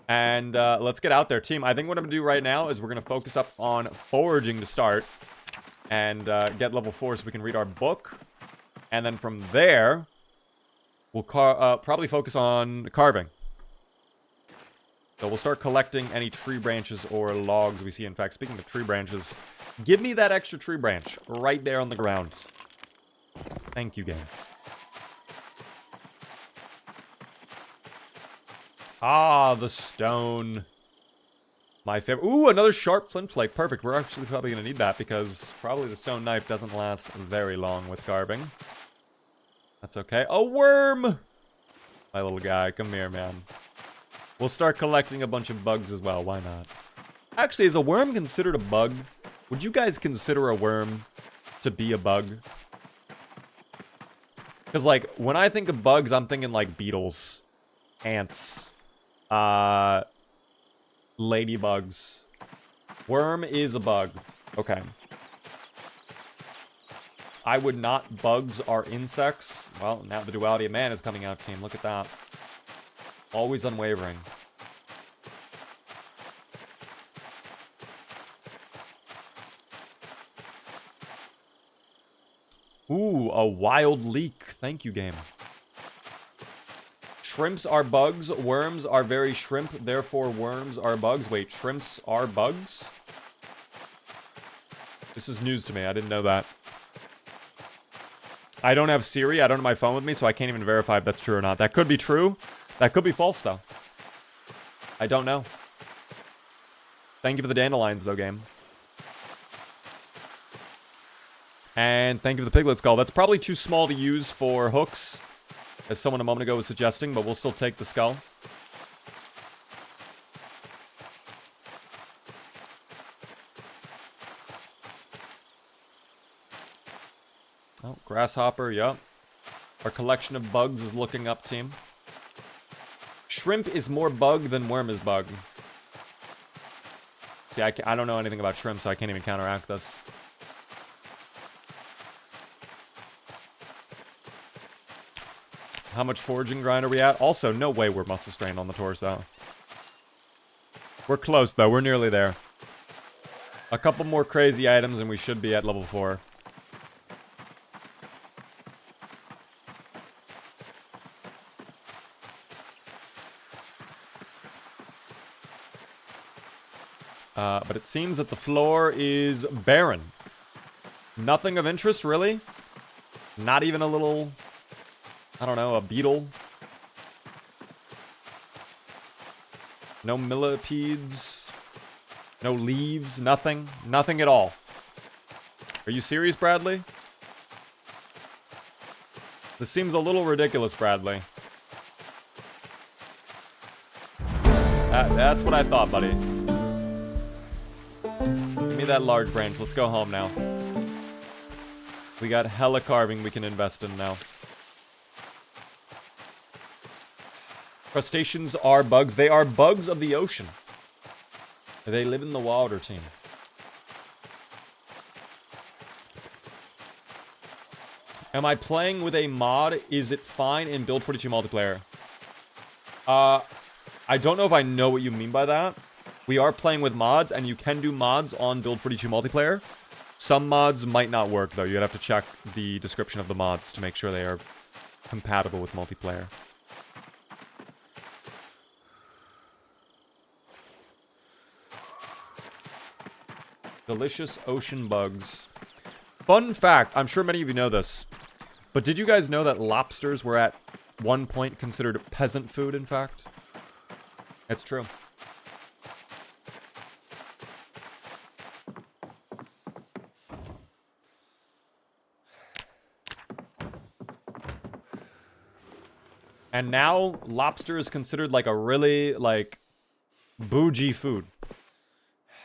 And let's get out there, team. I think what I'm going to do right now is we're going to focus up on foraging to start. And get level 4 so we can read our book. And then from there, we'll probably focus on carving. So we'll start collecting any tree branches or logs we see. In fact, speaking of tree branches, give me that extra tree branch right there on the ground. Thank you, game. Ah, the stone. My favorite. Ooh, another sharp flint flake. Perfect. We're actually probably going to need that because probably the stone knife doesn't last very long with carving. That's okay. A worm! My little guy, come here, man. We'll start collecting a bunch of bugs as well. Why not? Actually, is a worm considered a bug? Would you guys consider a worm to be a bug? Because, like, when I think of bugs, I'm thinking, like, beetles, ants, ladybugs. Worm is a bug. Okay. I would not. Bugs are insects. Well, now the duality of man is coming out, team. Look at that. Always unwavering. Ooh, a wild leek. Thank you, game. Shrimps are bugs. Worms are very shrimp. Therefore, worms are bugs. Wait, shrimps are bugs? This is news to me. I didn't know that. I don't have Siri. I don't have my phone with me, so I can't even verify if that's true or not. That could be true. That could be false, though. I don't know. Thank you for the dandelions, though, game. And thank you for the piglet skull. That's probably too small to use for hooks, as someone a moment ago was suggesting, but we'll still take the skull. Oh, grasshopper, yup. Our collection of bugs is looking up, team. Shrimp is more bug than worm is bug. See, I don't know anything about shrimp, so I can't even counteract this. How much foraging grind are we at? Also, no way we're muscle strained on the torso. We're close, though. We're nearly there. A couple more crazy items, and we should be at level 4. But it seems that the floor is barren. Nothing of interest, really. Not even a little... I don't know, a beetle. No millipedes. No leaves. Nothing. Nothing at all. Are you serious, Bradley? This seems a little ridiculous, Bradley. That's what I thought, buddy. Give me that large branch. Let's go home now. We got hella carving we can invest in now. Crustaceans are bugs. They are bugs of the ocean. They live in the water, team. Am I playing with a mod? Is it fine in Build 42 multiplayer? I don't know if I know what you mean by that. We are playing with mods, and you can do mods on Build 42 multiplayer. Some mods might not work, though. You'd have to check the description of the mods to make sure they are compatible with multiplayer. Delicious ocean bugs. Fun fact, I'm sure many of you know this, but did you guys know that lobsters were at one point considered peasant food, in fact? It's true. And now, lobster is considered like a really, like, bougie food.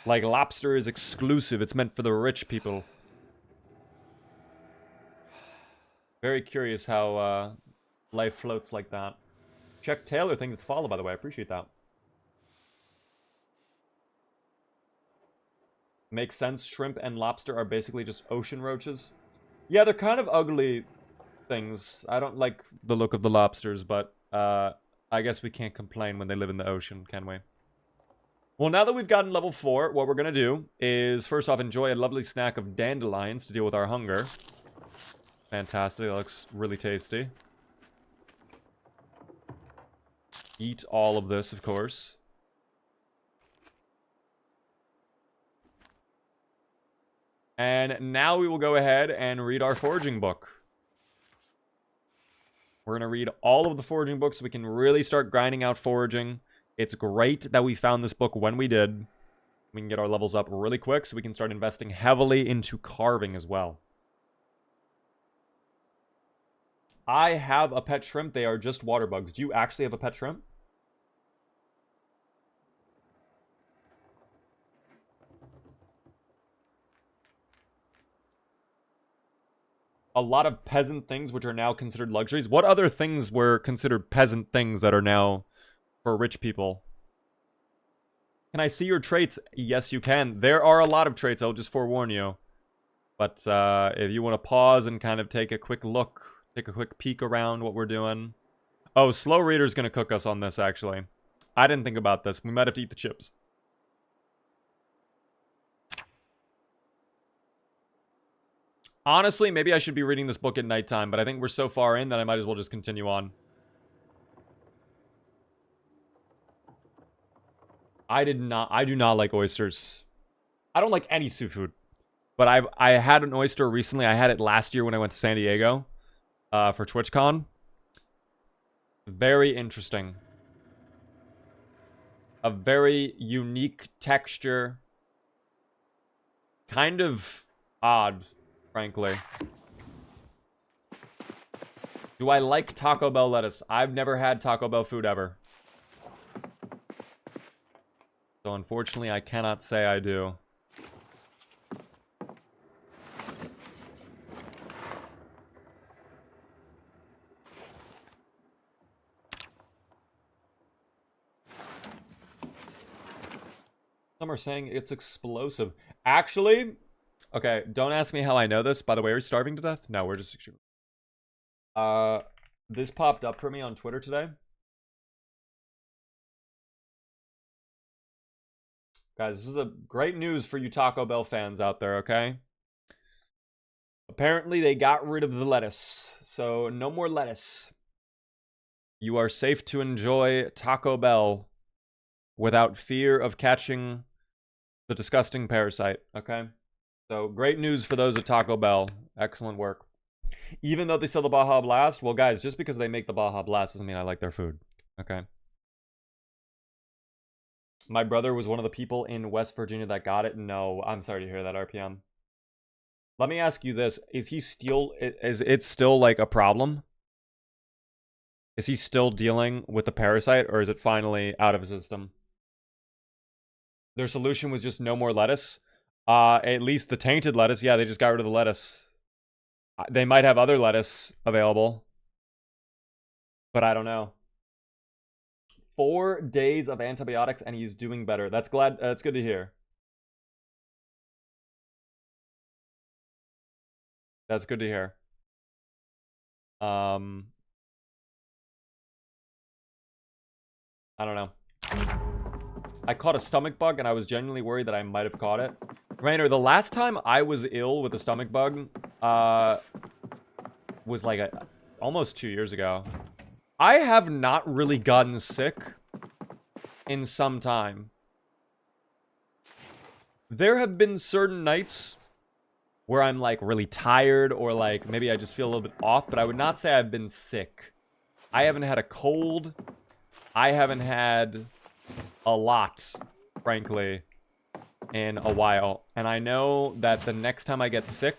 Like, lobster is exclusive. It's meant for the rich people. Very curious how life floats like that. Check Taylor, thank you for the follow, by the way. I appreciate that. Makes sense. Shrimp and lobster are basically just ocean roaches. Yeah, they're kind of ugly things. I don't like the look of the lobsters, but I guess we can't complain when they live in the ocean, can we? Well, now that we've gotten level 4, what we're going to do is, first off, enjoy a lovely snack of dandelions to deal with our hunger. Fantastic. That looks really tasty. Eat all of this, of course. And now we will go ahead and read our foraging book. We're going to read all of the foraging books so we can really start grinding out foraging. It's great that we found this book when we did. We can get our levels up really quick so we can start investing heavily into carving as well. I have a pet shrimp. They are just water bugs. Do you actually have a pet shrimp? A lot of peasant things which are now considered luxuries. What other things were considered peasant things that are now for rich people? Can I see your traits? Yes, you can. There are a lot of traits, I'll just forewarn you. But if you want to pause and kind of take a quick look, take a quick peek around what we're doing. Oh, Slow Reader's going to cook us on this, actually. I didn't think about this. We might have to eat the chips. Honestly, maybe I should be reading this book at nighttime, but I think we're so far in that I might as well just continue on. I do not like oysters. I don't like any seafood. But I had an oyster recently. I had it last year when I went to San Diego for TwitchCon. Very interesting. A very unique texture. Kind of odd, frankly. Do I like Taco Bell lettuce? I've never had Taco Bell food ever. So unfortunately, I cannot say I do. Some are saying it's explosive. Actually, okay, don't ask me how I know this. By the way, are we starving to death? No, we're just... this popped up for me on Twitter today. Guys, this is a great news for you Taco Bell fans out there, okay? Apparently, they got rid of the lettuce. So, no more lettuce. You are safe to enjoy Taco Bell without fear of catching the disgusting parasite, okay? So, great news for those at Taco Bell. Excellent work. Even though they sell the Baja Blast, well, guys, just because they make the Baja Blast doesn't mean I like their food, okay? My brother was one of the people in West Virginia that got it. No, I'm sorry to hear that, RPM. Let me ask you this. Is it still, like, a problem? Is he still dealing with the parasite, or is it finally out of his system? Their solution was just no more lettuce. At least the tainted lettuce. Yeah, they just got rid of the lettuce. They might have other lettuce available. But I don't know. 4 days of antibiotics and he's doing better. That's good to hear. That's good to hear. I don't know. I caught a stomach bug and I was genuinely worried that I might have caught it. Rainer, the last time I was ill with a stomach bug was like almost 2 years ago. I have not really gotten sick in some time. There have been certain nights where I'm like really tired or like maybe I just feel a little bit off, but I would not say I've been sick. I haven't had a cold. I haven't had a lot, frankly, in a while. And I know that the next time I get sick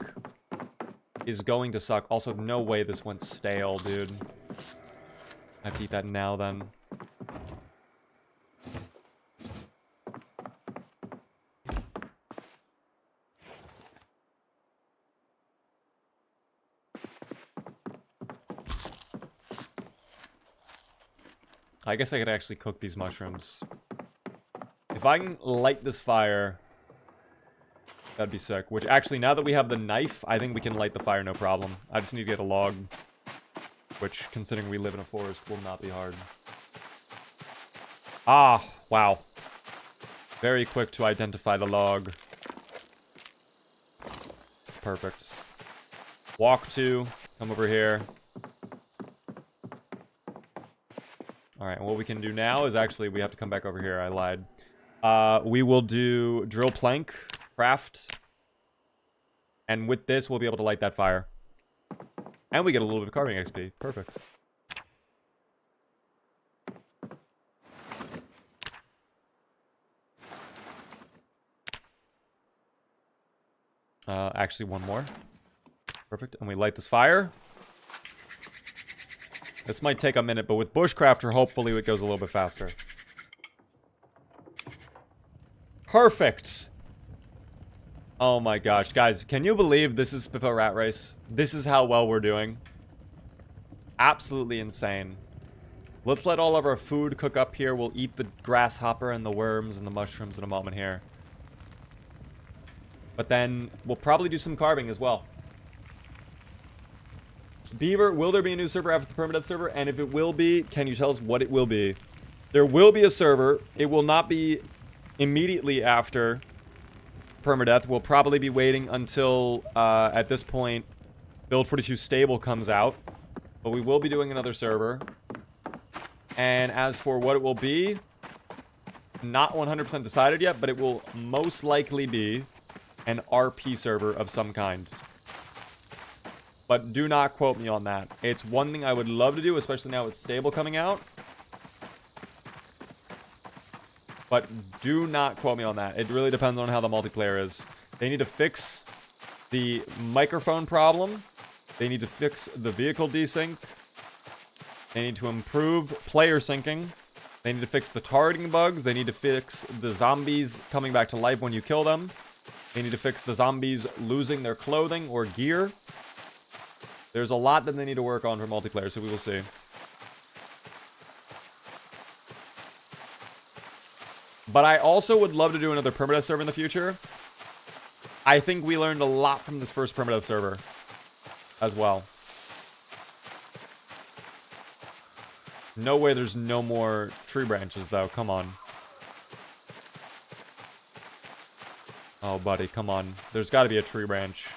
is going to suck. Also, no way this went stale, dude. I have to eat that now, then. I guess I could actually cook these mushrooms. If I can light this fire, that'd be sick. Which, actually, now that we have the knife, I think we can light the fire no problem. I just need to get a log. Which, considering we live in a forest, will not be hard. Ah, wow. Very quick to identify the log. Perfect. Walk to. Come over here. Alright, and what we can do now is actually, we have to come back over here. I lied. We will do drill plank, craft. And with this, we'll be able to light that fire. And we get a little bit of carving XP. Perfect. Actually, one more. Perfect. And we light this fire. This might take a minute, but with Bushcrafter, hopefully it goes a little bit faster. Perfect! Oh my gosh. Guys, can you believe this is Spiffo Rat Race? This is how well we're doing. Absolutely insane. Let's let all of our food cook up here. We'll eat the grasshopper and the worms and the mushrooms in a moment here. But then we'll probably do some carving as well. Beaver, will there be a new server after the permadeath server? And if it will be, can you tell us what it will be? There will be a server. It will not be immediately after permadeath. We'll probably be waiting until, at this point, Build 42 Stable comes out. But we will be doing another server. And as for what it will be, not 100% decided yet, but it will most likely be an RP server of some kind. But do not quote me on that. It's one thing I would love to do, especially now with Stable coming out. But do not quote me on that. It really depends on how the multiplayer is. They need to fix the microphone problem. They need to fix the vehicle desync. They need to improve player syncing. They need to fix the targeting bugs. They need to fix the zombies coming back to life when you kill them. They need to fix the zombies losing their clothing or gear. There's a lot that they need to work on for multiplayer, so we will see. But I also would love to do another permadeath server in the future. I think we learned a lot from this first permadeath server as well. No way there's no more tree branches, though. Come on. Oh, buddy, come on. There's got to be a tree branch.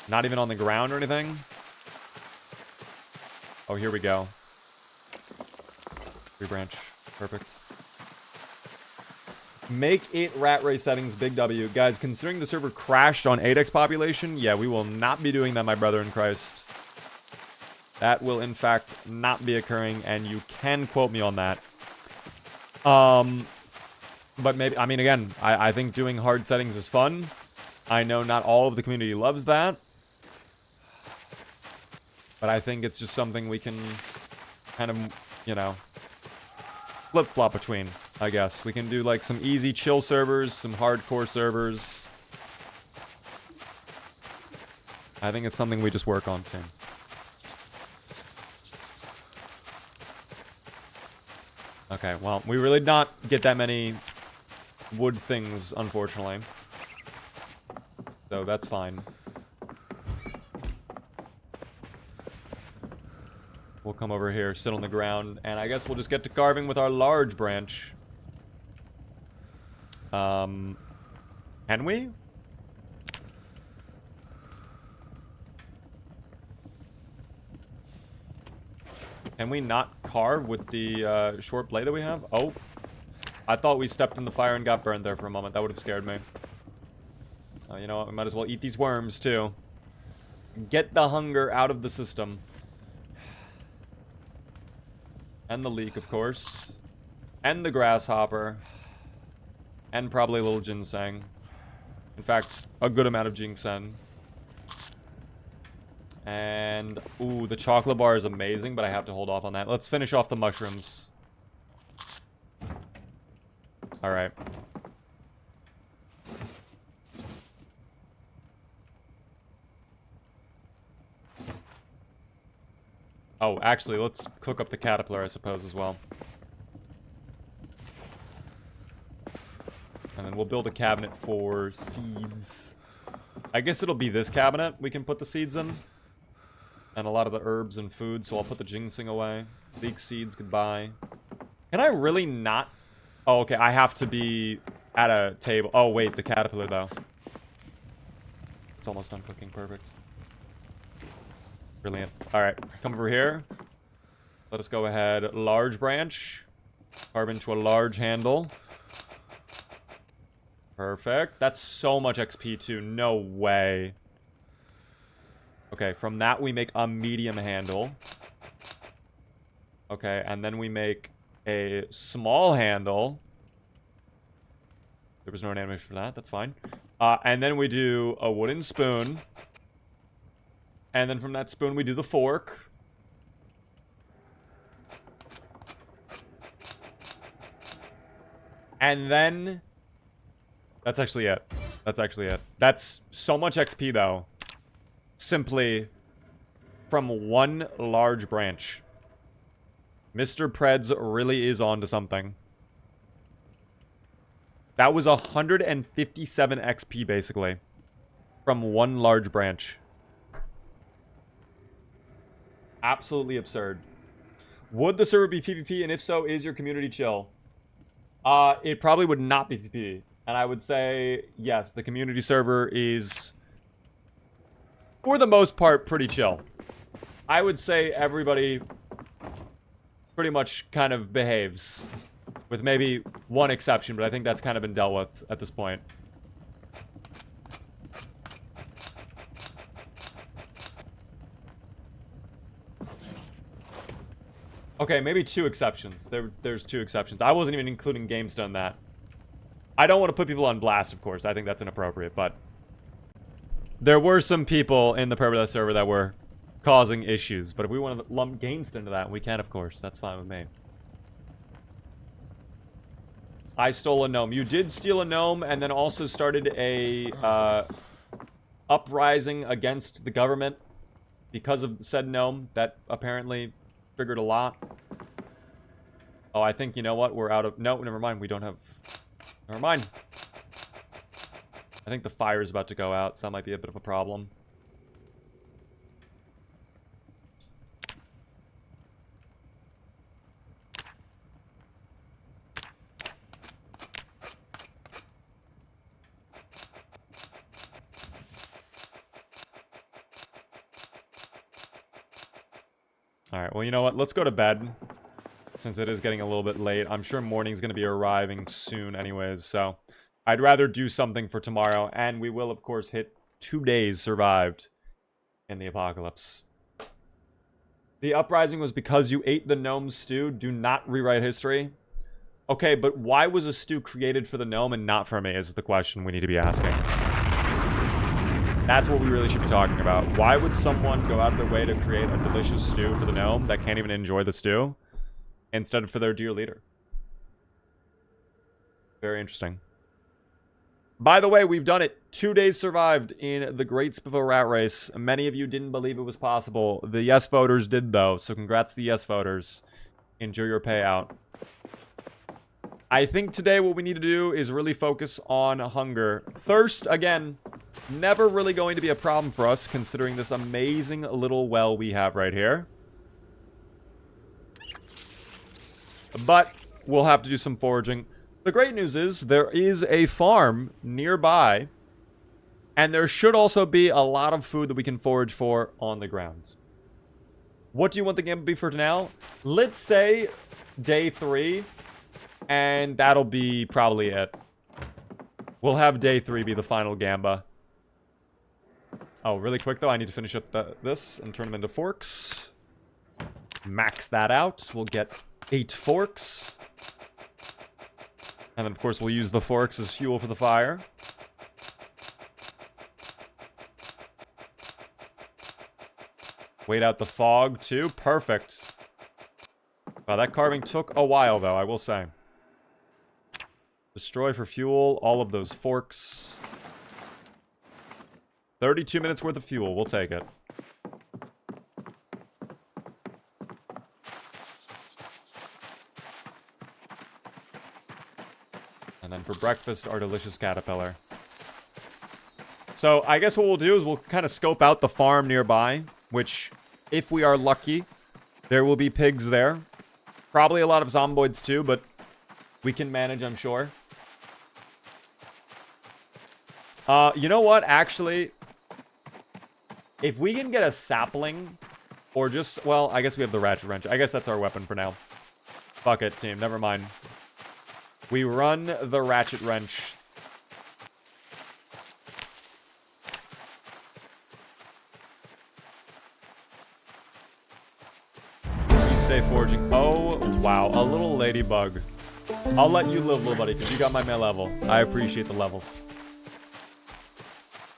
Not even on the ground or anything? Oh, here we go. Tree branch. Perfect. Make it rat race settings, big W. Guys, considering the server crashed on 8x population, yeah, we will not be doing that, my brother in Christ. That will, in fact, not be occurring, and you can quote me on that. But maybe, I mean, again, I think doing hard settings is fun. I know not all of the community loves that. But I think it's just something we can kind of, you know, flip-flop between, I guess. We can do, like, some easy chill servers, some hardcore servers. I think it's something we just work on, too. Okay, well, we really did not get that many wood things, unfortunately. So that's fine. We'll come over here, sit on the ground, and I guess we'll just get to carving with our large branch. Can we? Can we not carve with the short blade that we have? Oh. I thought we stepped in the fire and got burned there for a moment. That would have scared me. You know what? We might as well eat these worms, too. Get the hunger out of the system. And the leek, of course. And the grasshopper. And probably a little ginseng. In fact, a good amount of ginseng. And, ooh, the chocolate bar is amazing, but I have to hold off on that. Let's finish off the mushrooms. Alright. Oh, actually, let's cook up the caterpillar, I suppose, as well. And then we'll build a cabinet for seeds. I guess it'll be this cabinet we can put the seeds in. And a lot of the herbs and food, so I'll put the ginseng away. Leek seeds, goodbye. Can I really not... Oh, okay, I have to be at a table. Oh, wait, the caterpillar, though. It's almost done cooking, perfect. Brilliant. Alright, come over here. Let us go ahead. Large branch. Carve into a large handle. Perfect. That's so much XP, too. No way. Okay, from that we make a medium handle. Okay, and then we make a small handle. There was no animation for that. That's fine. And then we do a wooden spoon. And then from that spoon we do the fork. And then... That's actually it. That's actually it. That's so much XP, though. Simply from one large branch. Mr. Preds really is on to something. That was 157 XP, basically. From one large branch. Absolutely absurd. Would the server be PvP? And if so, is your community chill? It probably would not be PvP. And I would say, yes, the community server is, for the most part, pretty chill. I would say everybody pretty much kind of behaves. With maybe one exception, but I think that's kind of been dealt with at this point. Okay, maybe two exceptions. There's two exceptions. I wasn't even including GameStone in that. I don't want to put people on blast, of course. I think that's inappropriate, but there were some people in the Permadeath server that were causing issues. But if we want to lump GameStone into that, we can, of course. That's fine with me. I stole a gnome. You did steal a gnome and then also started a uprising against the government because of said gnome. That apparently triggered a lot. Oh, I think, you know what? We're out of... No, never mind. We don't have... Never mind. I think the fire is about to go out, so that might be a bit of a problem. Alright, well, you know what? Let's go to bed. Since it is getting a little bit late. I'm sure morning's going to be arriving soon anyways, so... I'd rather do something for tomorrow, and we will, of course, hit 2 days survived in the apocalypse. The uprising was because you ate the gnome stew. Do not rewrite history. Okay, but why was a stew created for the gnome and not for me is the question we need to be asking. That's what we really should be talking about. Why would someone go out of their way to create a delicious stew for the gnome that can't even enjoy the stew instead of for their dear leader? Very interesting. By the way, we've done it. 2 days survived in the Great Spiffo Rat Race. Many of you didn't believe it was possible. The yes voters did, though, so congrats to the yes voters. Enjoy your payout. I think today what we need to do is really focus on hunger. Thirst, again, never really going to be a problem for us, considering this amazing little well we have right here. But we'll have to do some foraging. The great news is there is a farm nearby, and there should also be a lot of food that we can forage for on the ground. What do you want the game to be for now? Let's say day 3, and that'll be probably it. We'll have day 3 be the final gamba. Oh, really quick though, I need to finish up this and turn them into forks. Max that out. We'll get 8 forks. And then, of course, we'll use the forks as fuel for the fire. Wait out the fog, too. Perfect. Wow, that carving took a while, though, I will say. Destroy for fuel. All of those forks. 32 minutes worth of fuel. We'll take it. And then for breakfast, our delicious caterpillar. So, I guess what we'll do is we'll kind of scope out the farm nearby, which, if we are lucky, there will be pigs there. Probably a lot of zomboids too, but we can manage, I'm sure. You know what? Actually, if we can get a sapling, or just, well, I guess we have the ratchet wrench. I guess that's our weapon for now. Fuck it, team. Never mind. We run the ratchet wrench. We stay foraging. Oh, wow. A little ladybug. I'll let you live, little buddy, because you got my level. I appreciate the levels.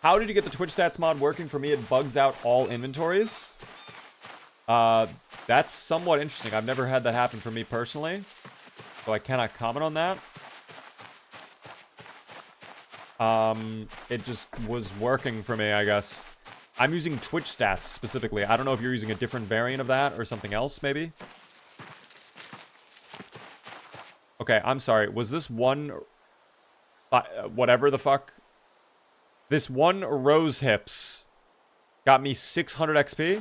How did you get the Twitch stats mod working? For me, it bugs out all inventories. That's somewhat interesting. I've never had that happen for me personally, so I cannot comment on that. It just was working for me, I guess. I'm using Twitch stats specifically. I don't know if you're using a different variant of that or something else, maybe. Okay, I'm sorry. Was this one... whatever the fuck? This one rose hips got me 600 XP?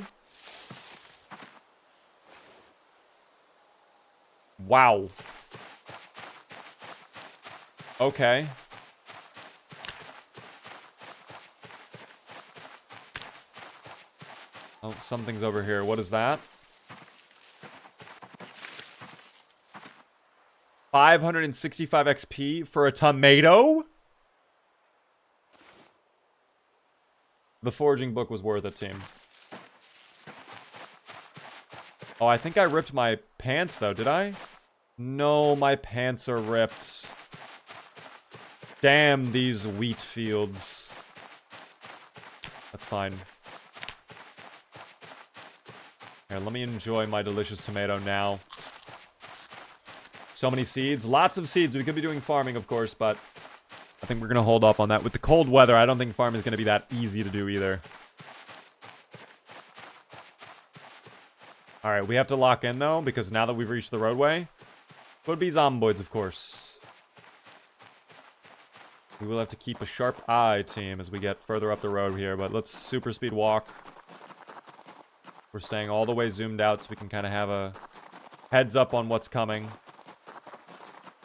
Wow. Okay. Oh, something's over here. What is that? 565 XP for a tomato? The foraging book was worth it, team. Oh, I think I ripped my pants, though. Did I? No, my pants are ripped. Damn these wheat fields. That's fine. Here, let me enjoy my delicious tomato now. So many seeds. Lots of seeds. We could be doing farming, of course, but I think we're going to hold off on that. With the cold weather, I don't think farming is going to be that easy to do either. Alright, we have to lock in, though, because now that we've reached the roadway, could be zomboids, of course. We will have to keep a sharp eye, team, as we get further up the road here, but let's super speed walk. We're staying all the way zoomed out so we can kind of have a heads up on what's coming.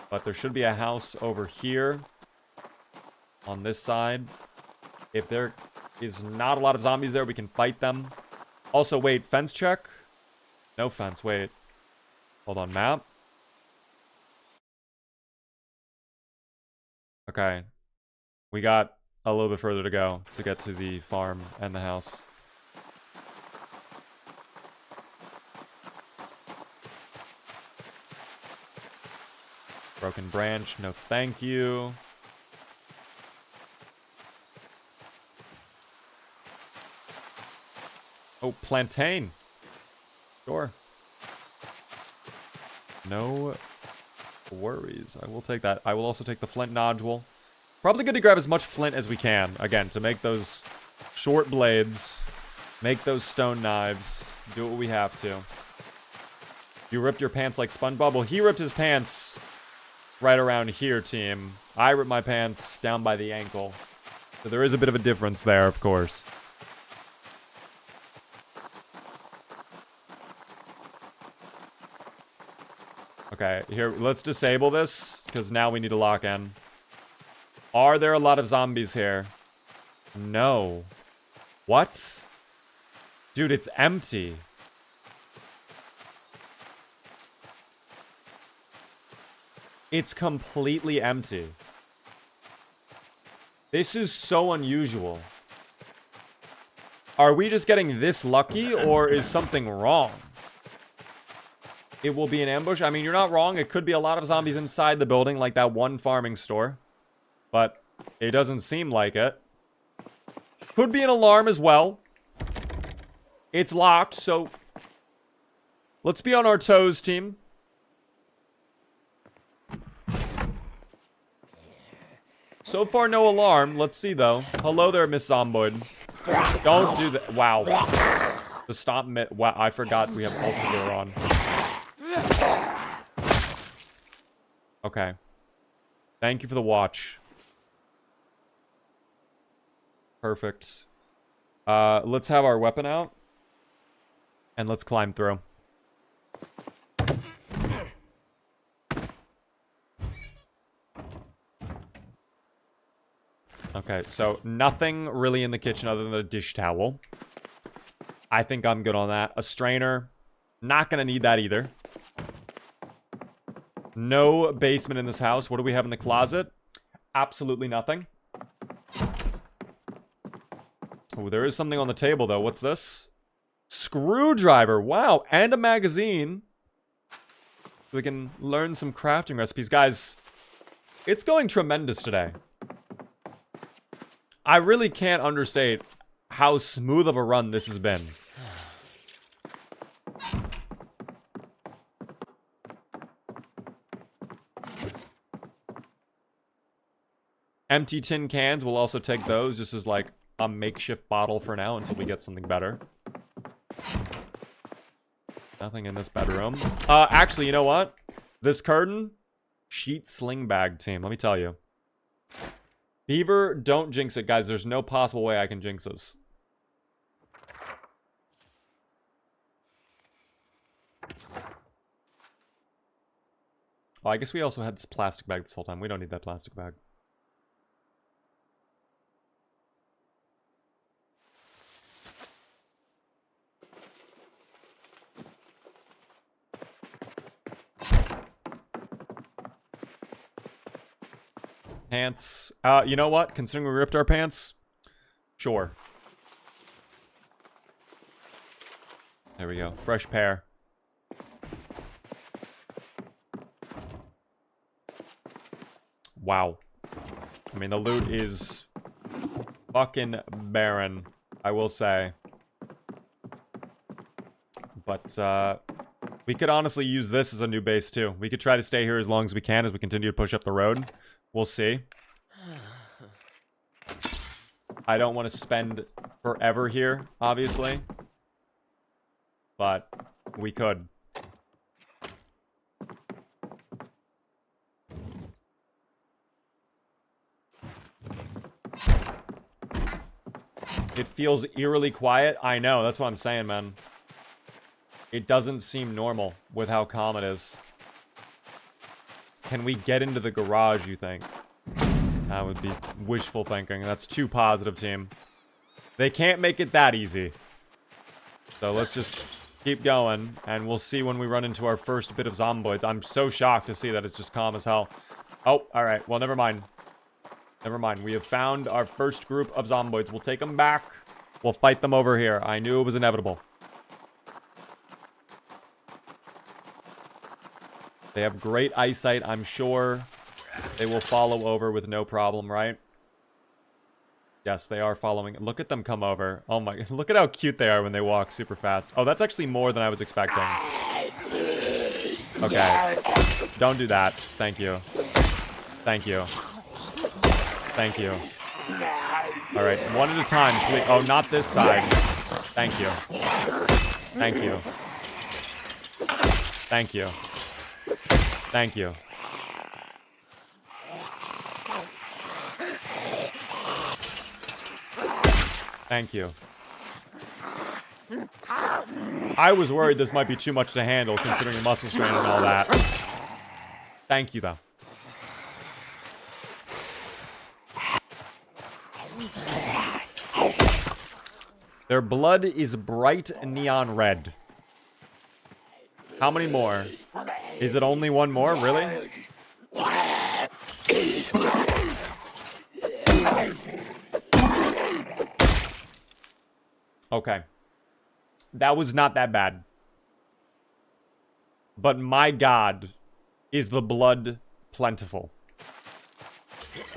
But there should be a house over here on this side. If there is not a lot of zombies there, we can fight them. Also, wait, fence check? No fence, wait. Hold on, map. Okay. We got a little bit further to go to get to the farm and the house. Broken branch, no thank you. Oh, plantain. Sure. No worries. I will take that. I will also take the flint nodule. Probably good to grab as much flint as we can. Again, to make those short blades. Make those stone knives. Do what we have to. You ripped your pants like SpongeBob? Well, he ripped his pants right around here, team. I ripped my pants down by the ankle. So there is a bit of a difference there, of course. Okay, here, let's disable this, because now we need to lock in. Are there a lot of zombies here? No. What? Dude, it's empty. It's completely empty. This is so unusual. Are we just getting this lucky, or is something wrong? It will be an ambush. I mean, you're not wrong. It could be a lot of zombies inside the building, like that one farming store. But it doesn't seem like it. Could be an alarm as well. It's locked, so let's be on our toes, team. So far, no alarm. Let's see, though. Hello there, Miss Zomboid. Don't do that. Wow. The stomp mitt. Wow, I forgot we have ultra on. Okay. Thank you for the watch. Perfect. Let's have our weapon out. And let's climb through. Okay, so nothing really in the kitchen other than a dish towel. I think I'm good on that. A strainer. Not gonna need that either. No basement in this house. What do we have in the closet? Absolutely nothing. Oh, there is something on the table, though. What's this? Screwdriver. Wow. And a magazine. We can learn some crafting recipes. Guys, it's going tremendous today. I really can't understate how smooth of a run this has been. Empty tin cans, we'll also take those just as like a makeshift bottle for now until we get something better. Nothing in this bedroom. Actually, you know what? This curtain, sheet sling bag, team. Let me tell you. Beaver, don't jinx it, guys. There's no possible way I can jinx this. Oh, I guess we also had this plastic bag this whole time. We don't need that plastic bag. Pants. You know what? Considering we ripped our pants, sure. There we go. Fresh pair. Wow. I mean, the loot is fucking barren, I will say. But, we could honestly use this as a new base, too. We could try to stay here as long as we can as we continue to push up the road. We'll see. I don't want to spend forever here, obviously. But we could. It feels eerily quiet. I know, that's what I'm saying, man. It doesn't seem normal with how calm it is. Can we get into the garage, you think? That would be wishful thinking. That's too positive, team. They can't make it that easy. So let's just keep going, and we'll see when we run into our first bit of zomboids. I'm so shocked to see that it's just calm as hell. Oh, alright. Well, never mind. Never mind. We have found our first group of zomboids. We'll take them back. We'll fight them over here. I knew it was inevitable. They have great eyesight. I'm sure they will follow over with no problem, right? Yes, they are following. Look at them come over. Oh my, look at how cute they are when they walk super fast. Oh, that's actually more than I was expecting. Okay. Don't do that. Thank you. Thank you. Thank you. Alright, one at a time, please. Oh, not this side. Thank you. Thank you. Thank you. Thank you. Thank you. I was worried this might be too much to handle, considering the muscle strain and all that. Thank you, though. Their blood is bright neon red. How many more? Is it only one more? Really? Okay. That was not that bad. But my god, is the blood plentiful.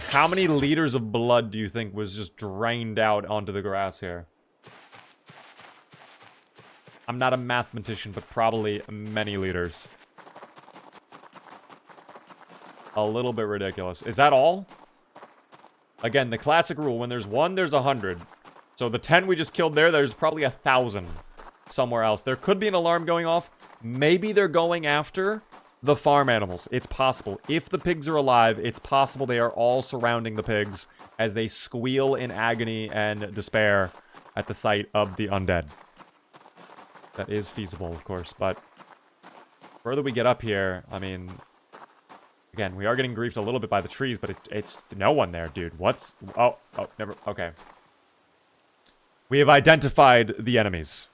How many liters of blood do you think was just drained out onto the grass here? I'm not a mathematician, but probably many liters. A little bit ridiculous. Is that all? Again, the classic rule, when there's one, there's 100. So the 10 we just killed there, there's probably 1,000 somewhere else. There could be an alarm going off. Maybe they're going after the farm animals. It's possible. If the pigs are alive, it's possible they are all surrounding the pigs as they squeal in agony and despair at the sight of the undead. That is feasible, of course, but the further we get up here, I mean, again, we are getting griefed a little bit by the trees, but it's no one there, dude. What's... Oh, never... Okay. We have identified the enemies.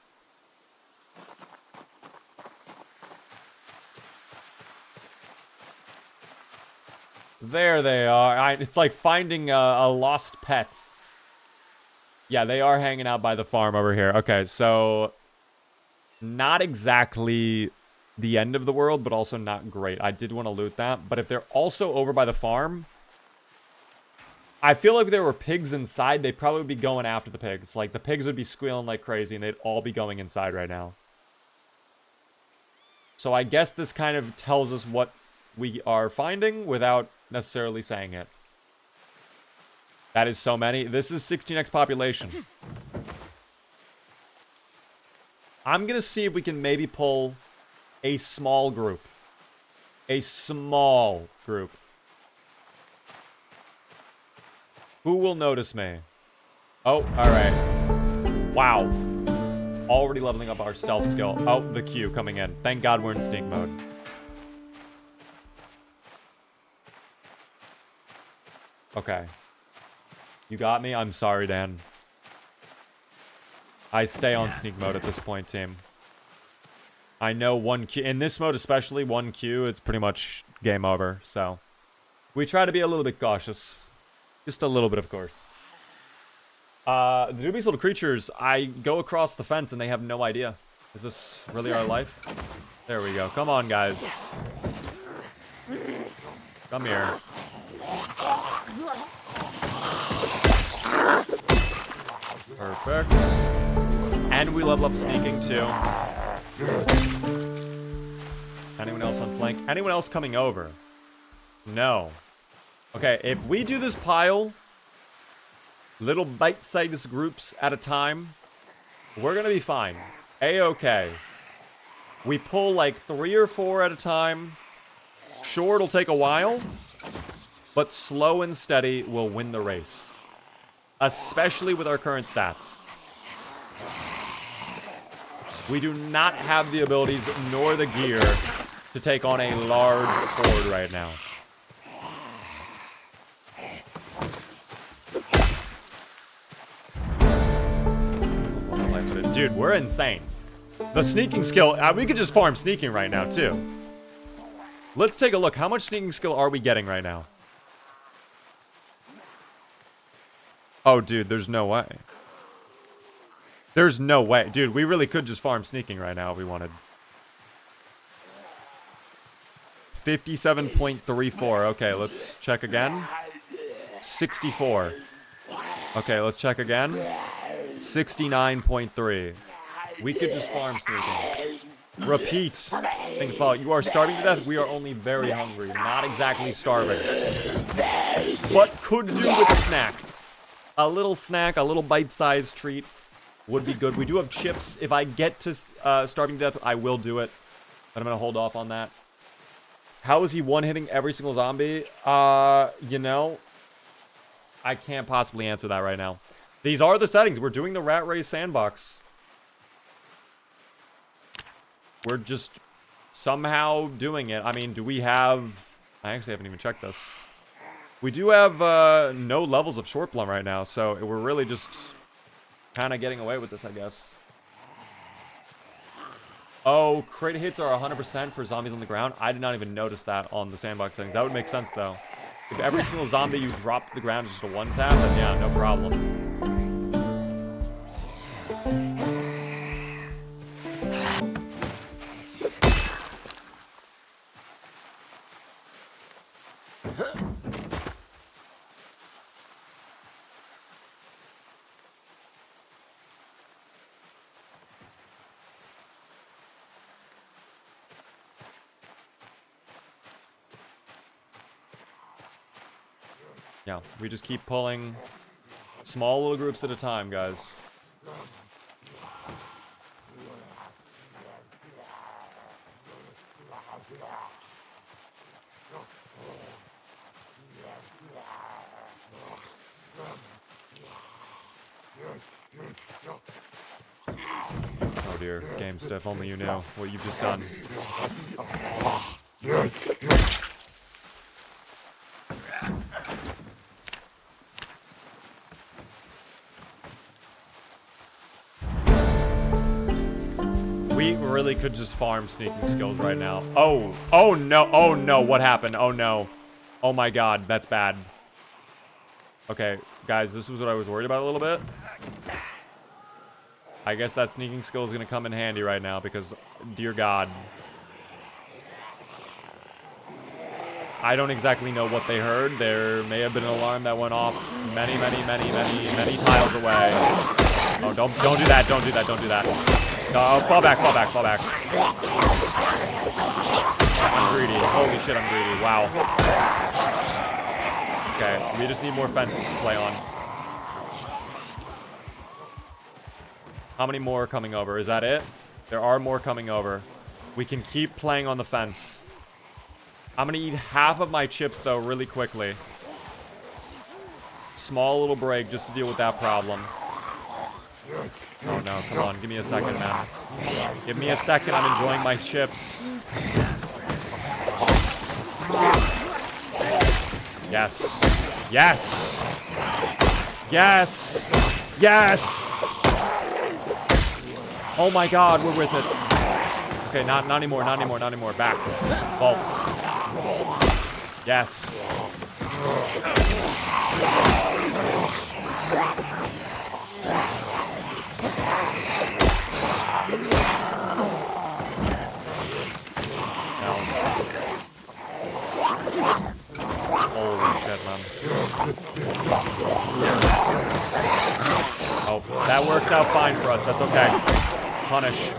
There they are. It's like finding a lost pet. Yeah, they are hanging out by the farm over here. Okay, so... Not exactly the end of the world, but also not great. I did want to loot that. But if they're also over by the farm... I feel like if there were pigs inside, they'd probably be going after the pigs. Like, the pigs would be squealing like crazy, and they'd all be going inside right now. So I guess this kind of tells us what we are finding without necessarily saying it. That is so many. This is 16x population. I'm going to see if we can maybe pull a small group. A small group. Who will notice me? Oh, alright. Wow. Already leveling up our stealth skill. Oh, the queue coming in. Thank God we're in sneak mode. Okay. You got me? I'm sorry, Dan. I stay on sneak mode at this point, team. I know 1Q. In this mode especially, 1Q, it's pretty much game over. So, we try to be a little bit cautious. Just a little bit, of course. The dubious little creatures, I go across the fence and they have no idea. Is this really our life? There we go. Come on, guys. Come here. Perfect. And we level up sneaking, too. Anyone else on flank? Anyone else coming over? No. Okay, if we do this pile, little bite-sized groups at a time, we're gonna be fine. A-okay. We pull like 3 or 4 at a time. Sure, it'll take a while, but slow and steady will win the race. Especially with our current stats. We do not have the abilities nor the gear to take on a large horde right now. Dude, we're insane. The sneaking skill, we could just farm sneaking right now, too. Let's take a look. How much sneaking skill are we getting right now? Oh, dude, there's no way. There's no way. Dude, we really could just farm sneaking right now if we wanted. 57.34. Okay, let's check again. 64. Okay, let's check again. 69.3. We could just farm sneaking. Repeat. Think about, you are starving to death. We are only very hungry. Not exactly starving. What could do with a snack? A little snack, a little bite-sized treat would be good. We do have chips. If I get to starving to death, I will do it. But I'm going to hold off on that. How is he one-hitting every single zombie? You know, I can't possibly answer that right now. These are the settings. We're doing the Rat Race sandbox. We're just somehow doing it. I mean, do we have... I actually haven't even checked this. We do have no levels of short plumb right now, so we're really just kind of getting away with this, I guess. Oh, crit hits are 100% for zombies on the ground. I did not even notice that on the sandbox settings. That would make sense, though. If every single zombie you drop to the ground is just a one-tap, then yeah, no problem. Yeah, we just keep pulling small little groups at a time, guys. Oh dear, game stiff, only you know what you've just done. We really could just farm sneaking skills right now. Oh no, what happened? Oh no. Oh my god, that's bad. Okay, guys, this was what I was worried about a little bit. I guess that sneaking skill is going to come in handy right now because, dear god. I don't exactly know what they heard. There may have been an alarm that went off many tiles away. Oh, don't do that, don't do that, don't do that. No, fall back. I'm greedy. Holy shit, I'm greedy. Wow. Okay, we just need more fences to play on. How many more are coming over? Is that it? There are more coming over. We can keep playing on the fence. I'm gonna eat half of my chips, though, really quickly. Small little break just to deal with that problem. Oh no, come on, give me a second, man. Give me a second, I'm enjoying my chips. Yes. Yes. Yes. Yes. Oh my god, we're with it. Okay, not anymore, not anymore, not anymore. Back. Vaults. Yes. No. Holy shit, man. Oh, that works out fine for us. That's okay. Punish.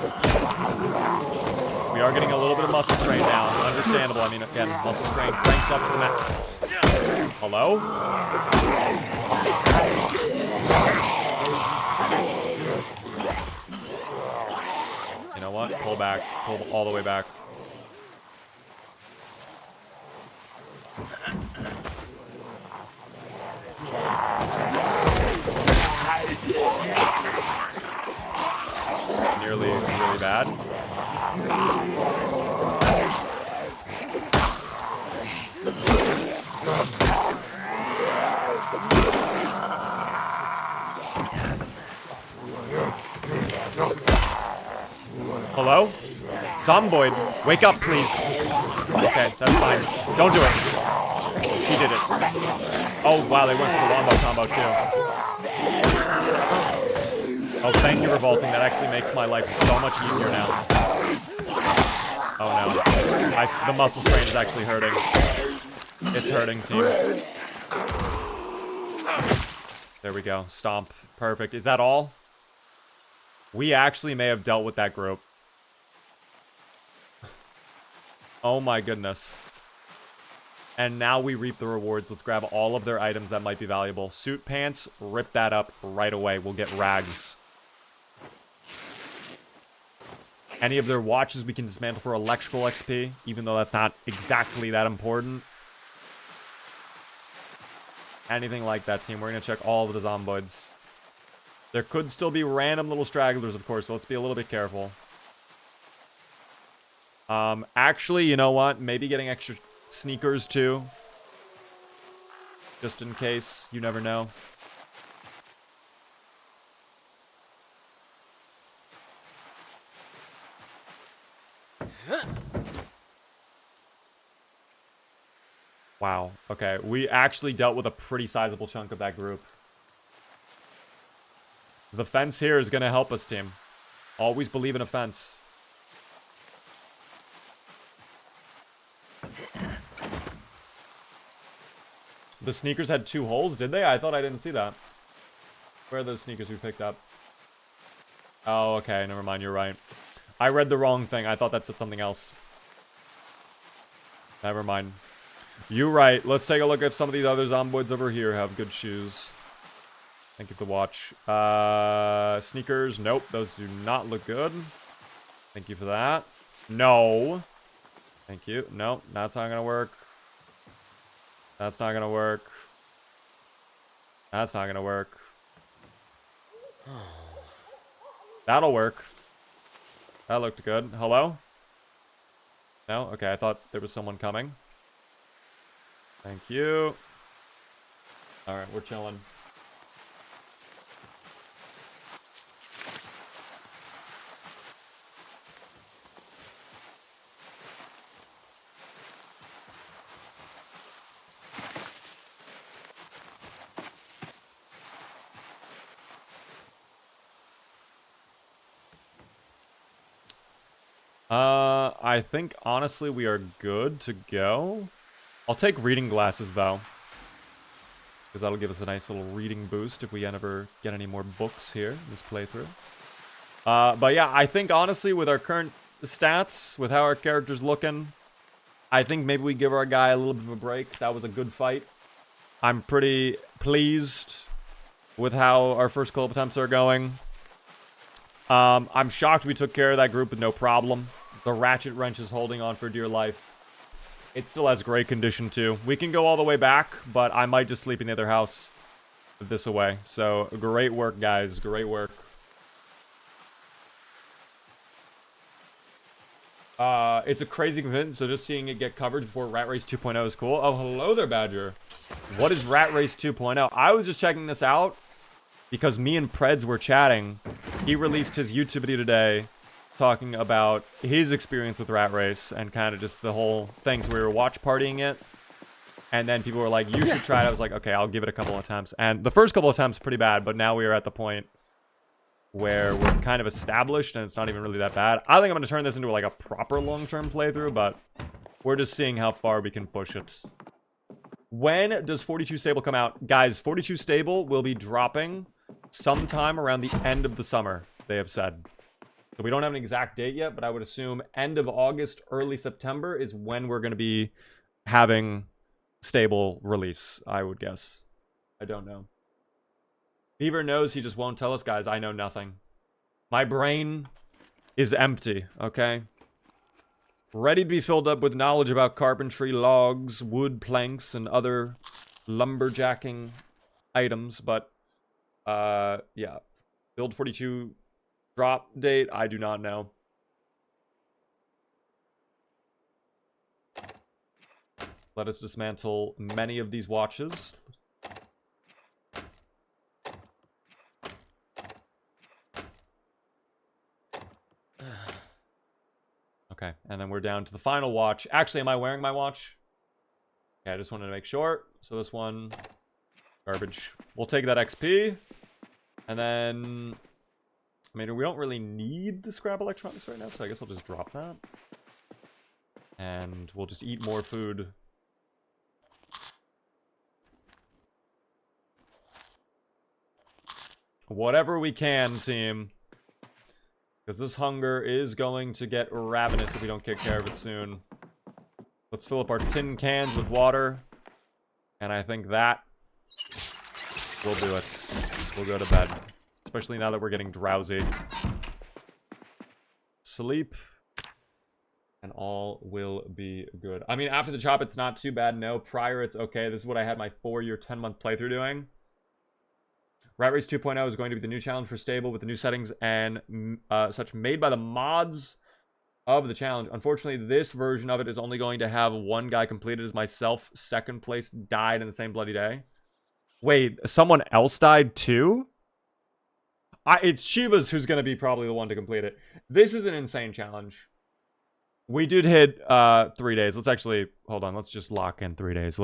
We are getting a little bit of muscle strain now. Understandable. I mean, again, muscle strain cranked up to the max. Hello? You know what? Pull back. Pull all the way back. Nearly really bad. Hello? Zomboid, wake up, please. Okay, that's fine. Don't do it. She did it. Oh, wow, they went for the wombo combo, too. Oh, thank you, Revolting. That actually makes my life so much easier now. Oh, no. The muscle strain is actually hurting. It's hurting, team. There we go. Stomp. Perfect. Is that all? We actually may have dealt with that group. Oh my goodness. And now we reap the rewards. Let's grab all of their items that might be valuable. Suit pants, rip that up right away. We'll get rags. Any of their watches we can dismantle for electrical XP, even though that's not exactly that important. Anything like that, team. We're going to check all of the zomboids. There could still be random little stragglers, of course, so let's be a little bit careful. Actually, you know what? Maybe getting extra sneakers, too. Just in case. You never know. Wow. Okay. We actually dealt with a pretty sizable chunk of that group. The fence here is going to help us, team. Always believe in a fence. The sneakers had 2 holes, did they? I thought I didn't see that. Where are those sneakers we picked up? Oh, okay. Never mind. You're right. I read the wrong thing. I thought that said something else. Never mind. You're right. Let's take a look at some of these other zomboids over here have good shoes. Thank you for the watch. Sneakers. Nope. Those do not look good. Thank you for that. No. Thank you. Nope. That's not going to work. That's not going to work. That's not going to work. That'll work. That looked good. Hello? No? Okay, I thought there was someone coming. Thank you. Alright, we're chilling. I think, honestly, we are good to go. I'll take reading glasses, though. Because that'll give us a nice little reading boost if we ever get any more books here in this playthrough. But yeah, I think, honestly, with our current stats, with how our character's looking, I think maybe we give our guy a little bit of a break. That was a good fight. I'm pretty pleased with how our first couple attempts are going. I'm shocked we took care of that group with no problem. The ratchet wrench is holding on for dear life. It still has great condition, too. We can go all the way back, but I might just sleep in the other house this away. So, great work, guys. Great work. It's a crazy event, so just seeing it get coverage before Rat Race 2.0 is cool. Oh, hello there, Badger. What is Rat Race 2.0? I was just checking this out because me and Preds were chatting. He released his YouTube video today talking about his experience with Rat Race and kind of just the whole thing. So we were watch partying it, and then people were like, you should try it. I was like, okay, I'll give it a couple of attempts. And the first couple of attempts pretty bad, but now we are at the point where we're kind of established and it's not even really that bad. I think I'm going to turn this into like a proper long-term playthrough, but we're just seeing how far we can push it. When does 42 Stable come out? Guys, 42 Stable will be dropping sometime around the end of the summer, they have said. So we don't have an exact date yet, but I would assume end of August, early September is when we're going to be having Stable release, I would guess. I don't know. Beaver knows, he just won't tell us, guys. I know nothing. My brain is empty, okay? Ready to be filled up with knowledge about carpentry, logs, wood planks, and other lumberjacking items, but, yeah. Build 42 drop date, I do not know. Let us dismantle many of these watches. Okay, and then we're down to the final watch. Actually, am I wearing my watch? Okay, I just wanted to make sure. So this one, garbage. We'll take that XP. And then, I mean, we don't really need the scrap electronics right now, so I guess I'll just drop that. And we'll just eat more food. Whatever we can, team. Because this hunger is going to get ravenous if we don't take care of it soon. Let's fill up our tin cans with water. And I think that will do it. We'll go to bed. Especially now that we're getting drowsy. Sleep. And all will be good. I mean, after the chop, it's not too bad. No, prior, it's okay. This is what I had my 4-year, 10-month playthrough doing. Rat Race 2.0 is going to be the new challenge for Stable with the new settings and such made by the mods of the challenge. Unfortunately, this version of it is only going to have one guy completed as myself. Second place died in the same bloody day. Wait, someone else died too? It's Shiva's who's going to be probably the one to complete it. This is an insane challenge. We did hit 3 days. Let's actually, hold on. Let's just lock in 3 days.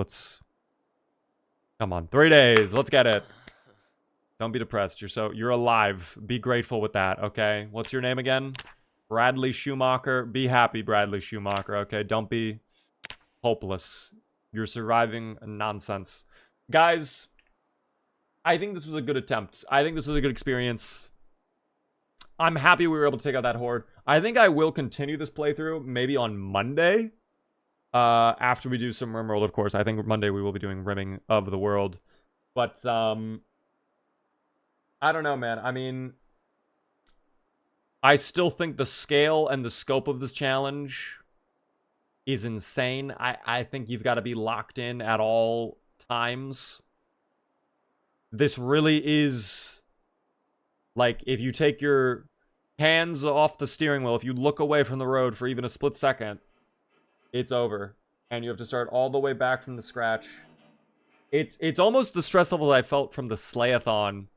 Come on, 3 days. Let's get it. Don't be depressed. You're alive. Be grateful with that, okay? What's your name again? Bradley Schumacher. Be happy, Bradley Schumacher, okay? Don't be hopeless. You're surviving nonsense. Guys, I think this was a good attempt. I think this was a good experience. I'm happy we were able to take out that horde. I think I will continue this playthrough maybe on Monday. After we do some RimWorld, of course. I think Monday we will be doing rimming of the world. But, I don't know, man. I mean, I still think the scale and the scope of this challenge is insane. I think you've got to be locked in at all times. This really is, like, if you take your hands off the steering wheel, if you look away from the road for even a split second, it's over. And you have to start all the way back from the scratch. It's almost the stress level I felt from the Slayathon,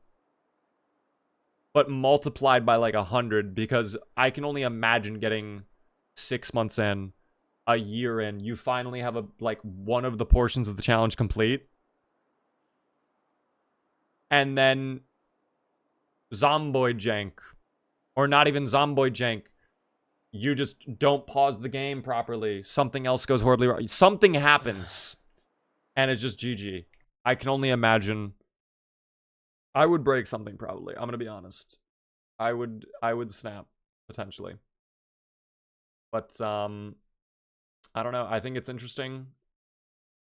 but multiplied by like 100, because I can only imagine getting 6 months in, a year in, you finally have one of the portions of the challenge complete. And then Zomboid jank, or not even Zomboid jank. You just don't pause the game properly. Something else goes horribly wrong. Something happens, and it's just GG. I can only imagine. I would break something probably. I'm gonna be honest. I would snap potentially. But I don't know. I think it's interesting.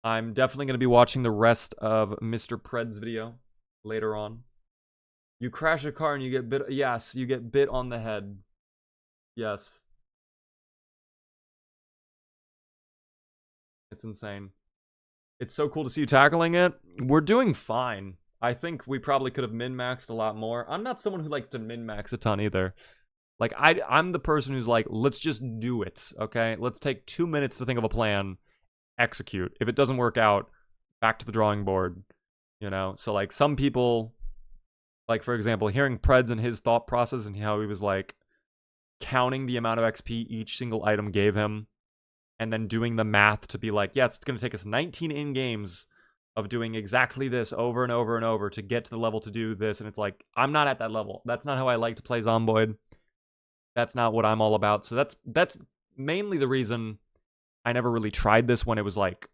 I'm definitely gonna be watching the rest of Mr. Pred's video later on. You crash a car and you get bit. Yes, you get bit on the head. Yes. It's insane. It's so cool to see you tackling it. We're doing fine. I think we probably could have min-maxed a lot more. I'm not someone who likes to min-max a ton either. Like, I'm the person who's like, let's just do it, okay? Let's take 2 minutes to think of a plan, execute. If it doesn't work out, back to the drawing board, you know? So, like, some people, like, for example, hearing Preds and his thought process and how he was, like, counting the amount of XP each single item gave him, and then doing the math to be like, yes, it's going to take us 19 in-games of doing exactly this over and over and over to get to the level to do this. And it's like, I'm not at that level. That's not how I like to play Zomboid. That's not what I'm all about. So that's mainly the reason I never really tried this when it was like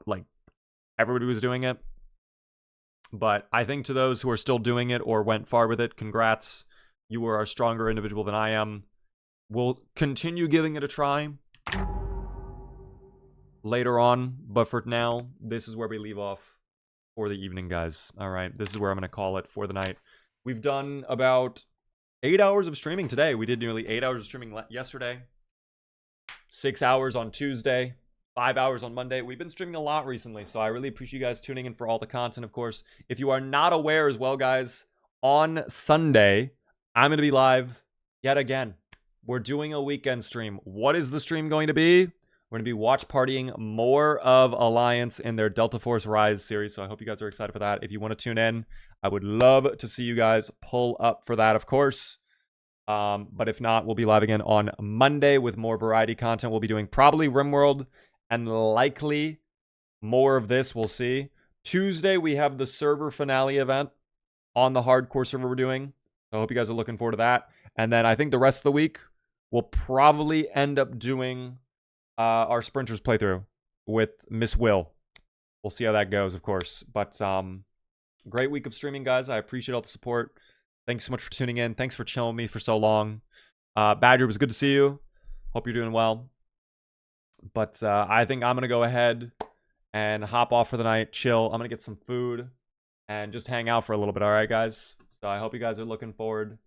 like everybody was doing it. But I think to those who are still doing it or went far with it, congrats. You are a stronger individual than I am. We'll continue giving it a try later on, but for now, this is where we leave off for the evening, guys. All right, this is where I'm going to call it for the night. We've done about 8 hours of streaming today. We did nearly 8 hours of streaming yesterday, 6 hours on Tuesday, 5 hours on Monday. We've been streaming a lot recently, so I really appreciate you guys tuning in for all the content, of course. If you are not aware as well, guys, on Sunday, I'm going to be live yet again. We're doing a weekend stream. What is the stream going to be? We're going to be watch partying more of Alliance in their Delta Force Rise series, so I hope you guys are excited for that. If you want to tune in, I would love to see you guys pull up for that, of course. But if not, we'll be live again on Monday with more variety content. We'll be doing probably RimWorld and likely more of this. We'll see. Tuesday, we have the server finale event on the hardcore server we're doing. So I hope you guys are looking forward to that. And then I think the rest of the week, we'll probably end up doing our Sprinters playthrough with Miss Will. We'll see how that goes, of course. But great week of streaming, guys. I appreciate all the support. Thanks so much for tuning in. Thanks for chilling with me for so long. Badger, it was good to see you. Hope you're doing well. But I think I'm going to go ahead and hop off for the night, chill. I'm going to get some food and just hang out for a little bit, all right, guys? So I hope you guys are looking forward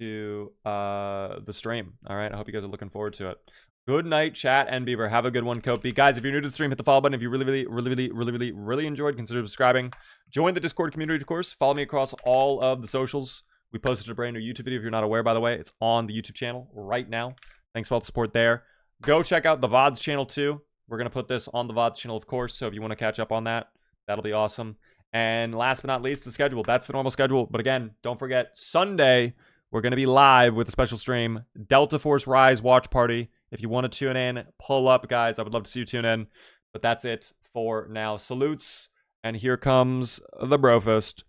to the stream, all right? I hope you guys are looking forward to it. Good night, chat and Beaver. Have a good one, Kopi. Guys, if you're new to the stream, hit the follow button. If you really enjoyed, consider subscribing. Join the Discord community, of course. Follow me across all of the socials. We posted a brand new YouTube video. If you're not aware, by the way, it's on the YouTube channel right now. Thanks for all the support there. Go check out the VODs channel, too. We're going to put this on the VODs channel, of course. So if you want to catch up on that, that'll be awesome. And last but not least, the schedule. That's the normal schedule. But again, don't forget, Sunday, we're going to be live with a special stream. Delta Force Rise watch party. If you want to tune in, pull up, guys. I would love to see you tune in. But that's it for now. Salutes. And here comes the Brofist.